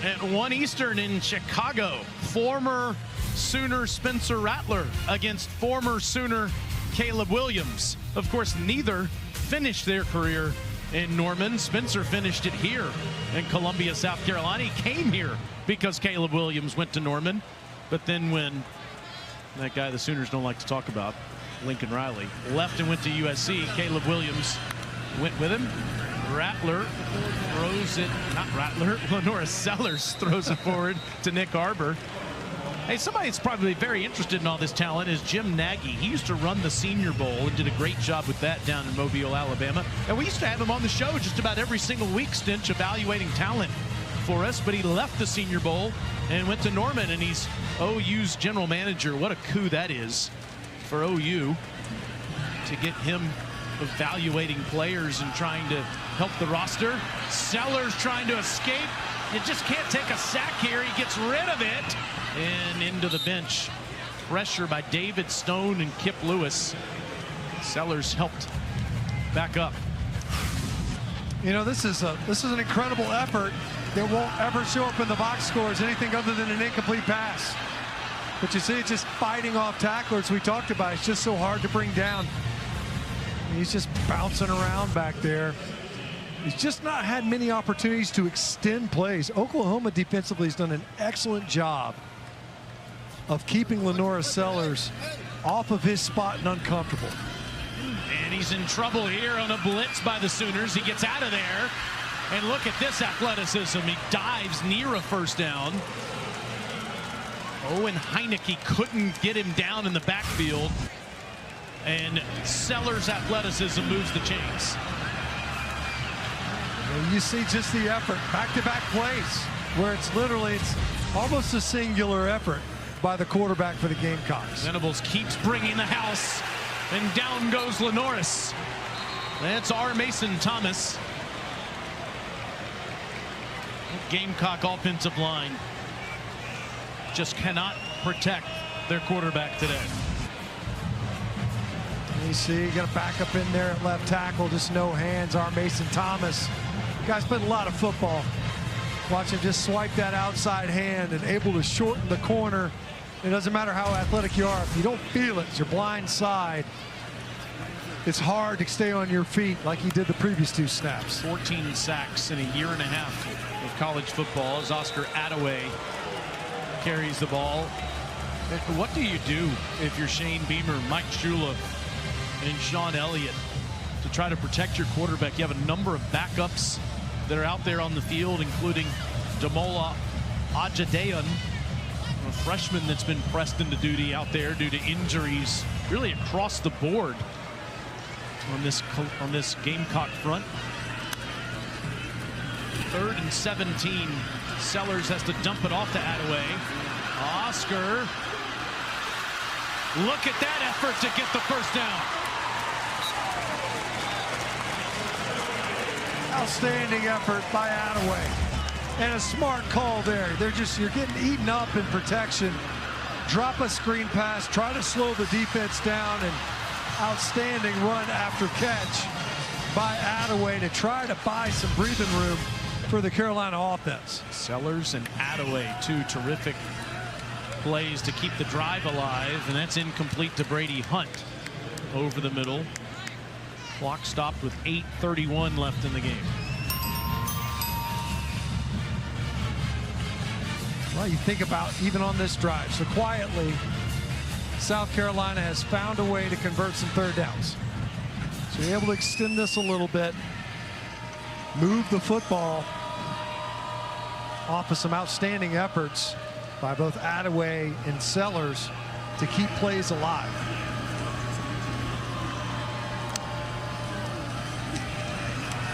at 1 Eastern in Chicago, former Sooner Spencer Rattler against former Sooner Caleb Williams. Of course, neither finished their career in Norman. Spencer finished it here in Columbia, South Carolina. He came here because Caleb Williams went to Norman. But then when that guy the Sooners don't like to talk about, Lincoln Riley, left and went to USC, Caleb Williams went with him. Rattler throws it, not Rattler, Lenora Sellers throws it forward to Nick Arbor. Hey, somebody that's probably very interested in all this talent is Jim Nagy. He used to run the Senior Bowl and did a great job with that down in Mobile, Alabama. And we used to have him on the show just about every single week, Stinch, evaluating talent for us. But he left the Senior Bowl and went to Norman, and he's OU's general manager. What a coup that is for OU to get him evaluating players and trying to help the roster. Sellers trying to escape. You just can't take a sack here. He gets rid of it. And into the bench. Pressure by David Stone and Kip Lewis. Sellers helped back up. You know, this is an incredible effort that won't ever show up in the box score as anything other than an incomplete pass. But you see, it's just fighting off tacklers we talked about. It's just so hard to bring down. He's just bouncing around back there. He's just not had many opportunities to extend plays. Oklahoma defensively has done an excellent job of keeping Lenora Sellers off of his spot and uncomfortable. And he's in trouble here on a blitz by the Sooners. He gets out of there. And look at this athleticism. He dives near a first down. Owen Heineke couldn't get him down in the backfield. And Sellers' athleticism moves the chains. You see just the effort, back-to-back plays, where it's almost a singular effort by the quarterback for the Gamecocks. Venables keeps bringing the house, and down goes Lenoris. That's R. Mason Thomas. Gamecock offensive line just cannot protect their quarterback today. You see, you got to back up in there at left tackle, just no hands. R. Mason Thomas. Guys played a lot of football. Watch him just swipe that outside hand and able to shorten the corner. It doesn't matter how athletic you are. If you don't feel it, it's your blind side. It's hard to stay on your feet like he did the previous 2 snaps. 14 sacks in a year and a half of college football as Oscar Attaway carries the ball. What do you do if you're Shane Beamer, Mike Shula, and Sean Elliott to try to protect your quarterback? You have a number of backups that are out there on the field, including Damola Ajadeon, a freshman that's been pressed into duty out there due to injuries really across the board on this Gamecock front. 3rd and 17. Sellers has to dump it off to Attaway. Oscar. Look at that effort to get the first down. Outstanding effort by Attaway. And a smart call there. You're getting eaten up in protection. Drop a screen pass, try to slow the defense down, and outstanding run after catch by Attaway to try to buy some breathing room for the Carolina offense. Sellers and Attaway, 2 terrific plays to keep the drive alive, and that's incomplete to Brady Hunt over the middle. Clock stopped with 8:31 left in the game. Well, you think about even on this drive. So quietly, South Carolina has found a way to convert some 3rd downs. So you're able to extend this a little bit, move the football off of some outstanding efforts by both Attaway and Sellers to keep plays alive.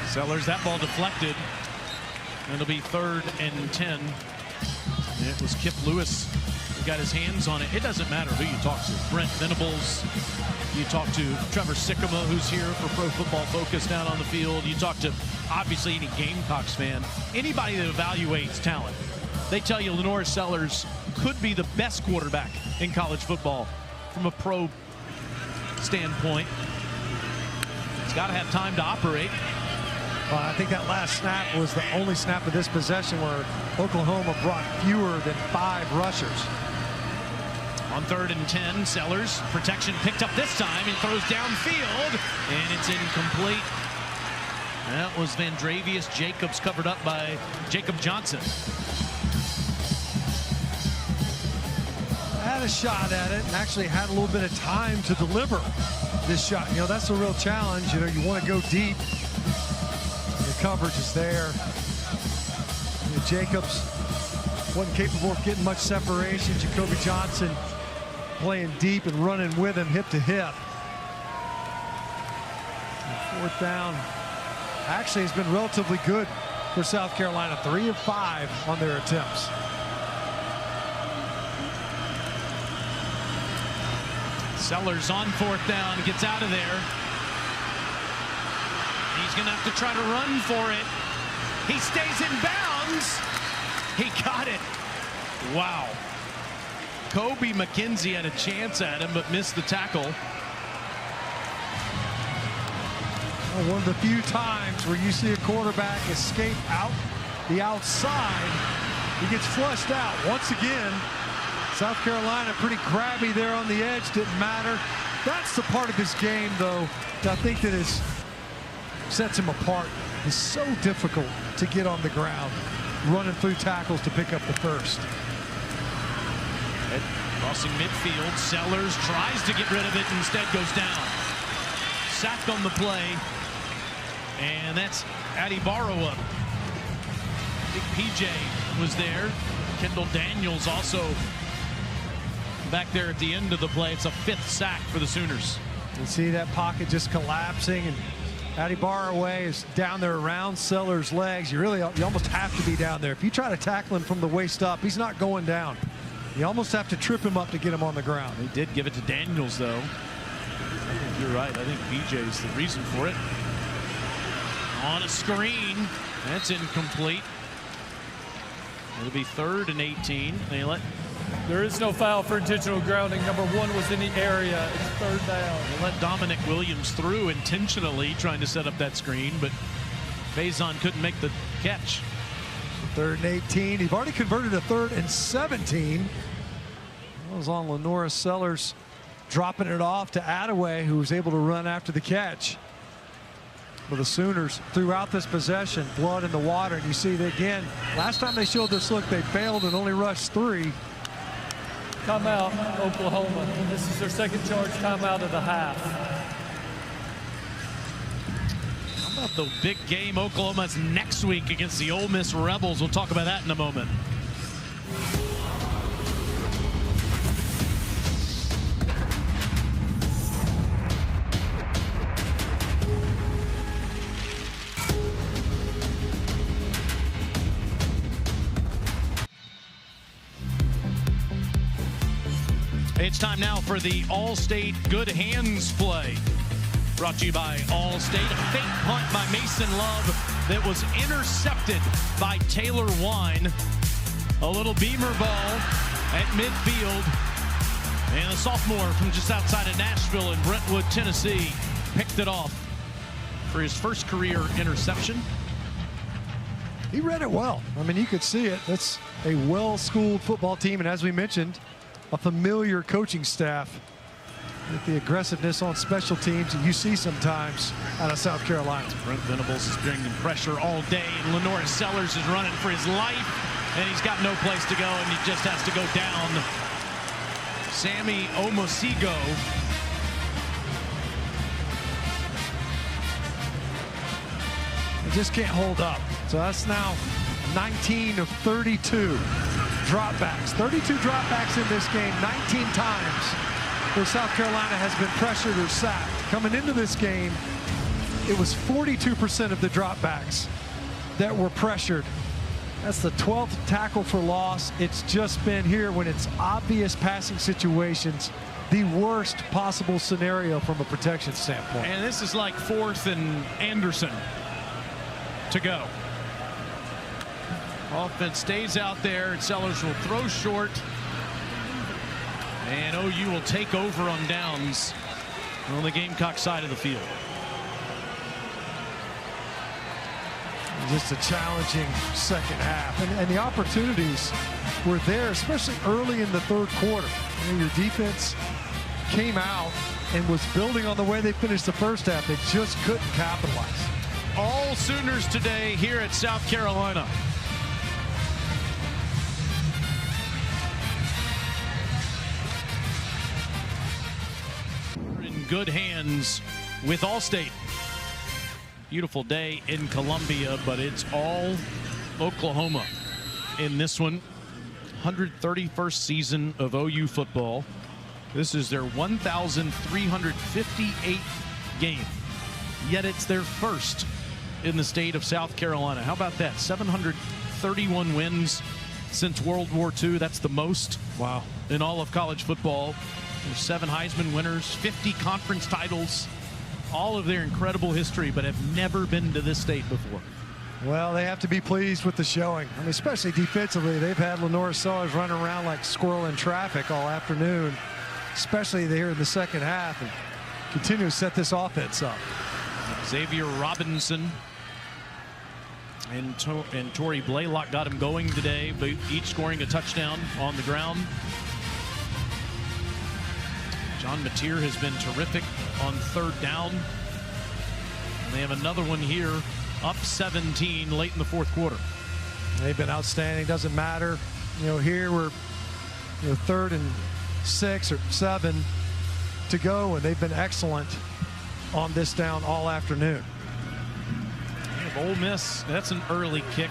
Sellers, that ball deflected. It'll be 3rd and 10. And it was Kip Lewis who got his hands on it. It doesn't matter who you talk to. Brent Venables, you talk to Trevor Sikkema, who's here for Pro Football Focus down on the field. You talk to, obviously, any Gamecocks fan. Anybody that evaluates talent, they tell you Lenora Sellers could be the best quarterback in college football from a pro standpoint. He's got to have time to operate. Well, I think that last snap was the only snap of this possession where Oklahoma brought fewer than 5 rushers. On 3rd and 10, Sellers, protection picked up this time and throws downfield, and it's incomplete. That was Vandravius Jacobs, covered up by Jacob Johnson. Had a shot at it and actually had a little bit of time to deliver this shot. You know, that's a real challenge. You know, you want to go deep. The coverage is there. Jacobs wasn't capable of getting much separation. Jacoby Johnson playing deep and running with him hip to hip. And 4th down actually has been relatively good for South Carolina. 3 of 5 on their attempts. Sellers on 4th down, gets out of there. He's going to have to try to run for it. He stays in bounds. He got it. Wow. Kobe McKenzie had a chance at him, but missed the tackle. One of the few times where you see a quarterback escape out the outside. He gets flushed out once again. South Carolina pretty crabby there on the edge, didn't matter. That's the part of his game, though, that I think that sets him apart. It's so difficult to get on the ground, running through tackles to pick up the first. Crossing midfield, Sellers tries to get rid of it, instead goes down. Sacked on the play, and that's Adibarawa. Big PJ was there. Kendall Daniels also back there at the end of the play. It's a 5th sack for the Sooners. You see that pocket just collapsing, and Adibarawa is down there around Sellers' legs. You almost have to be down there. If you try to tackle him from the waist up, he's not going down. You almost have to trip him up to get him on the ground. They did give it to Daniels, though. I think you're right. I think BJ is the reason for it. On a screen. That's incomplete. It'll be 3rd and 18. There is no foul for intentional grounding. Number 1 was in the area. It's 3rd down. They let Dominic Williams through intentionally, trying to set up that screen, but Faison couldn't make the catch. 3rd and 18. He's already converted a 3rd and 17. That was on Lenora Sellers, dropping it off to Attaway, who was able to run after the catch. For the Sooners, throughout this possession, blood in the water. And you see that again, last time they showed this look, they failed and only rushed 3. Timeout, Oklahoma. This is their 2nd charge timeout of the half. How about the big game Oklahoma's next week against the Ole Miss Rebels? We'll talk about that in a moment. It's time now for the All-State Good Hands play. Brought to you by All-State. A fake punt by Mason Love that was intercepted by Taylor Wine. A little beamer ball at midfield. And a sophomore from just outside of Nashville in Brentwood, Tennessee, picked it off for his first career interception. He read it well. I mean, you could see it. That's a well-schooled football team, and as we mentioned, a familiar coaching staff with the aggressiveness on special teams that you see sometimes out of South Carolina. Brent Venables is bringing pressure all day, and Lenora Sellers is running for his life, and he's got no place to go, and he just has to go down. Sammy Omosigo. He just can't hold up. So that's now 19 of 32 dropbacks. 32 dropbacks in this game, 19 times where South Carolina has been pressured or sacked. Coming into this game, it was 42% of the dropbacks that were pressured. That's the 12th tackle for loss. It's just been here when it's obvious passing situations, the worst possible scenario from a protection standpoint. And this is like 4th and Anderson to go. Offense stays out there, and Sellers will throw short. And OU will take over on downs on the Gamecock side of the field. Just a challenging second half. And the opportunities were there, especially early in the 3rd quarter. You know, your defense came out and was building on the way they finished the first half. They just couldn't capitalize. All Sooners today here at South Carolina. We're in good hands with All-State. Beautiful day in Columbia, but it's all Oklahoma in this one. 131st season of OU football. This is their 1,358th game, yet it's their first in the state of South Carolina. How about that? 731 wins since World War II. That's the most. Wow. In all of college football. There's 7 Heisman winners, 50 conference titles, all of their incredible history, but have never been to this state before. Well, they have to be pleased with the showing. I mean, especially defensively. They've had Lenore Sellers running around like squirrel in traffic all afternoon, especially there in the second half, and continue to set this offense up. Xavier Robinson and Torrey Blaylock got him going today, but each scoring a touchdown on the ground. John Mateer has been terrific on third down. And they have another one here, up 17 late in the fourth quarter. They've been outstanding. Doesn't matter. Here we're 3rd and 6 or 7 to go, and they've been excellent on this down all afternoon. Ole Miss, that's an early kick.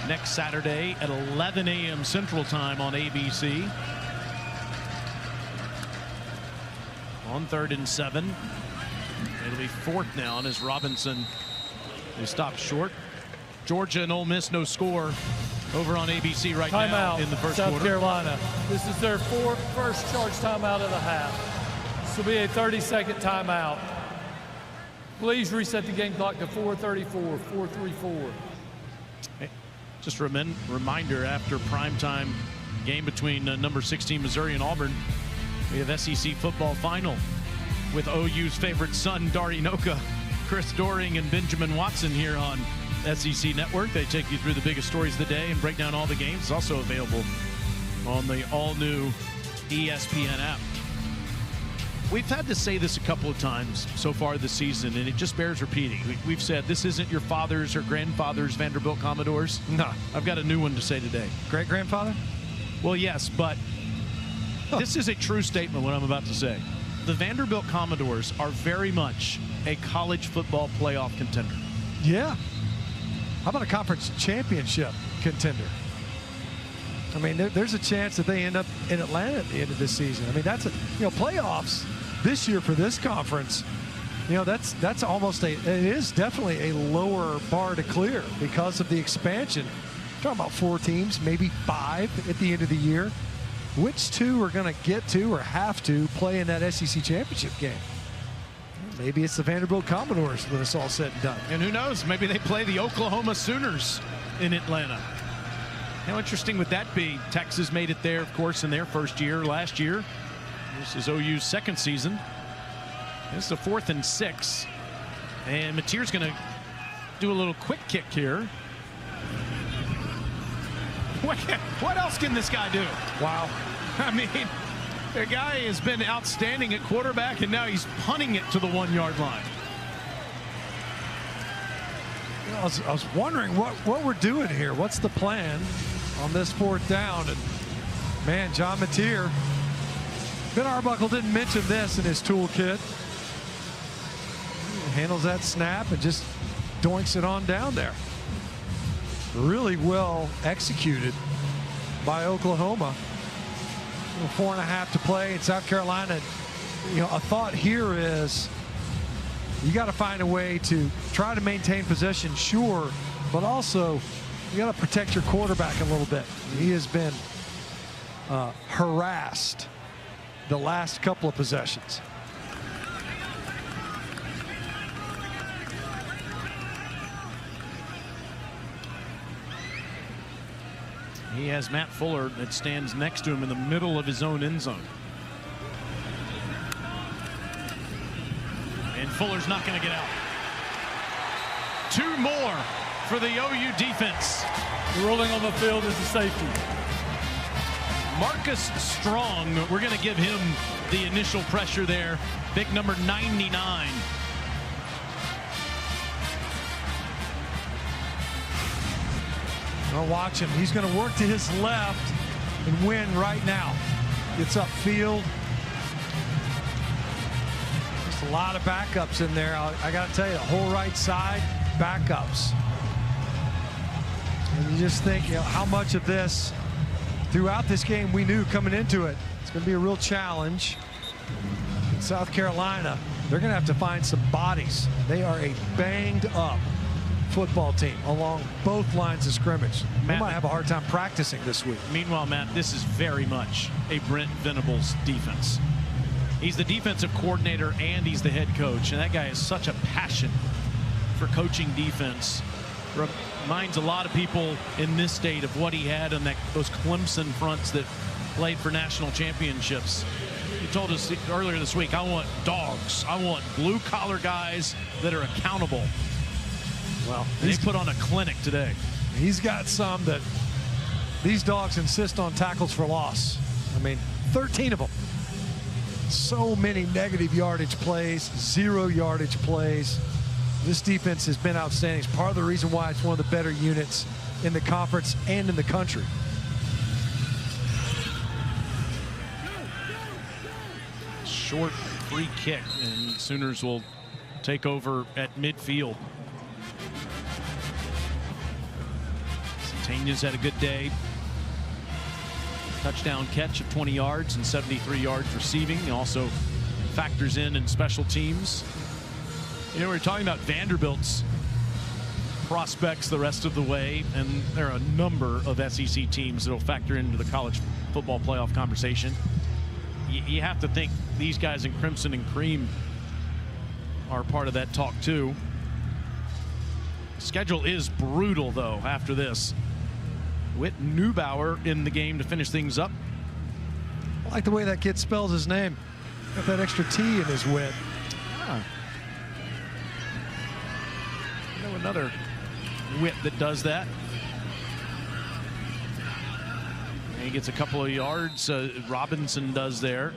Next Saturday at 11 a.m. Central Time on ABC. On 3rd and 7. It'll be 4th down as Robinson is stopped short. Georgia and Ole Miss, no score over on ABC right now in the first quarter. South Carolina. This is their first charge timeout of the half. This will be a 30-second timeout. Please reset the game clock to 4:34, 4:34. Hey, just a reminder, after primetime game between number 16 Missouri and Auburn, we have SEC football final with OU's favorite son, Darinoka, Chris Doring, and Benjamin Watson here on SEC Network. They take you through the biggest stories of the day and break down all the games. It's also available on the all-new ESPN app. We've had to say this a couple of times so far this season, and it just bears repeating. We've said this isn't your father's or grandfather's Vanderbilt Commodores. No. I've got a new one to say today. Great-grandfather? Well, yes, but this is a true statement, what I'm about to say. The Vanderbilt Commodores are very much a college football playoff contender. Yeah. How about a conference championship contender? I mean, there's a chance that they end up in Atlanta at the end of this season. I mean, that's playoffs this year for this conference. That's almost it is definitely a lower bar to clear because of the expansion. Talking about 4 teams, maybe 5 at the end of the year. Which 2 are going to get to or have to play in that SEC championship game? Maybe it's the Vanderbilt Commodores when it's all said and done. And who knows? Maybe they play the Oklahoma Sooners in Atlanta. How interesting would that be? Texas made it there, of course, in their first year last year. This is OU's second season. This is a 4th and 6. And Mateer's going to do a little quick kick here. What else can this guy do? Wow. I mean, the guy has been outstanding at quarterback, and now he's punting it to the 1-yard line. I was wondering what we're doing here. What's the plan on this 4th down? And man, John Mateer, Ben Arbuckle didn't mention this in his toolkit. He handles that snap and just doinks it on down there. Really well executed by Oklahoma. 4.5 to play in South Carolina. A thought here is you got to find a way to try to maintain possession, sure, but also you got to protect your quarterback a little bit. He has been harassed the last couple of possessions. He has Matt Fuller that stands next to him in the middle of his own end zone. And Fuller's not going to get out. 2 more for the OU defense. Rolling on the field is a safety. Marcus Strong, we're going to give him the initial pressure there. Big number 99. Well, watch him. He's going to work to his left and win right now. Gets upfield. Just a lot of backups in there. I got to tell you, the whole right side, backups. And you just think, how much of this throughout this game, we knew coming into it, it's going to be a real challenge. In South Carolina, they're going to have to find some bodies. They are a banged up football team along both lines of scrimmage. They might have a hard time practicing this week. Meanwhile, Matt, this is very much a Brent Venables defense. He's the defensive coordinator and he's the head coach, and that guy has such a passion for coaching defense. Reminds a lot of people in this state of what he had on those Clemson fronts that played for national championships. He told us earlier this week, I want dogs. I want blue-collar guys that are accountable. Well, he put on a clinic today. He's got some that these dogs insist on tackles for loss. I mean, 13 of them. So many negative yardage plays, 0 yardage plays. This defense has been outstanding. It's part of the reason why it's one of the better units in the conference and in the country. Short free kick, and Sooners will take over at midfield. Centenia's had a good day. Touchdown catch of 20 yards and 73 yards receiving. He also factors in special teams. You know, we're talking about Vanderbilt's prospects the rest of the way, and there are a number of SEC teams that will factor into the college football playoff conversation. You have to think these guys in Crimson and Cream are part of that talk too. Schedule is brutal though after this. Whit Neubauer in the game to finish things up. I like the way that kid spells his name. Got that extra T in his Whit. You know, another Whit that does that. He gets a couple of yards. Robinson does there.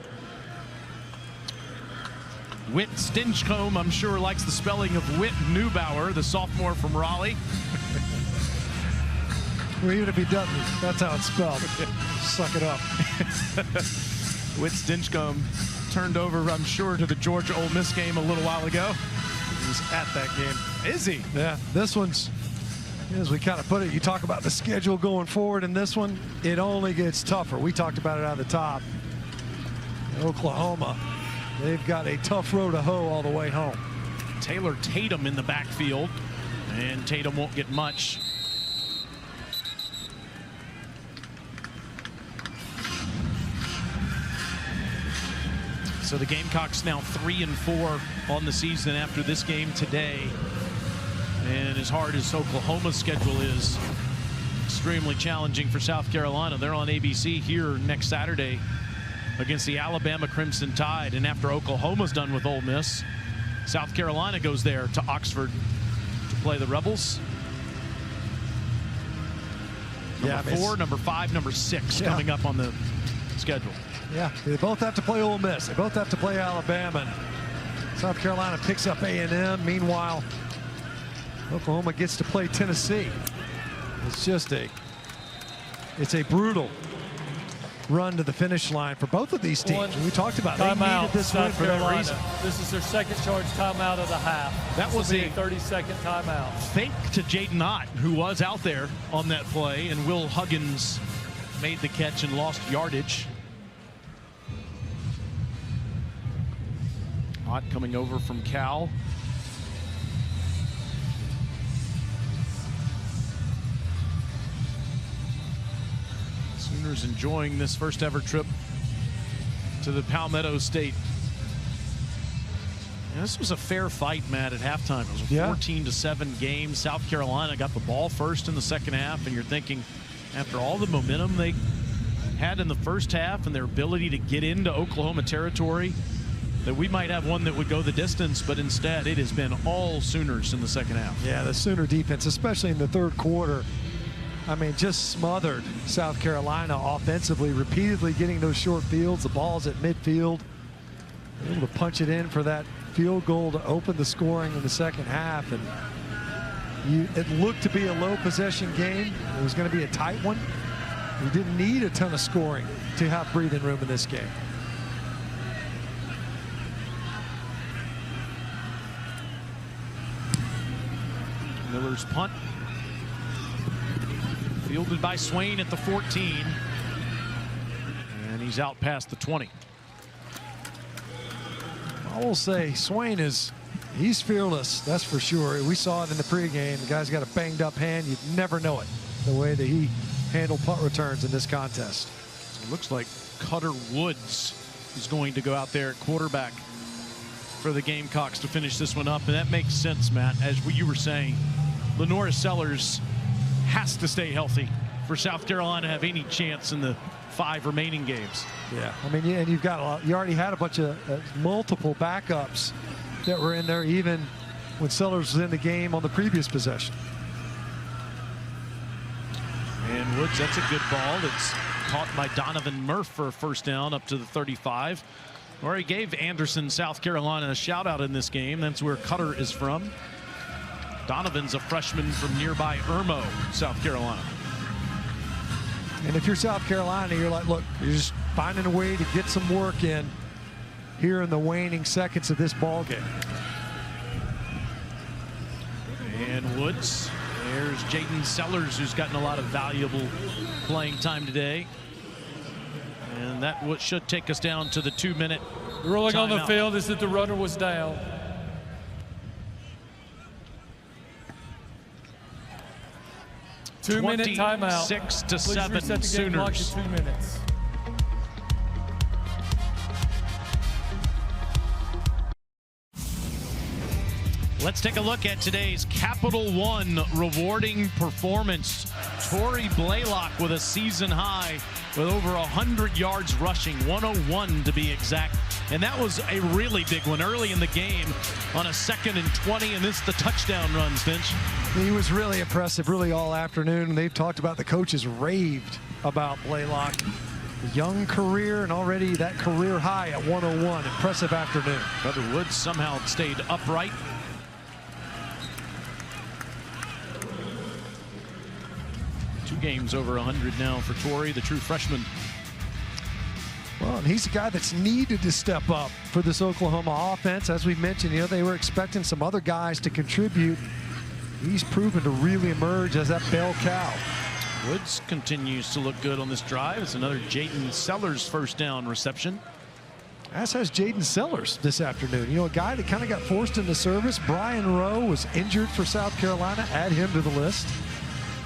Whit Stinchcomb, I'm sure, likes the spelling of Whit Neubauer, the sophomore from Raleigh. Well, even if he doesn't, that's how it's spelled. Suck it up. Whit Stinchcomb turned over, I'm sure, to the Georgia Ole Miss game a little while ago. He was at that game. Is he? Yeah, this one's, as we kind of put it, you talk about the schedule going forward, and this one, it only gets tougher. We talked about it out of the top. Oklahoma, they've got a tough row to hoe all the way home. Taylor Tatum in the backfield, and Tatum won't get much. So the Gamecocks now 3-4 on the season after this game today. And as hard as Oklahoma's schedule is, extremely challenging for South Carolina. They're on ABC here next Saturday against the Alabama Crimson Tide. And after Oklahoma's done with Ole Miss, South Carolina goes there to Oxford to play the Rebels. Number 4, number 5, number 6 coming up on the schedule. Yeah, they both have to play Ole Miss. They both have to play Alabama. And South Carolina picks up A&M. Meanwhile, Oklahoma gets to play Tennessee. It's just it's a brutal run to the finish line for both of these teams. We talked about they needed this win for that reason. This is their second charge timeout of the half. That was a 30-second timeout. Fake to Jaden Ott, who was out there on that play, and Will Huggins made the catch and lost yardage. Ott coming over from Cal. Sooners enjoying this first ever trip to the Palmetto State. And this was a fair fight, Matt, at halftime. It was a 14-7 game. South Carolina got the ball first in the second half, and you're thinking, after all the momentum they had in the first half and their ability to get into Oklahoma territory, that we might have one that would go the distance, but instead it has been all Sooners in the second half. Yeah, the Sooner defense, especially in the third quarter, I mean, just smothered South Carolina offensively, repeatedly getting those short fields, the ball's at midfield, able to punch it in for that field goal to open the scoring in the second half. And it looked to be a low possession game. It was going to be a tight one. You didn't need a ton of scoring to have breathing room in this game. Miller's punt, fielded by Swain at the 14. he's out past the 20. I will say Swain he's fearless, that's for sure. We saw it in the pregame. The guy's got a banged up hand. You'd never know it, the way that he handled punt returns in this contest. It looks like Cutter Woods is going to go out there at quarterback for the Gamecocks to finish this one up. And that makes sense, Matt, as you were saying. Lenora Sellers has to stay healthy for South Carolina to have any chance in the 5 remaining games. Yeah, I mean, and you've got you already had a bunch of multiple backups that were in there, even when Sellers was in the game on the previous possession. And Woods, that's a good ball. It's caught by Donovan Murph for a first down up to the 35. Or he gave Anderson, South Carolina, a shout out in this game. That's where Cutter is from. Donovan's a freshman from nearby Irmo, South Carolina. And if you're South Carolina, you're like, look, you're just finding a way to get some work in here in the waning seconds of this ball game. And Woods, there's Jaden Sellers, who's gotten a lot of valuable playing time today. And that should take us down to the 2-minute The ruling on the timeout. field is that the runner was down. Two-minute timeout. 6-7 Sooners. 2 minutes. Let's take a look at today's Capital One rewarding performance. Tori Blaylock with a season high with over 100 yards rushing, 101 to be exact. And that was a really big one early in the game on a 2nd and 20, and this is the touchdown runs, Finch. He was really impressive, really all afternoon. They've talked about, the coaches raved about Blaylock. Young career, and already that career high at 101. Impressive afternoon. Brother Woods somehow stayed upright. Two games over 100 now for Tori, the true freshman. Well, and he's a guy that's needed to step up for this Oklahoma offense. As we mentioned, they were expecting some other guys to contribute. He's proven to really emerge as that bell cow. Woods continues to look good on this drive. It's another Jaden Sellers first down reception. As has Jaden Sellers this afternoon. A guy that kind of got forced into service. Brian Rowe was injured for South Carolina. Add him to the list.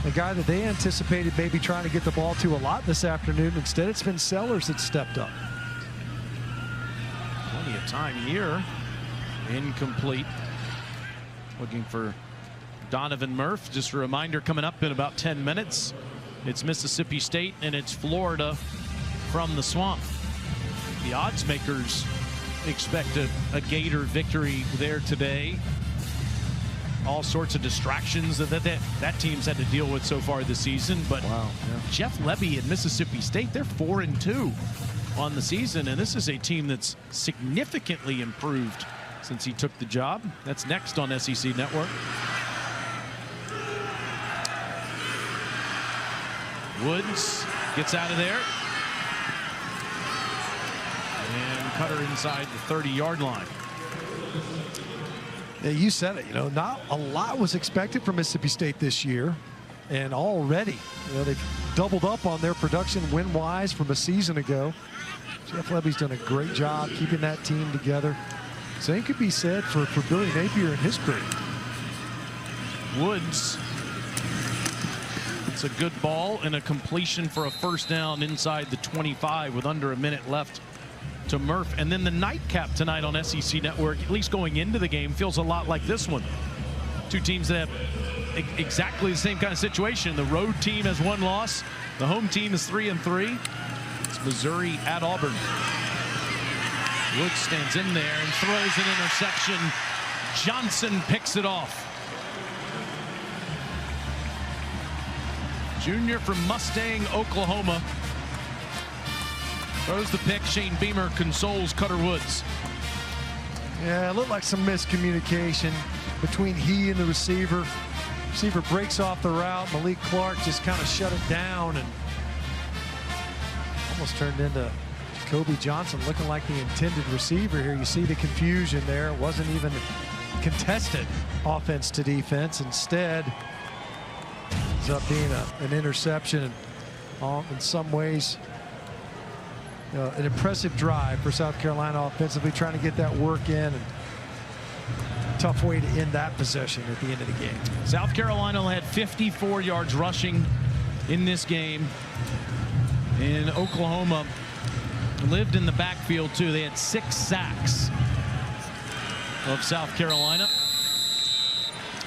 A guy that they anticipated maybe trying to get the ball to a lot this afternoon. Instead, it's been Sellers that stepped up. Plenty of time here. Incomplete. Looking for Donovan Murph. Just a reminder, coming up in about 10 minutes, it's Mississippi State and it's Florida from the Swamp. The odds makers expect a Gator victory there today. All sorts of distractions that team's had to deal with so far this season. But wow, yeah. Jeff Lebby at Mississippi State, they're 4-2 on the season, and this is a team that's significantly improved since he took the job. That's next on SEC Network. Woods gets out of there. And Cutter inside the 30-yard line. Yeah, you said it, not a lot was expected from Mississippi State this year. And already, they've doubled up on their production win-wise from a season ago. Jeff Lebby's done a great job keeping that team together. Same could be said for Billy Napier and his crew. Woods. It's a good ball and a completion for a first down inside the 25 with under a minute left to Murph. And then the nightcap tonight on SEC Network, at least going into the game, feels a lot like this one. Two teams that have exactly the same kind of situation. The road team has 1 loss. The home team is 3-3. It's Missouri at Auburn. Woods stands in there and throws an interception. Johnson picks it off. Junior from Mustang, Oklahoma. Throws the pick. Shane Beamer consoles Cutter Woods. Yeah, it looked like some miscommunication between he and the receiver. Receiver breaks off the route. Malik Clark just kind of shut it down and almost turned into Jacoby Johnson looking like the intended receiver here. You see the confusion there. It wasn't even contested offense to defense. Instead, ends up being an interception. And in some ways, an impressive drive for South Carolina offensively, trying to get that work in. And tough way to end that possession at the end of the game. South Carolina had 54 yards rushing in this game. And Oklahoma lived in the backfield too. They had 6 sacks of South Carolina.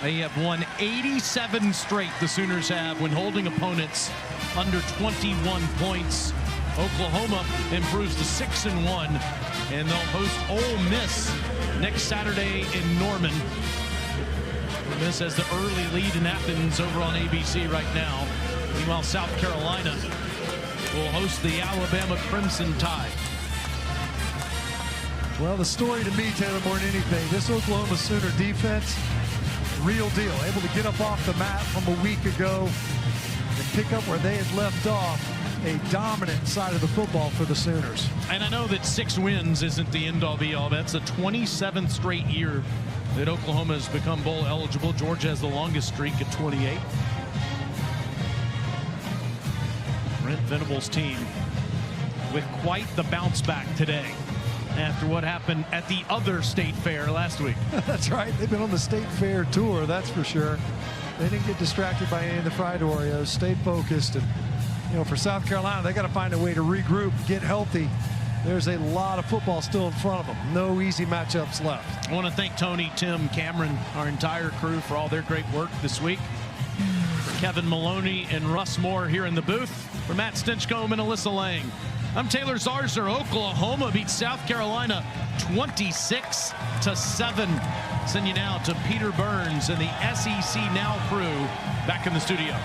They have won 87 straight, the Sooners have, when holding opponents under 21 points. Oklahoma improves to 6-1, and they'll host Ole Miss next Saturday in Norman. Ole Miss has the early lead in Athens over on ABC right now. Meanwhile, South Carolina will host the Alabama Crimson Tide. Well, the story to me, Taylor, more than anything, this Oklahoma Sooner defense, real deal. Able to get up off the mat from a week ago and pick up where they had left off. A dominant side of the football for the Sooners. And I know that 6 wins isn't the end-all be-all. That's the 27th straight year that Oklahoma has become bowl eligible. Georgia has the longest streak at 28. Brent Venables' team with quite the bounce back today after what happened at the other state fair last week. That's right. They've been on the state fair tour, that's for sure. They didn't get distracted by any of the fried Oreos. Stayed focused. And, you know, for South Carolina, they got to find a way to regroup, get healthy. There's a lot of football still in front of them. No easy matchups left. I want to thank Tony, Tim, Cameron, our entire crew for all their great work this week. For Kevin Maloney and Russ Moore here in the booth. For Matt Stinchcomb and Alyssa Lang. I'm Taylor Zarzer. Oklahoma beats South Carolina 26-7. Send you now to Peter Burns and the SEC Now crew back in the studio.